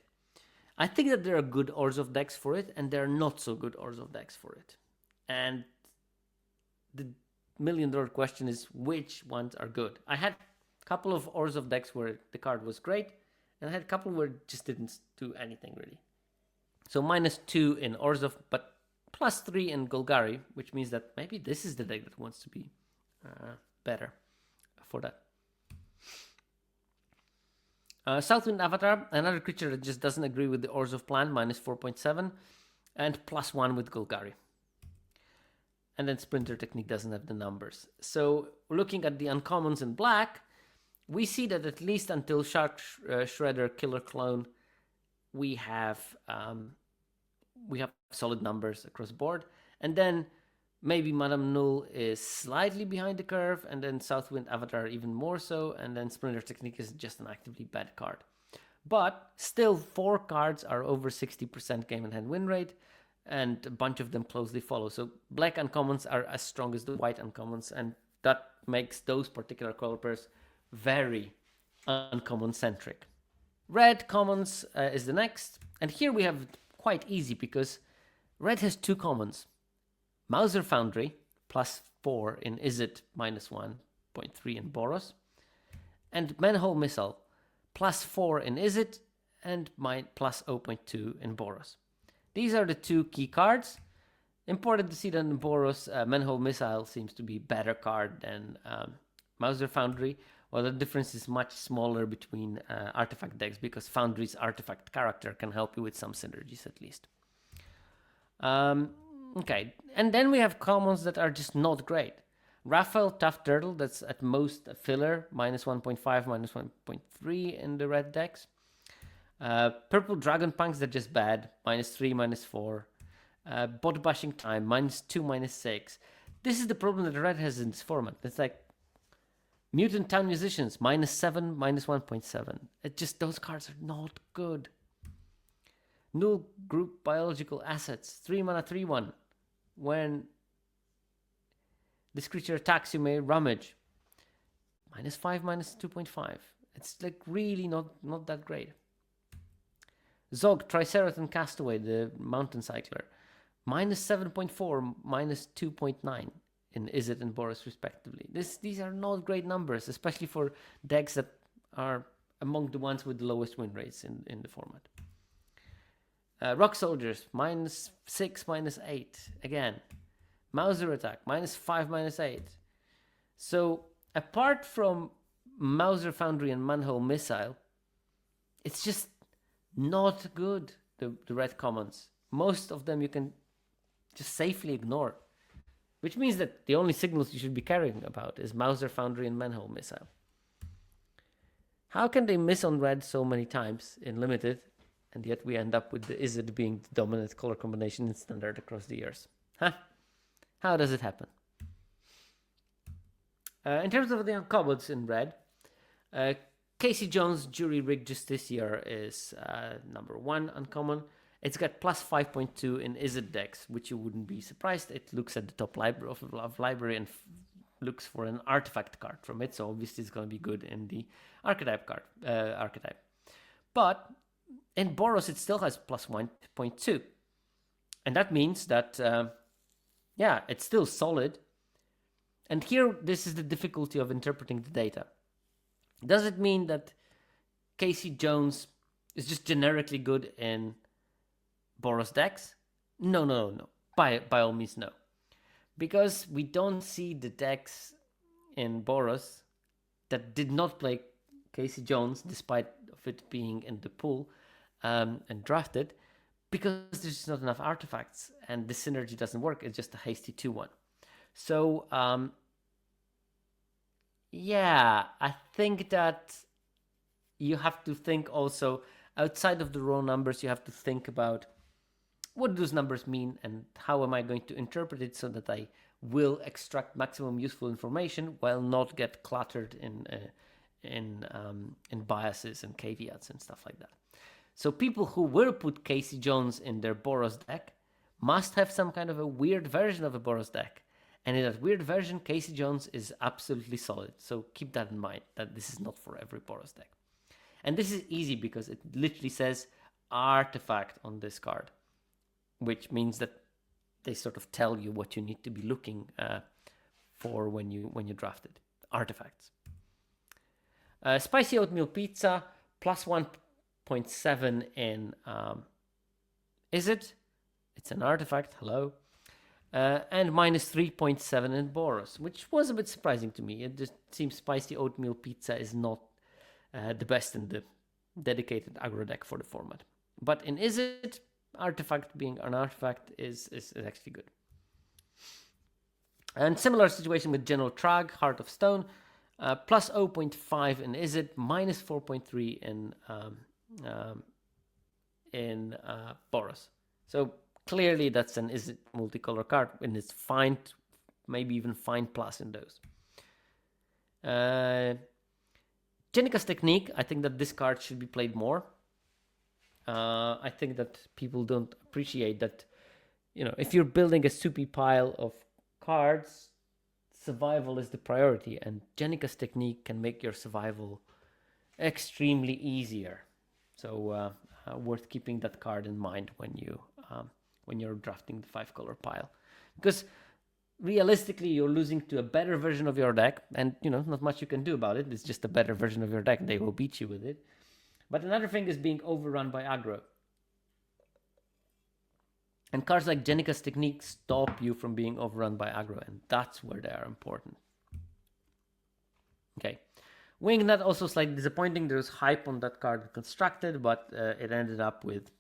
I think that there are good Orzhov decks for it, and there are not so good Orzhov decks for it. And the million-dollar question is, which ones are good? I had a couple of Orzhov decks where the card was great, and I had a couple where it just didn't do anything really. So -2 in Orzhov, but +3 in Golgari, which means that maybe this is the deck that wants to be better for that. Southwind Avatar, another creature that just doesn't agree with the Orzhov plan, -4.7, and +1 with Golgari. And then Splinter Technique doesn't have the numbers. So looking at the uncommons in black, we see that at least until Shark Shredder Killer Clone, we have solid numbers across the board. And then maybe Madame Null is slightly behind the curve, and then Southwind Avatar even more so, and then Splinter Technique is just an actively bad card. But still, 4 cards are over 60% game in hand win rate, and a bunch of them closely follow. So black uncommons are as strong as the white uncommons, and that makes those particular color pairs very uncommon-centric. Red commons is the next, and here we have it quite easy because red has 2 commons. Mauser Foundry, +4 in Izzet, -1.3 in Boros, and Manhole Missile, +4 in Izzet and +0.2 in Boros. These are the 2 key cards. Important to see that in Boros, Manhole Missile seems to be a better card than Mauser Foundry, while the difference is much smaller between artifact decks because Foundry's artifact character can help you with some synergies at least. Okay, and then we have commons that are just not great. Raphael Tough Turtle, that's at most a filler, -1.5, -1.3 in the red decks. Purple Dragon Punks, they're just bad, -3, -4. Bot Bashing Time, -2, -6. This is the problem that red has in this format. It's like Mutant Town Musicians, -7, -1.7. It just, those cards are not good. Null Group Biological Assets, 3 mana, 3/1. When this creature attacks, you may rummage. -5, -2.5. It's like really not that great. Zog, Triceratops Castaway, the mountain cycler, minus 7.4, minus 2.9 in Izzet and Boros respectively. These are not great numbers, especially for decks that are among the ones with the lowest win rates in the format. Rock Soldiers, minus 6, minus 8. Again, Mauser Attack, minus 5, minus 8. So, apart from Mauser Foundry and Manhole Missile, it's just not good, the red commons. Most of them you can just safely ignore, which means that the only signals you should be caring about is Mauser Foundry and Manhole Missile. How can they miss on red so many times in limited, and yet we end up with the Izzet being the dominant color combination in standard across the years? Huh? How does it happen? In terms of the uncommons in red, Casey Jones Jury Rig just this year is number 1 uncommon. It's got plus 5.2 in Izzet decks, which you wouldn't be surprised. It looks at the top library of library and looks for an artifact card from it, so obviously it's going to be good in the archetype card archetype. But in Boros, it still has plus 1.2, and that means that yeah, it's still solid. And here, this is the difficulty of interpreting the data. Does it mean that Casey Jones is just generically good in Boros decks? No. By all means, no. Because we don't see the decks in Boros that did not play Casey Jones, despite of it being in the pool and drafted, because there's just not enough artifacts and the synergy doesn't work. It's just a hasty 2-1. So, yeah, I think that you have to think also outside of the raw numbers. You have to think about what do those numbers mean and how am I going to interpret it so that I will extract maximum useful information while not get cluttered in biases and caveats and stuff like that. So people who will put Casey Jones in their Boros deck must have some kind of a weird version of a Boros deck. And in that weird version, Casey Jones is absolutely solid. So keep that in mind, that this is not for every Boros deck. And this is easy because it literally says artifact on this card, which means that they sort of tell you what you need to be looking for when you draft it. Artifacts. Spicy Oatmeal Pizza, plus 1.7 in Izzet. It's an artifact, hello. And minus 3.7 in Boros, which was a bit surprising to me. It just seems Spicy Oatmeal Pizza is not the best in the dedicated aggro deck for the format. But in Izzet, artifact being an artifact is actually good. And similar situation with General Trag, Heart of Stone, plus 0.5 in Izzet, minus 4.3 in Boros. So clearly that's an Izzet multicolor card, and it's fine, maybe even fine plus in those. Jenika's Technique, I think that this card should be played more. I think that people don't appreciate that, you know, if you're building a soupy pile of cards, survival is the priority, and Jenika's Technique can make your survival extremely easier. So worth keeping that card in mind when you're drafting the 5-color pile, because realistically you're losing to a better version of your deck, and you know, not much you can do about it. It's just a better version of your deck, and they will beat you with it. But another thing is being overrun by aggro. And cards like Jenika's Technique stop you from being overrun by aggro, and that's where they are important. Okay. Wingnut also slightly disappointing. There was hype on that card constructed, but it ended up with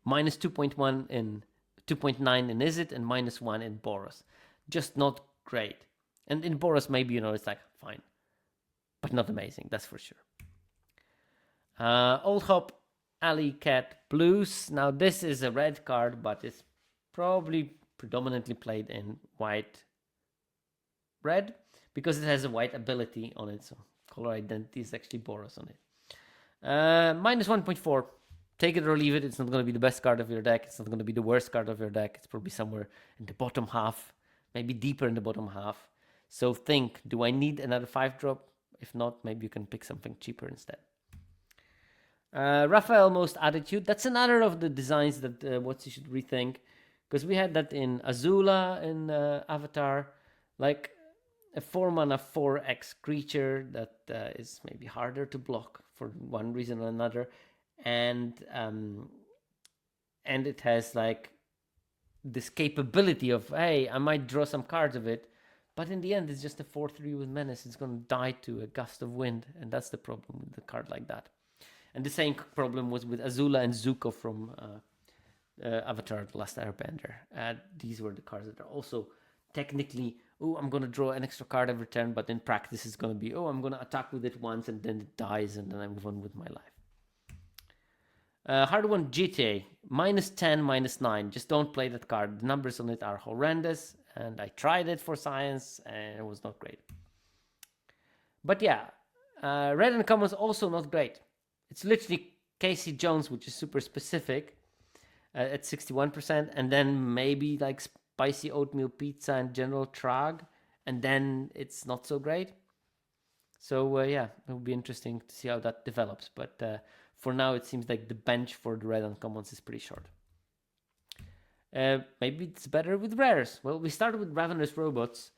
minus 2.1 in 2.9 in Izzet and minus 1 in Boros. Just not great. And in Boros, maybe, you know, it's like fine, but not amazing, that's for sure. Old Hop, Alley Cat Blues. Now this is a red card, but it's probably predominantly played in white red because it has a white ability on it. So color identity is actually Boros on it. Minus 1.4. Take it or leave it. It's not going to be the best card of your deck. It's not going to be the worst card of your deck. It's probably somewhere in the bottom half, maybe deeper in the bottom half. So think, do I need another 5-drop? If not, maybe you can pick something cheaper instead. Raphael Most Attitude. That's another of the designs that what you should rethink, because we had that in Azula in Avatar, like a 4-mana 4x creature that is maybe harder to block for one reason or another, and it has like this capability of, hey, I might draw some cards of it, but in the end it's just a 4/3 with menace. It's going to die to a gust of wind, and that's the problem with the card like that. And the same problem was with Azula and Zuko from Avatar: The Last Airbender. These were the cards that are also technically, oh, I'm going to draw an extra card every turn, but in practice it's going to be, oh, I'm going to attack with it once and then it dies and then I move on with my life. Hard one, GTA, -10, -9. Just don't play that card. The numbers on it are horrendous, and I tried it for science and it was not great. But yeah, red uncommons also not great. It's literally Casey Jones, which is super specific, at 61%, and then maybe like Spicy Oatmeal Pizza and General Trag, and then it's not so great. So yeah, it will be interesting to see how that develops. But for now, it seems like the bench for the red uncommons is pretty short. Maybe it's better with rares. Well, we started with Ravenous Robots,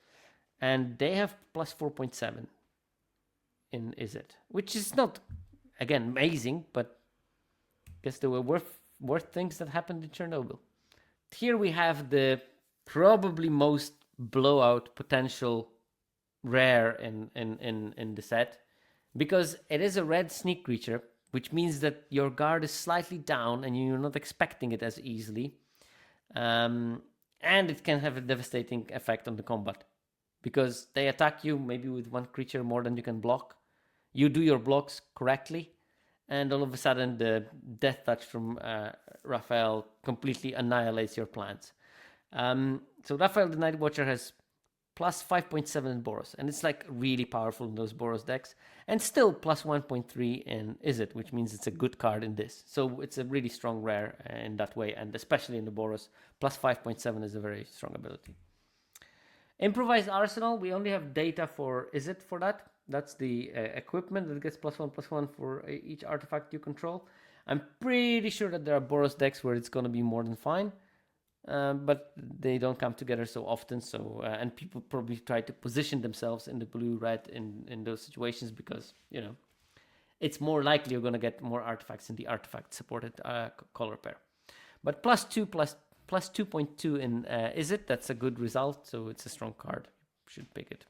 and they have plus 4.7 in Is It, which is not, again, amazing, but I guess there were worth things that happened in Chernobyl. Here we have the probably most blowout potential rare in the set, because it is a red sneak creature, which means that your guard is slightly down and you're not expecting it as easily. And it can have a devastating effect on the combat, because they attack you maybe with one creature more than you can block. You do your blocks correctly, and all of a sudden the Death Touch from Raphael completely annihilates your plans. So Raphael the Night Watcher has plus 5.7 in Boros, and it's like really powerful in those Boros decks, and still plus 1.3 in Is It, which means it's a good card in this. So it's a really strong rare in that way, and especially in the Boros, plus 5.7 is a very strong ability. Improvised Arsenal, we only have data for Is It for that. That's the equipment that gets +1/+1 for each artifact you control. I'm pretty sure that there are Boros decks where it's going to be more than fine. But they don't come together so often, so and people probably try to position themselves in the blue-red in those situations, because, you know, it's more likely you're going to get more artifacts in the artifact-supported color pair. But plus 2.2 in Is It, that's a good result, so it's a strong card. You should pick it.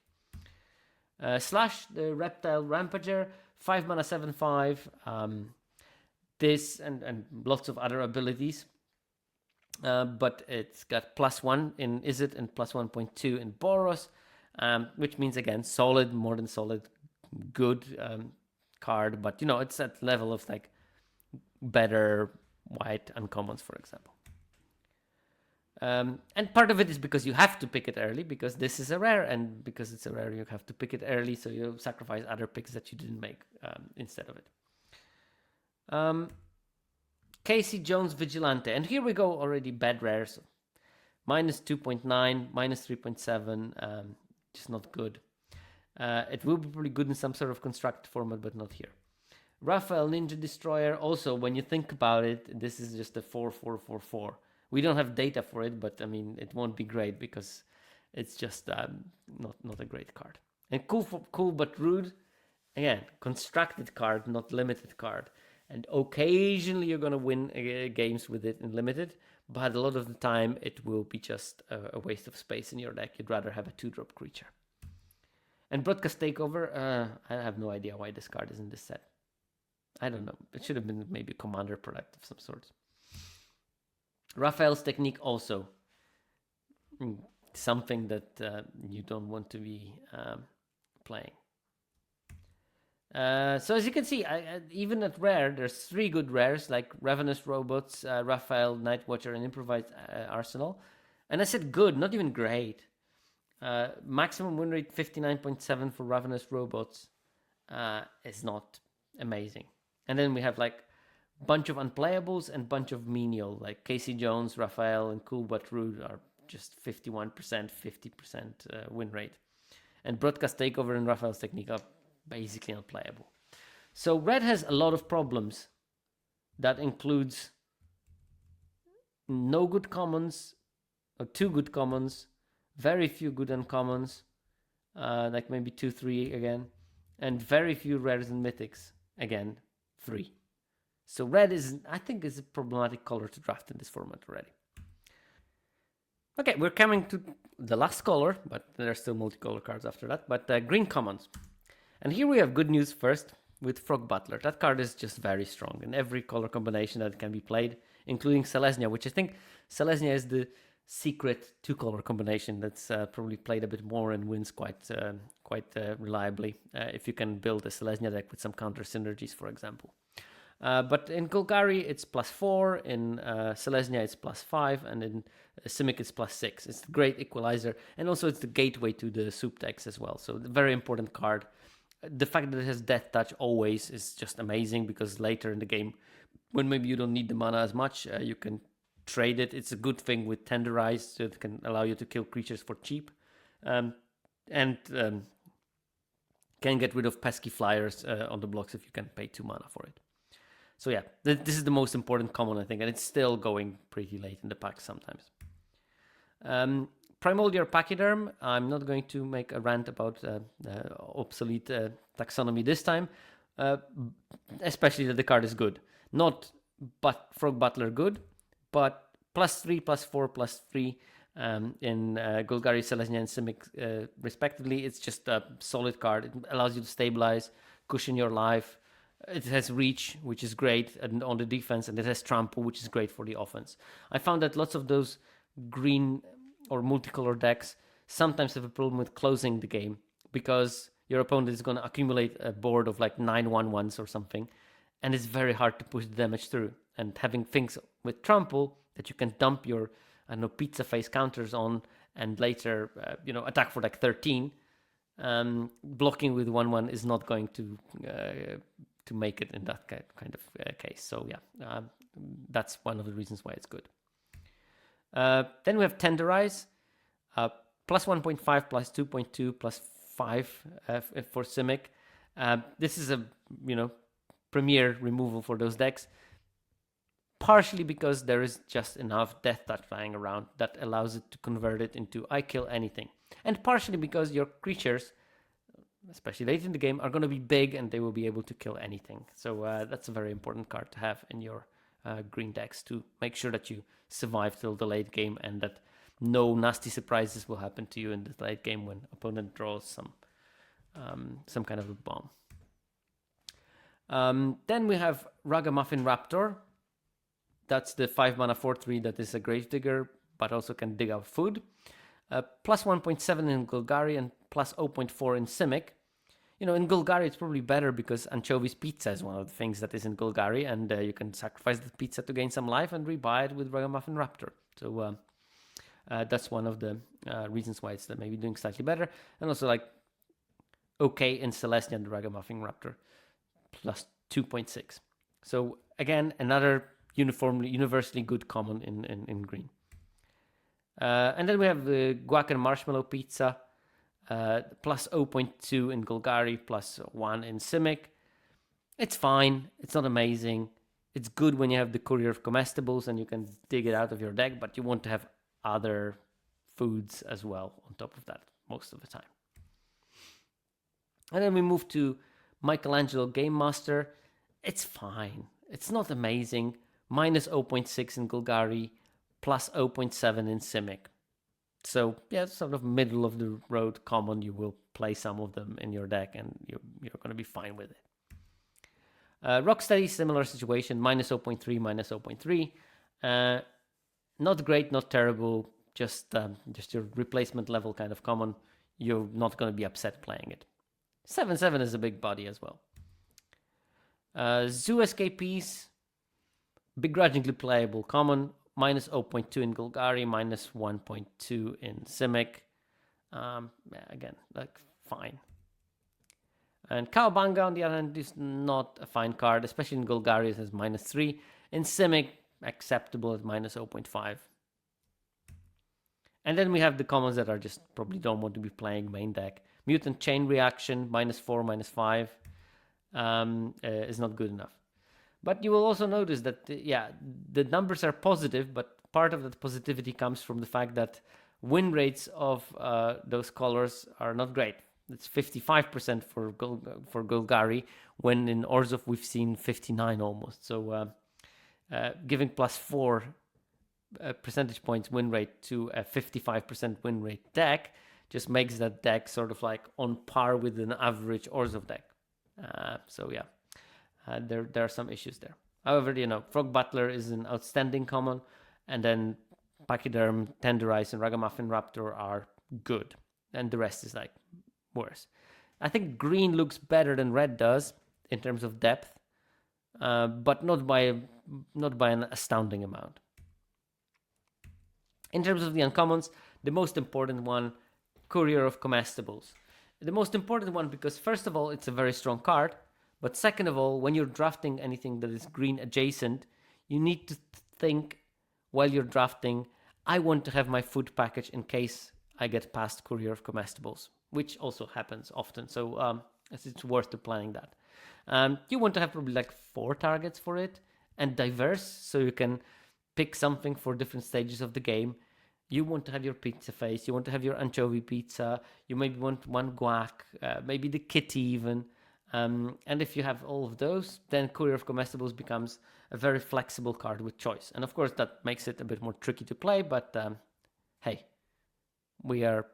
Slash, the Reptile Rampager, 5 mana 7/5. This and lots of other abilities. But it's got +1 in Is It and plus 1.2 in Boros, which means, again, solid, more than solid, good card. But, you know, it's at level of like better white uncommons, for example. And part of it is because you have to pick it early, because this is a rare, and because it's a rare, you have to pick it early, so you sacrifice other picks that you didn't make instead of it. Casey Jones Vigilante, and here we go already bad rares. -2.9, -3.7, just not good. It will be pretty good in some sort of constructed format, but not here. Raphael Ninja Destroyer, also, when you think about it, this is just a 4/4/4/4. We don't have data for it, but I mean, it won't be great because it's just not a great card. And cool but rude, again, constructed card, not limited card. And occasionally you're going to win games with it in limited, but a lot of the time it will be just a waste of space in your deck. You'd rather have a 2-drop creature. And Broadcast Takeover, I have no idea why this card is in this set. I don't know. It should have been maybe a commander product of some sort. Raphael's Technique also. Something that you don't want to be playing. So as you can see, even at rare, there's 3 good rares, like Ravenous Robots, Raphael, Night Watcher, and Improvised Arsenal. And I said good, not even great. Maximum win rate 59.7 for Ravenous Robots is not amazing. And then we have like a bunch of unplayables and bunch of menial, like Casey Jones, Raphael, and Cool But Rude are just 51%, 50% win rate. And Broadcast Takeover and Raphael's Technique are basically unplayable. So red has a lot of problems, That includes no good commons, or 2 good commons, very few good uncommons, like maybe 2, 3 again, and very few rares and mythics, again, 3. So red I think, is a problematic color to draft in this format already. Okay, we're coming to the last color, but there are still multicolor cards after that, but green commons. And here we have good news first with Frog Butler. That card is just very strong in every color combination that can be played, including Selesnya, which I think Selesnya is the secret 2-color combination that's probably played a bit more and wins quite reliably if you can build a Selesnya deck with some counter synergies, for example. But in Golgari, it's +4, in Selesnya, it's +5, and in Simic, it's +6. It's a great equalizer, and also it's the gateway to the soup decks as well. So, a very important card. The fact that it has Death Touch always is just amazing, because later in the game, when maybe you don't need the mana as much, you can trade it. It's a good thing with Tenderize, so it can allow you to kill creatures for cheap. And can get rid of pesky flyers on the blocks if you can pay 2 mana for it. So yeah, this is the most important common, I think, and it's still going pretty late in the pack sometimes. Primordial Pachyderm, I'm not going to make a rant about obsolete taxonomy this time, especially that the card is good. Not Frog Butler good, but +3, +4, +3 in Golgari, Selesnya, and Simic respectively. It's just a solid card. It allows you to stabilize, cushion your life. It has reach, which is great on the defense, and it has trample, which is great for the offense. I found that lots of those green or multicolor decks sometimes have a problem with closing the game, because your opponent is going to accumulate a board of like 9 1/1s or something, and it's very hard to push the damage through. And having things with trample that you can dump your pizza face counters on, and later attack for like 13, blocking with 1/1 is not going to make it in that kind of case. So yeah, that's one of the reasons why it's good. Then we have Tenderize, +1.5, +2.2, +5 for Simic. This is a premier removal for those decks, partially because there is just enough Death Touch flying around that allows it to convert it into I kill anything, and partially because your creatures, especially late in the game, are going to be big and they will be able to kill anything. So that's a very important card to have in your green decks to make sure that you survive till the late game and that no nasty surprises will happen to you in the late game when opponent draws some kind of a bomb. Then we have Ragamuffin Raptor. That's the 5 mana 4/3 that is a Gravedigger, but also can dig out food. +1.7 in Golgari and +0.4 in Simic. In Golgari it's probably better because Anchovies Pizza is one of the things that is in Golgari, and you can sacrifice the pizza to gain some life and rebuy it with Ragamuffin Raptor. So that's one of the reasons why it's maybe doing slightly better. And also okay in Selesnya and the Ragamuffin Raptor, +2.6. So again, another universally good common in green. And then we have the Guac and Marshmallow Pizza, +0.2 in Golgari, +1 in Simic. It's fine. It's not amazing. It's good when you have the Courier of Comestibles and you can dig it out of your deck, but you want to have other foods as well on top of that most of the time. And then we move to Michelangelo Game Master. It's fine. It's not amazing. -0.6 in Golgari, +0.7 in Simic. So yeah, sort of middle of the road common. You will play some of them in your deck and you're going to be fine with it. Rocksteady, similar situation, -0.3, -0.3. Not great, not terrible, just your replacement level kind of common. You're not going to be upset playing it. 7/7 is a big body as well. Zoo Escapees, begrudgingly playable common, -0.2 in Golgari, -1.2 in Simic. Again, fine. And Cowabunga, on the other hand, is not a fine card, especially in Golgari. It has -3. In Simic, acceptable at -0.5. And then we have the commons that are just probably don't want to be playing main deck. Mutant Chain Reaction, -4, -5 is not good enough. But you will also notice that, yeah, the numbers are positive, but part of that positivity comes from the fact that win rates of those colors are not great. It's 55% for Golgari, when in Orzhov we've seen 59 almost. So giving +4 percentage points win rate to a 55% win rate deck just makes that deck sort of like on par with an average Orzhov deck. So yeah, there are some issues there. However, Frog Butler is an outstanding common, and then Pachyderm, Tenderize, and Ragamuffin Raptor are good, and the rest is like worse. I think green looks better than red does in terms of depth, but not by an astounding amount. In terms of the uncommons, the most important one, Courier of Comestibles. The most important one because, first of all, it's a very strong card, but second of all, when you're drafting anything that is green adjacent, you need to think while you're drafting, I want to have my food package in case I get past Courier of Comestibles, which also happens often. So it's worth planning that. You want to have probably like 4 targets for it, and diverse, so you can pick something for different stages of the game. You want to have your pizza face, you want to have your anchovy pizza, you maybe want one guac, maybe the kitty even. And if you have all of those, then Courier of Comestibles becomes a very flexible card with choice. And of course, that makes it a bit more tricky to play, but hey, we are,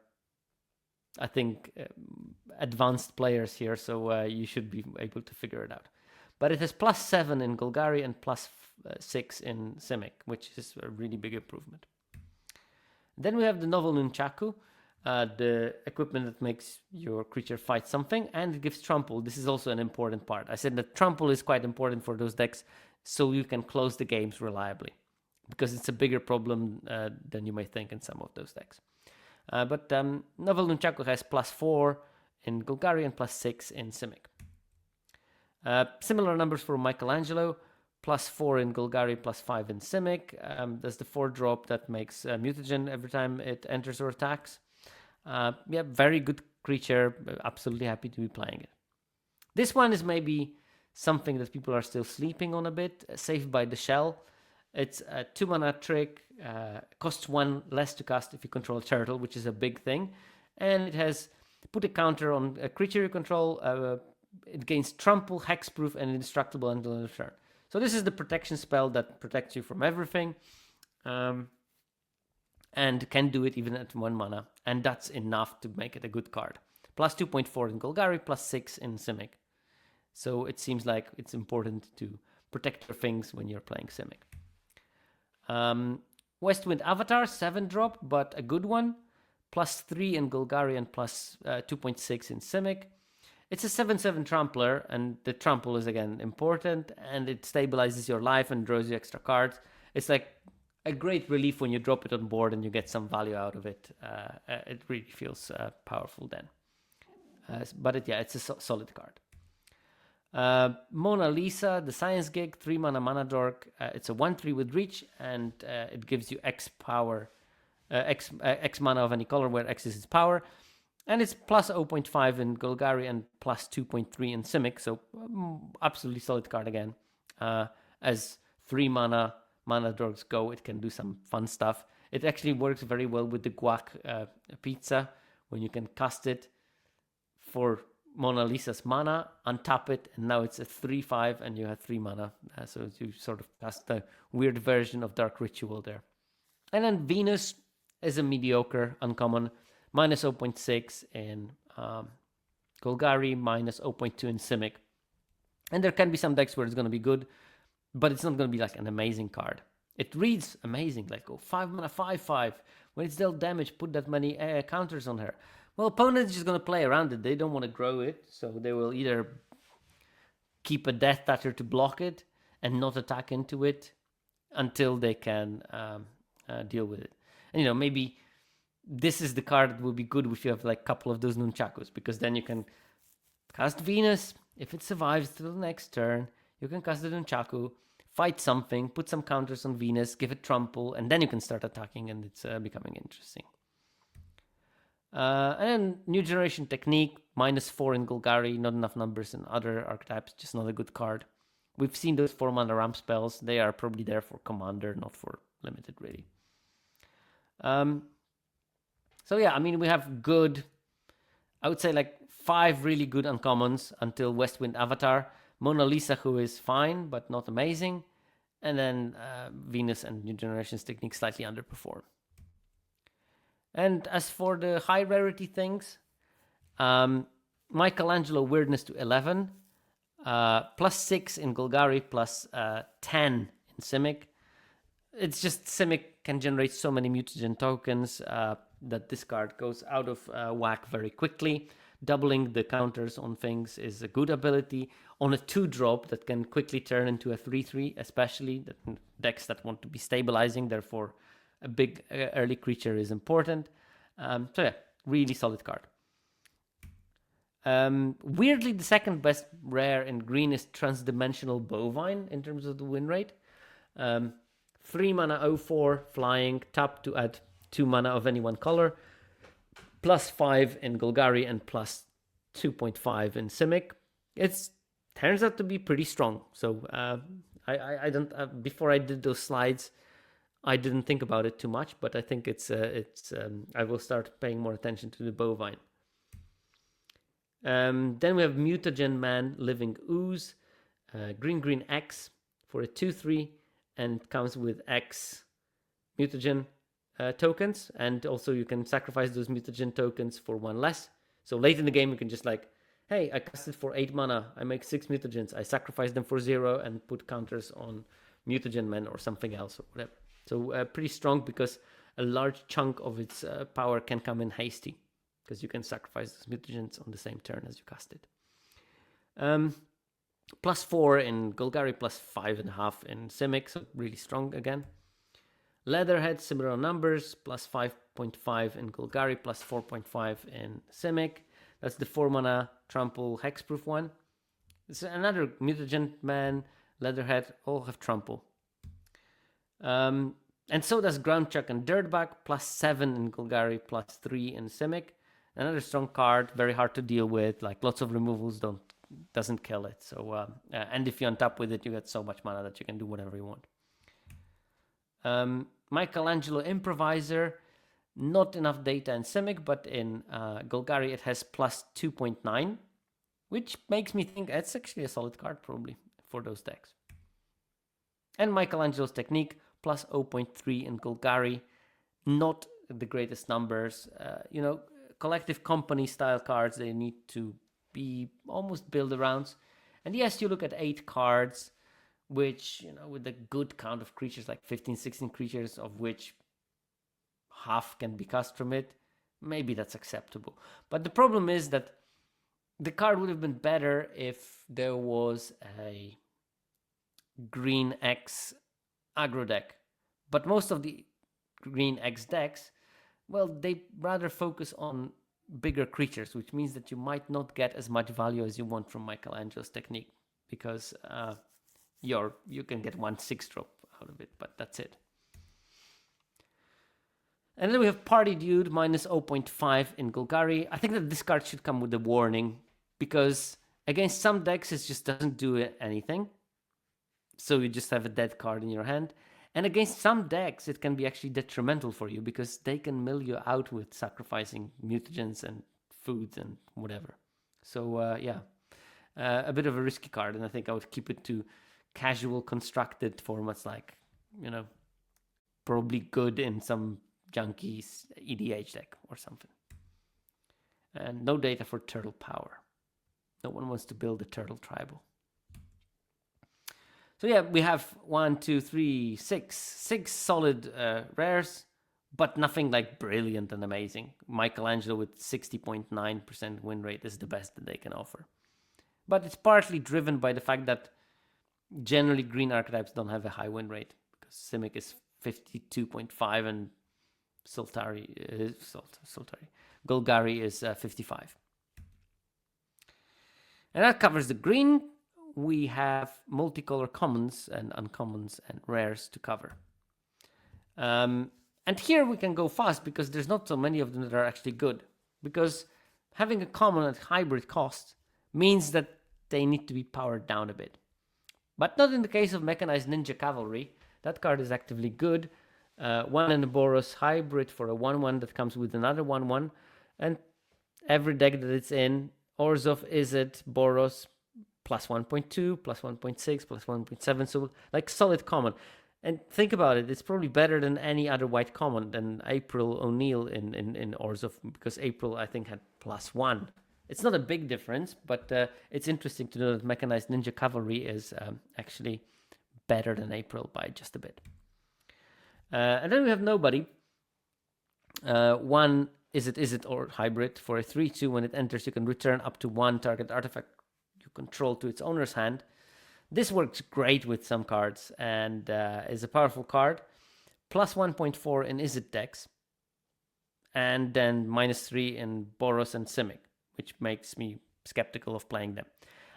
I think, advanced players here, so you should be able to figure it out. But it has +7 in Golgari and +6 in Simic, which is a really big improvement. Then we have the novel Nunchaku, the equipment that makes your creature fight something, and it gives trample. This is also an important part. I said that trample is quite important for those decks, so you can close the games reliably, because it's a bigger problem than you may think in some of those decks. But novel Nunchaku has +4 in Golgari and +6 in Simic. Similar numbers for Michelangelo, +4 in Golgari, +5 in Simic. There's the 4-drop that makes mutagen every time it enters or attacks. Yeah, very good creature. Absolutely happy to be playing it. This one is maybe something that people are still sleeping on a bit. Saved by the Shell. It's a 2-mana trick. Costs 1 less to cast if you control a turtle, which is a big thing. And it has put a counter on a creature you control. It gains trample, hexproof, and indestructible until end of turn. So this is the protection spell that protects you from everything, and can do it even at 1 mana, and that's enough to make it a good card. +2.4 in Golgari, +6 in Simic. So it seems like it's important to protect your things when you're playing Simic. Westwind Avatar, 7-drop, but a good one. +3 in Golgari and +2.6 in Simic. It's a 7/7 trampler, and the trample is again important, and it stabilizes your life and draws you extra cards. It's like a great relief when you drop it on board and you get some value out of it. It really feels powerful then. But it's a solid card. Mona Lisa, the Science Gig, 3-mana mana dork. It's a 1/3 with reach, and it gives you X power, X mana of any color where X is its power. And it's +0.5 in Golgari and +2.3 in Simic, so absolutely solid card again. As 3-mana dorks go, it can do some fun stuff. It actually works very well with the guac pizza, when you can cast it for Mona Lisa's mana, untap it, and now it's a 3/5 and you have 3 mana. So you sort of cast the weird version of Dark Ritual there. And then Venus is a mediocre uncommon. -0.6 in Golgari, -0.2 in Simic. And there can be some decks where it's going to be good, but it's not going to be like an amazing card. It reads amazing, like 5 mana, 5/5. When it's dealt damage, put that many counters on her. Well, opponents just going to play around it. They don't want to grow it, so they will either keep a Death Toucher to block it and not attack into it until they can deal with it. And maybe this is the card that will be good if you have like a couple of those Nunchakus, because then you can cast Venus. If it survives till the next turn, you can cast the Nunchaku, fight something, put some counters on Venus, give it trample, and then you can start attacking, and it's becoming interesting. And then New Generation Technique, -4 in Golgari, not enough numbers in other archetypes, just not a good card. We've seen those 4-mana ramp spells. They are probably there for commander, not for limited, really. So yeah, I mean, we have good, I would say like 5 really good uncommons until Westwind Avatar. Mona Lisa, who is fine, but not amazing. And then Venus and New Generations Technique slightly underperform. And as for the high rarity things, Michelangelo Weirdness to 11, plus 6 in Golgari, plus 10 in Simic. It's just Simic can generate so many mutagen tokens that this card goes out of whack very quickly. Doubling the counters on things is a good ability. On a 2-drop that can quickly turn into a 3/3, especially decks that want to be stabilizing, therefore a big early creature is important. So yeah, really solid card. Weirdly, the second best rare in green is Transdimensional Bovine in terms of the win rate. 3 mana 0/4 flying, tap to add 2 mana of any one color, plus 5 in Golgari and plus 2.5 in Simic. It turns out to be pretty strong. So I don't before I did those slides, I didn't think about it too much, but I think it's I will start paying more attention to the Bovine. Then we have Mutagen Man Living Ooze, green X for a 2/3, and comes with X mutagen tokens, and also you can sacrifice those mutagen tokens for 1 less. So late in the game you can just like, hey, I cast it for 8 mana, I make 6 mutagens, I sacrifice them for 0 and put counters on Mutagen Men or something else or whatever. So pretty strong because a large chunk of its power can come in hasty, because you can sacrifice those mutagens on the same turn as you cast it. Plus 4 in Golgari, plus 5.5 in Simic, so really strong again. Leatherhead, similar numbers, plus 5.5 in Golgari, plus 4.5 in Simic. That's the 4 mana trample hexproof one. It's another Mutagen Man, Leatherhead, all have trample. And so does Groundchuck and Dirtbag, plus 7 in Golgari, plus 3 in Simic. Another strong card, very hard to deal with, like lots of removals doesn't kill it. So and if you untap with it, you get so much mana that you can do whatever you want. Michelangelo Improviser, not enough data in Simic, but in Golgari it has plus 2.9, which makes me think it's actually a solid card probably for those decks. And Michelangelo's Technique, plus 0.3 in Golgari, not the greatest numbers. Collective company style cards, they need to be almost build-arounds. And yes, you look at 8 cards, which, with a good count of creatures, like 15, 16 creatures, of which half can be cast from it, maybe that's acceptable. But the problem is that the card would have been better if there was a green X aggro deck. But most of the green X decks, well, they rather focus on bigger creatures, which means that you might not get as much value as you want from Michelangelo's Technique, because you can get 1 6-drop out of it, but that's it. And then we have Party Dude, minus 0.5 in Golgari. I think that this card should come with a warning, because against some decks it just doesn't do anything. So you just have a dead card in your hand. And against some decks, it can be actually detrimental for you, because they can mill you out with sacrificing mutagens and foods and whatever. So a bit of a risky card, and I think I would keep it to casual constructed formats, like, probably good in some junky EDH deck or something. And no data for Turtle Power. No one wants to build a Turtle Tribal. So yeah, we have 6 solid rares, but nothing like brilliant and amazing. Michelangelo with 60.9% win rate is the best that they can offer. But it's partly driven by the fact that generally green archetypes don't have a high win rate, because Simic is 52.5 and Golgari is 55. And that covers the green. We have multicolor commons and uncommons and rares to cover. And here we can go fast, because there's not so many of them that are actually good. Because having a common at hybrid cost means that they need to be powered down a bit. But not in the case of Mechanized Ninja Cavalry. That card is actively good. 1 and a Boros hybrid for a 1/1 that comes with another 1/1. And every deck that it's in, Orzhov, Izzet, Boros, plus 1.2, plus 1.6, plus 1.7. So, like, solid common. And think about it, it's probably better than any other white common than April O'Neil in Orzhov, because April, I think, had +1. It's not a big difference, but it's interesting to know that Mechanized Ninja Cavalry is actually better than April by just a bit. And then we have Nobody. 1 is it or hybrid for a 3/2. When it enters, you can return up to 1 target artifact you control to its owner's hand. This works great with some cards and is a powerful card. Plus 1.4 in Izzet decks. And then -3 in Boros and Simic, which makes me skeptical of playing them.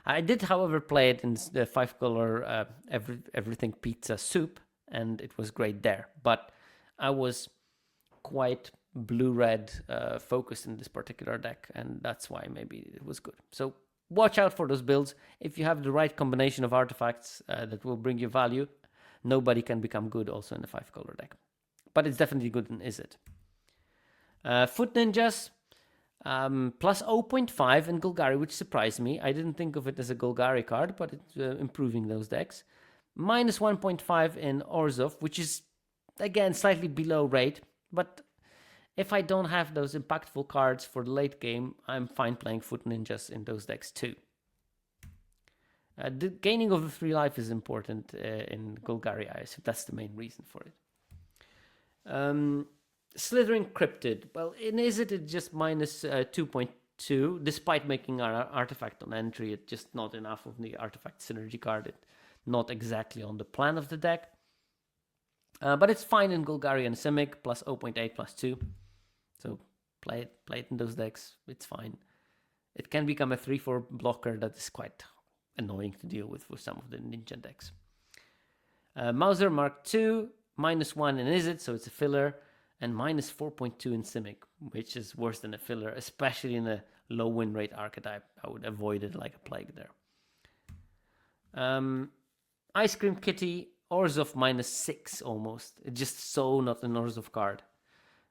I did, however, play it in the 5-color Everything Pizza Soup, and it was great there. But I was quite blue-red focused in this particular deck, and that's why maybe it was good. So watch out for those builds. If you have the right combination of artifacts that will bring you value, Nobody can become good also in the 5-color deck. But it's definitely good in Izzet. Foot Ninjas, plus 0.5 in Golgari, which surprised me. I didn't think of it as a Golgari card, but it's improving those decks. Minus 1.5 in Orzhov, which is, again, slightly below rate. But if I don't have those impactful cards for the late game, I'm fine playing Foot Ninjas in those decks too. The gaining of the 3 life is important in Golgari, I assume that's the main reason for it. Slithering Cryptid. Well, in Izzet it's just minus 2.2, despite making an artifact on entry. It's just not enough of the artifact synergy card. It's not exactly on the plan of the deck. But it's fine in Golgari and Simic, plus 0.8, plus 2. So play it in those decks. It's fine. It can become a 3/4 blocker that is quite annoying to deal with for some of the ninja decks. Mauser Mark II, minus 1 in Izzet, so it's a filler, and minus 4.2 in Simic, which is worse than a filler, especially in a low win rate archetype. I would avoid it like a plague there. Ice Cream Kitty, Orzhov minus 6 almost. It's just so not an Orzhov card.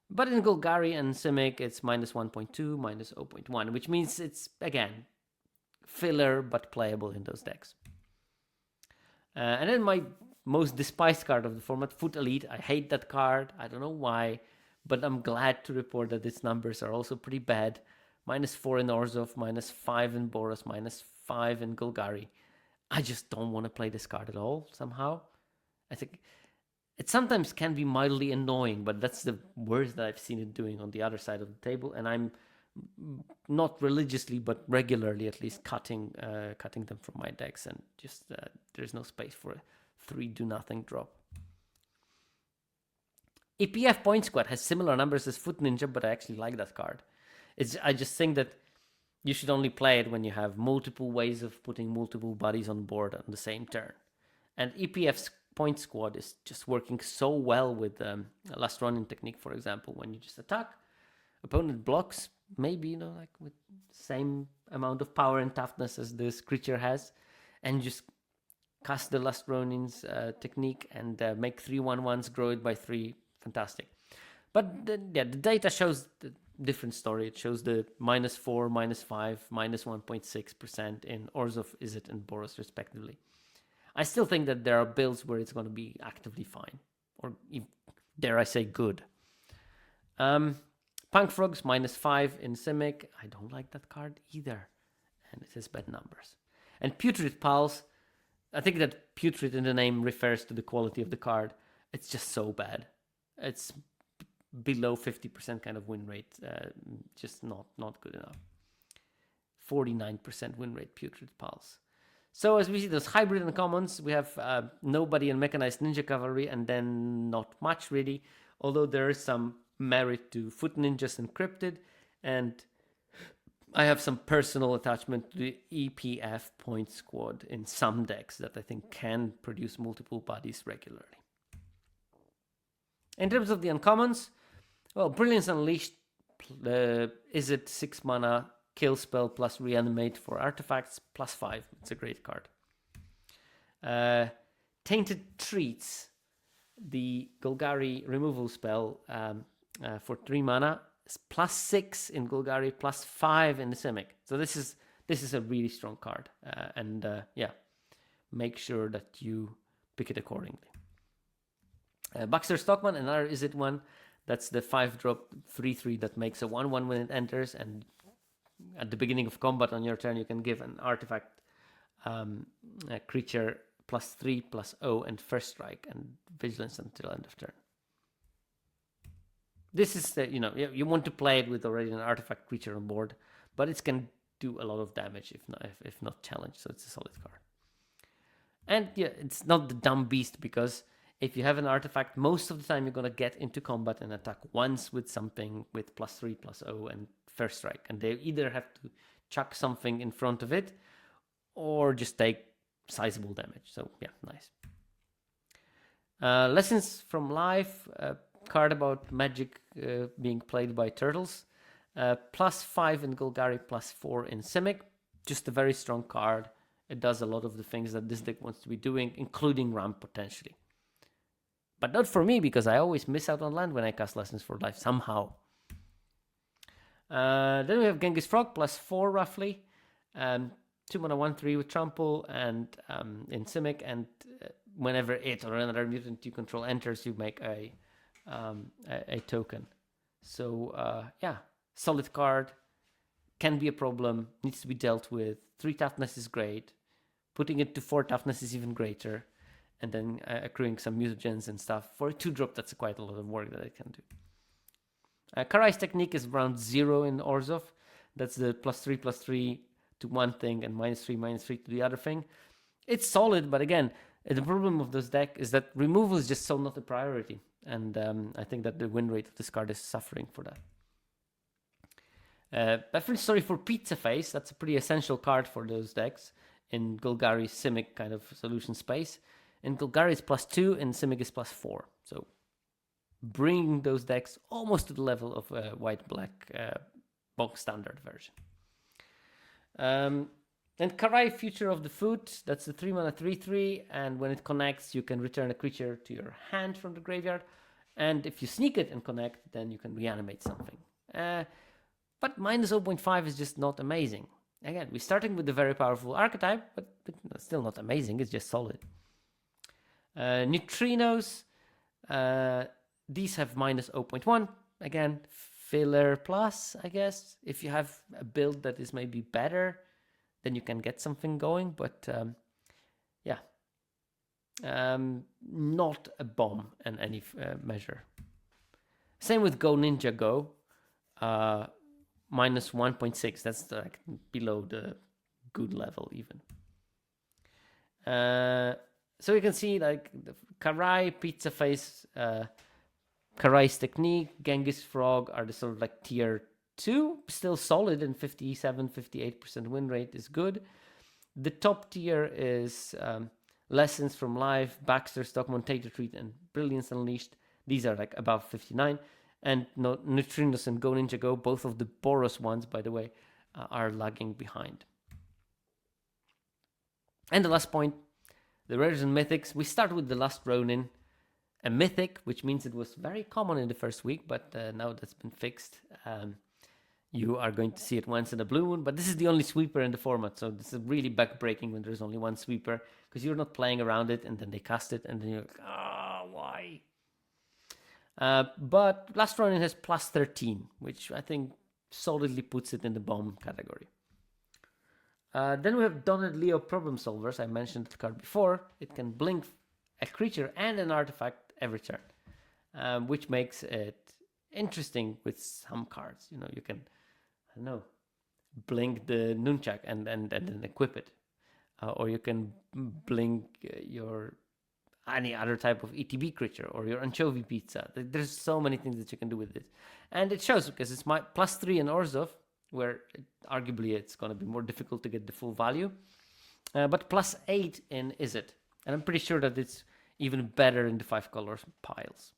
But in Golgari and Simic, it's minus 1.2, minus 0.1, which means it's, again, filler but playable in those decks. And then my most despised card of the format, Foot Elite. I hate that card. I don't know why, but I'm glad to report that its numbers are also pretty bad. Minus 4 in Orzhov, minus 5 in Boros, minus 5 in Golgari. I just don't want to play this card at all, somehow. I think it sometimes can be mildly annoying, but that's the worst that I've seen it doing on the other side of the table, and I'm not religiously, but regularly at least, cutting them from my decks, and just there's no space for a 3-do-nothing drop. EPF Point Squad has similar numbers as Foot Ninja, but I actually like that card. I just think that you should only play it when you have multiple ways of putting multiple bodies on board on the same turn. And EPF's Point Squad is just working so well with Last Running technique, for example, when you just attack, opponent blocks, maybe, like with same amount of power and toughness as this creature has, and just cast the Last Ronin's technique and make 3/1/1s, grow it by 3. Fantastic. But the data shows the different story. It shows the minus 4, minus 5, minus 1.6% in Orzhov, Izzet, and Boros, respectively. I still think that there are builds where it's going to be actively fine, or dare I say good. Punk Frogs, minus 5 in Simic. I don't like that card either, and it has bad numbers. And Putrid Pulse, I think that putrid in the name refers to the quality of the card. It's just so bad. It's below 50% kind of win rate, just not good enough. 49% win rate, Putrid Pulse. So as we see those hybrid and commons, we have Nobody and Mechanized Ninja Cavalry, and then not much really, although there is some merit to Foot Ninjas and Cryptid, and I have some personal attachment to the EPF Point Squad in some decks that I think can produce multiple bodies regularly. In terms of the uncommons, well, Brilliance Unleashed is it 6 mana, kill spell plus reanimate for artifacts, plus 5. It's a great card. Tainted Treats, the Golgari removal spell for 3 mana, is +6 in Golgari, +5 in the Simic. So this is a really strong card, and yeah, make sure that you pick it accordingly. Baxter Stockman, another Is It one. That's the 5-drop 3/3 that makes a 1/1 when it enters, and at the beginning of combat on your turn, you can give an artifact a creature +3/+0 and first strike and vigilance until end of turn. This is the, you want to play it with already an artifact creature on board, but it can do a lot of damage if not challenged, so it's a solid card. And yeah, it's not the dumb beast, because if you have an artifact, most of the time you're going to get into combat and attack once with something with +3/+0 and first strike, and they either have to chuck something in front of it or just take sizable damage. So yeah, nice. Lessons from Life, a card about magic being played by turtles. +5 in Golgari, +4 in Simic. Just a very strong card. It does a lot of the things that this deck wants to be doing, including ramp potentially. But not for me, because I always miss out on land when I cast Lessons for Life somehow. Then we have Genghis Frog, +4 roughly. 2 mana 1/3 with Trample and in Simic, and whenever it or another mutant you control enters, you make a token. So yeah, solid card. Can be a problem, needs to be dealt with. 3 toughness is great. Putting it to 4 toughness is even greater. And then accruing some mutagens and stuff. For a 2-drop, that's quite a lot of work that it can do. Karai's Technique is around 0 in Orzhov. That's the +3/+3 to one thing and -3/-3 to the other thing. It's solid, but again, the problem of this deck is that removal is just so not a priority. And I think that the win rate of this card is suffering for that. Reference story for Pizza Face. That's a pretty essential card for those decks in Golgari Simic kind of solution space. In Golgari it's +2, and Simic is +4. So bringing those decks almost to the level of a white-black box standard version. And Karai, Future of the Food. That's the 3 mana 3/3, and when it connects, you can return a creature to your hand from the graveyard. And if you sneak it and connect, then you can reanimate something. But -0.5 is just not amazing. Again, we're starting with a very powerful archetype, but still not amazing. It's just solid. Neutrinos, these have -0.1. Again, filler plus, I guess. If you have a build that is maybe better, then you can get something going. But yeah, not a bomb in any measure. Same with Go Ninja Go. -1.6. That's like below the good level even. So you can see like the Karai, Pizza Face, Karai's Technique, Genghis Frog are the sort of like tier 2, still solid, and 57-58% win rate is good. The top tier is Lessons from Life, Baxter, Stockman, Tater Treat, and Brilliance Unleashed. These are like above 59. And Neutrinos and Go Ninja Go, both of the Boros ones, by the way, are lagging behind. And the last point, the rares and mythics. We start with the Last Ronin, a mythic, which means it was very common in the first week, but now that's been fixed. You are going to see it once in a blue moon, but this is the only sweeper in the format, so this is really backbreaking when there's only one sweeper, because you're not playing around it, and then they cast it, and then you're like, why? But Last Ronin has +13, which I think solidly puts it in the bomb category. Then we have Donald Leo Problem Solvers. I mentioned the card before. It can blink a creature and an artifact every turn, which makes it interesting with some cards. You can, blink the Nunchak and then equip it. Or you can blink your any other type of ETB creature or your anchovy pizza. There's so many things that you can do with this. And it shows because it's my +3 in Orzhov, where arguably it's going to be more difficult to get the full value. But +8 in Is It. And I'm pretty sure that it's even better in the 5 colors piles.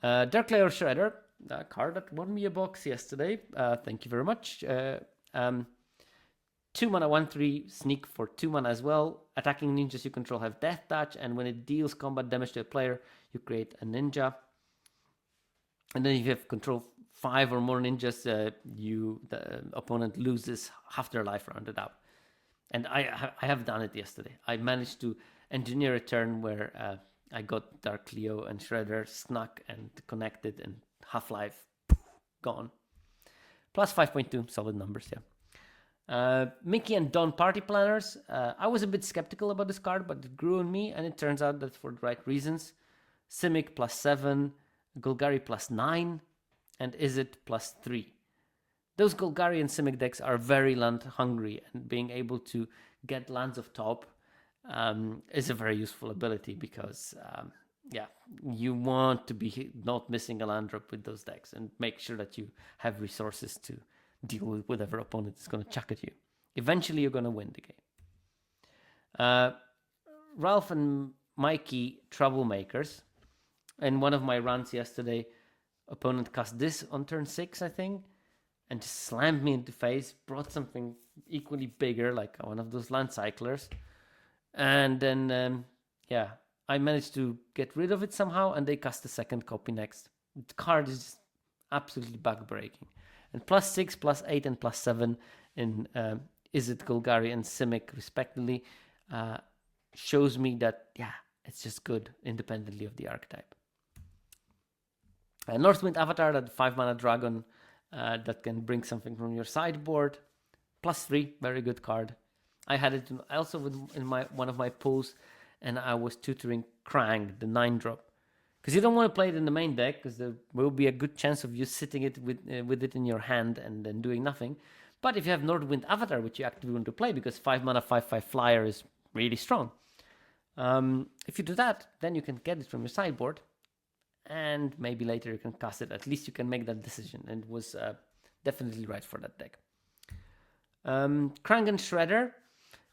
Dark Layer Shredder, a card that won me a box yesterday. Thank you very much. 2 mana 1/3 sneak for 2 mana as well. attacking ninjas you control have death touch, and when it deals combat damage to a player, you create a ninja. And then if you have control 5 or more ninjas, the opponent loses half their life rounded up. And I have done it yesterday. I managed to engineer a turn where I got Dark Leo and Shredder snuck and connected, and half-life gone. Plus 5.2, solid numbers, yeah. Mickey and Don Party Planners. I was a bit skeptical about this card, but it grew on me, and it turns out that for the right reasons. Simic plus 7, Golgari plus 9, and Izzet plus 3. Those Golgari and Simic decks are very land hungry, and being able to get lands of top is a very useful ability because, you want to be not missing a land drop with those decks and make sure that you have resources to deal with whatever opponent is going to chuck at you. Eventually, you're going to win the game. Ralph and Mikey Troublemakers. In one of my runs yesterday, opponent cast this on turn 6, I think, and just slammed me into face, brought something equally bigger, like one of those land cyclers. And then, I managed to get rid of it somehow, and they cast a second copy next. The card is just absolutely bug-breaking. And plus 6, plus 8, and plus 7 in Izzet, Golgari, and Simic, respectively, shows me that, it's just good independently of the archetype. Northwind Avatar, that 5-mana dragon that can bring something from your sideboard. Plus 3, very good card. I had it also in one of my pulls, and I was tutoring Krang, the 9-drop. Because you don't want to play it in the main deck, because there will be a good chance of you sitting it with it in your hand and then doing nothing. But if you have Northwind Avatar, which you actively want to play, because 5-mana 5/5 flyer is really strong. If you do that, then you can get it from your sideboard, and maybe later you can cast it. At least you can make that decision, and it was definitely right for that deck. Krang and Shredder.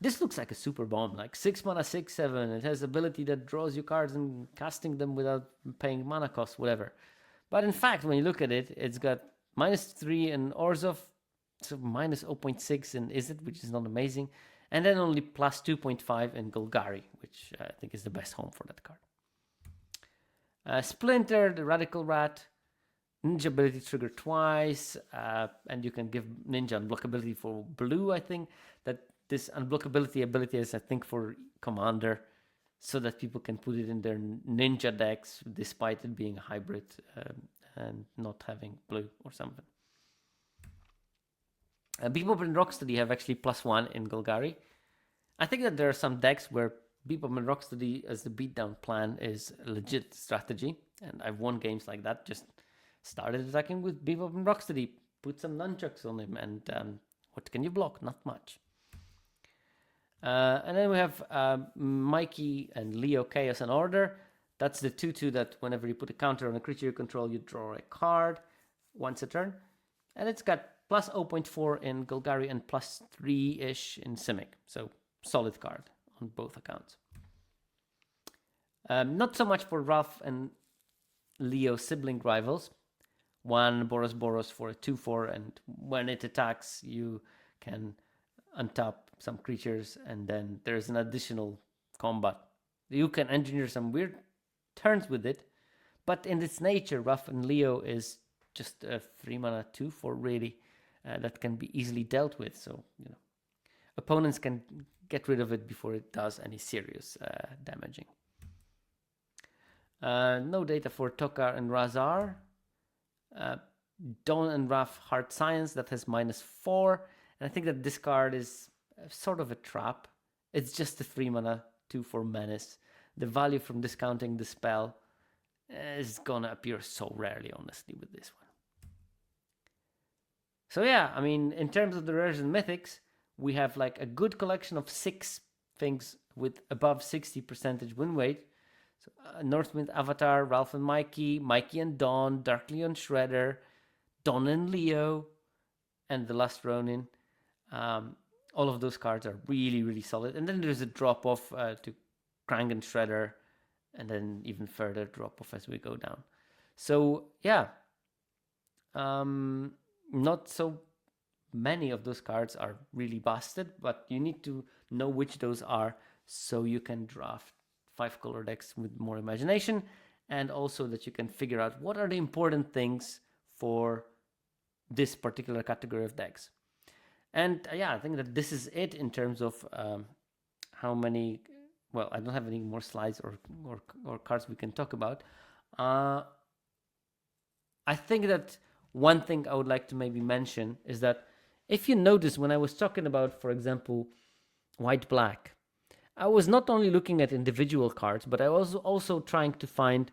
This looks like a super bomb, like 6-mana, 6/7. It has ability that draws you cards and casting them without paying mana cost, whatever. But in fact, when you look at it, it's got -3 in Orzhov, so minus 0.6 in Izzet, which is not amazing. And then only plus 2.5 in Golgari, which I think is the best home for that card. Splinter, the Radical Rat. Ninja ability trigger twice, and you can give Ninja unblockability for blue, I think. That this unblockability ability is, I think, for Commander, so that people can put it in their Ninja decks, despite it being a hybrid and not having blue or something. Bebop and Rocksteady have actually +1 in Golgari. I think that there are some decks where Bebop and Rocksteady as the beatdown plan is a legit strategy, and I've won games like that. Just started attacking with Bebop and Rocksteady, put some nunchucks on him, and what can you block? Not much. And then we have Mikey and Leo Chaos and Order. That's the 2/2 that whenever you put a counter on a creature you control, you draw a card once a turn. And it's got plus 0.4 in Golgari and plus 3-ish in Simic. So solid card on both accounts. Not so much for Ralph and Leo sibling rivals. One Boros for a 2/4, and when it attacks, you can untap some creatures, and then there's an additional combat. You can engineer some weird turns with it, but in its nature, Ralph and Leo is just a 3-mana 2/4 really that can be easily dealt with. So opponents can get rid of it before it does any serious damaging. No data for Tokar and Razar. Dawn and Raph Hard Science, that has -4. And I think that this card is sort of a trap. It's just a 3-mana 2/4 menace. The value from discounting the spell is gonna appear so rarely, honestly, with this one. So yeah, I mean, in terms of the rares and mythics, we have like a good collection of 6 things with above 60% win rate. So, Northwind Avatar, Ralph and Mikey, Mikey and Dawn, Dark Leo and Shredder, Dawn and Leo, and The Last Ronin. All of those cards are really, really solid. And then there's a drop-off to Krang and Shredder, and then even further drop-off as we go down. So, yeah. Not so many of those cards are really busted, but you need to know which those are so you can draft 5-color decks with more imagination, and also that you can figure out what are the important things for this particular category of decks. And I think that this is it in terms of how many. Well, I don't have any more slides or cards we can talk about. I think that one thing I would like to maybe mention is that if you notice when I was talking about, for example, white-black, I was not only looking at individual cards, but I was also trying to find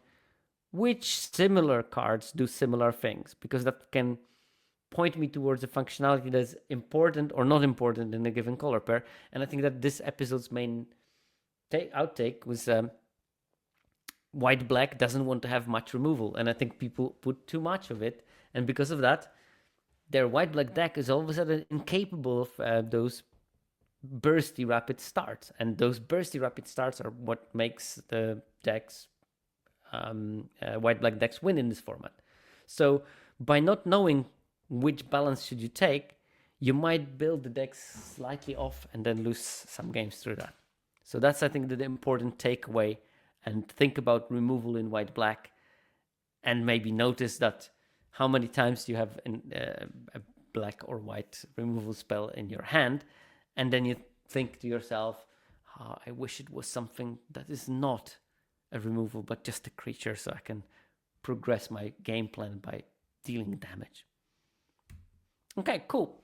which similar cards do similar things, because that can point me towards a functionality that's important or not important in a given color pair. And I think that this episode's main outtake was white-black doesn't want to have much removal, and I think people put too much of it, and because of that, their white-black deck is all of a sudden incapable of those bursty rapid starts, and those bursty rapid starts are what makes the decks, white-black decks, win in this format. So by not knowing which balance should you take, you might build the decks slightly off and then lose some games through that. So that's, I think, the important takeaway, and think about removal in white-black, and maybe notice that how many times you have a black or white removal spell in your hand, and then you think to yourself, I wish it was something that is not a removal, but just a creature, so I can progress my game plan by dealing damage. Okay, cool.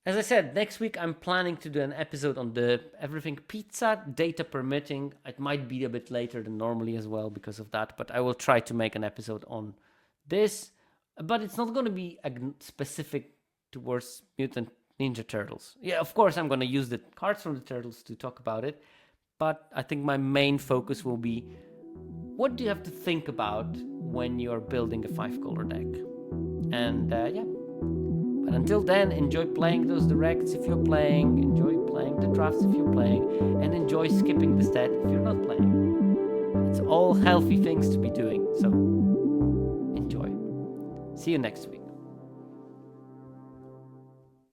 As I said, next week I'm planning to do an episode on the everything pizza, data permitting. It might be a bit later than normally as well because of that, but I will try to make an episode on this. But it's not going to be specific towards Mutant Ninja Turtles. Yeah, of course I'm going to use the cards from the Turtles to talk about it, but I think my main focus will be what do you have to think about when you're building a 5-color deck. And but until then, enjoy playing those directs if you're playing, enjoy playing the drafts if you're playing, and enjoy skipping the stat if you're not playing. It's all healthy things to be doing, so enjoy. See you next week.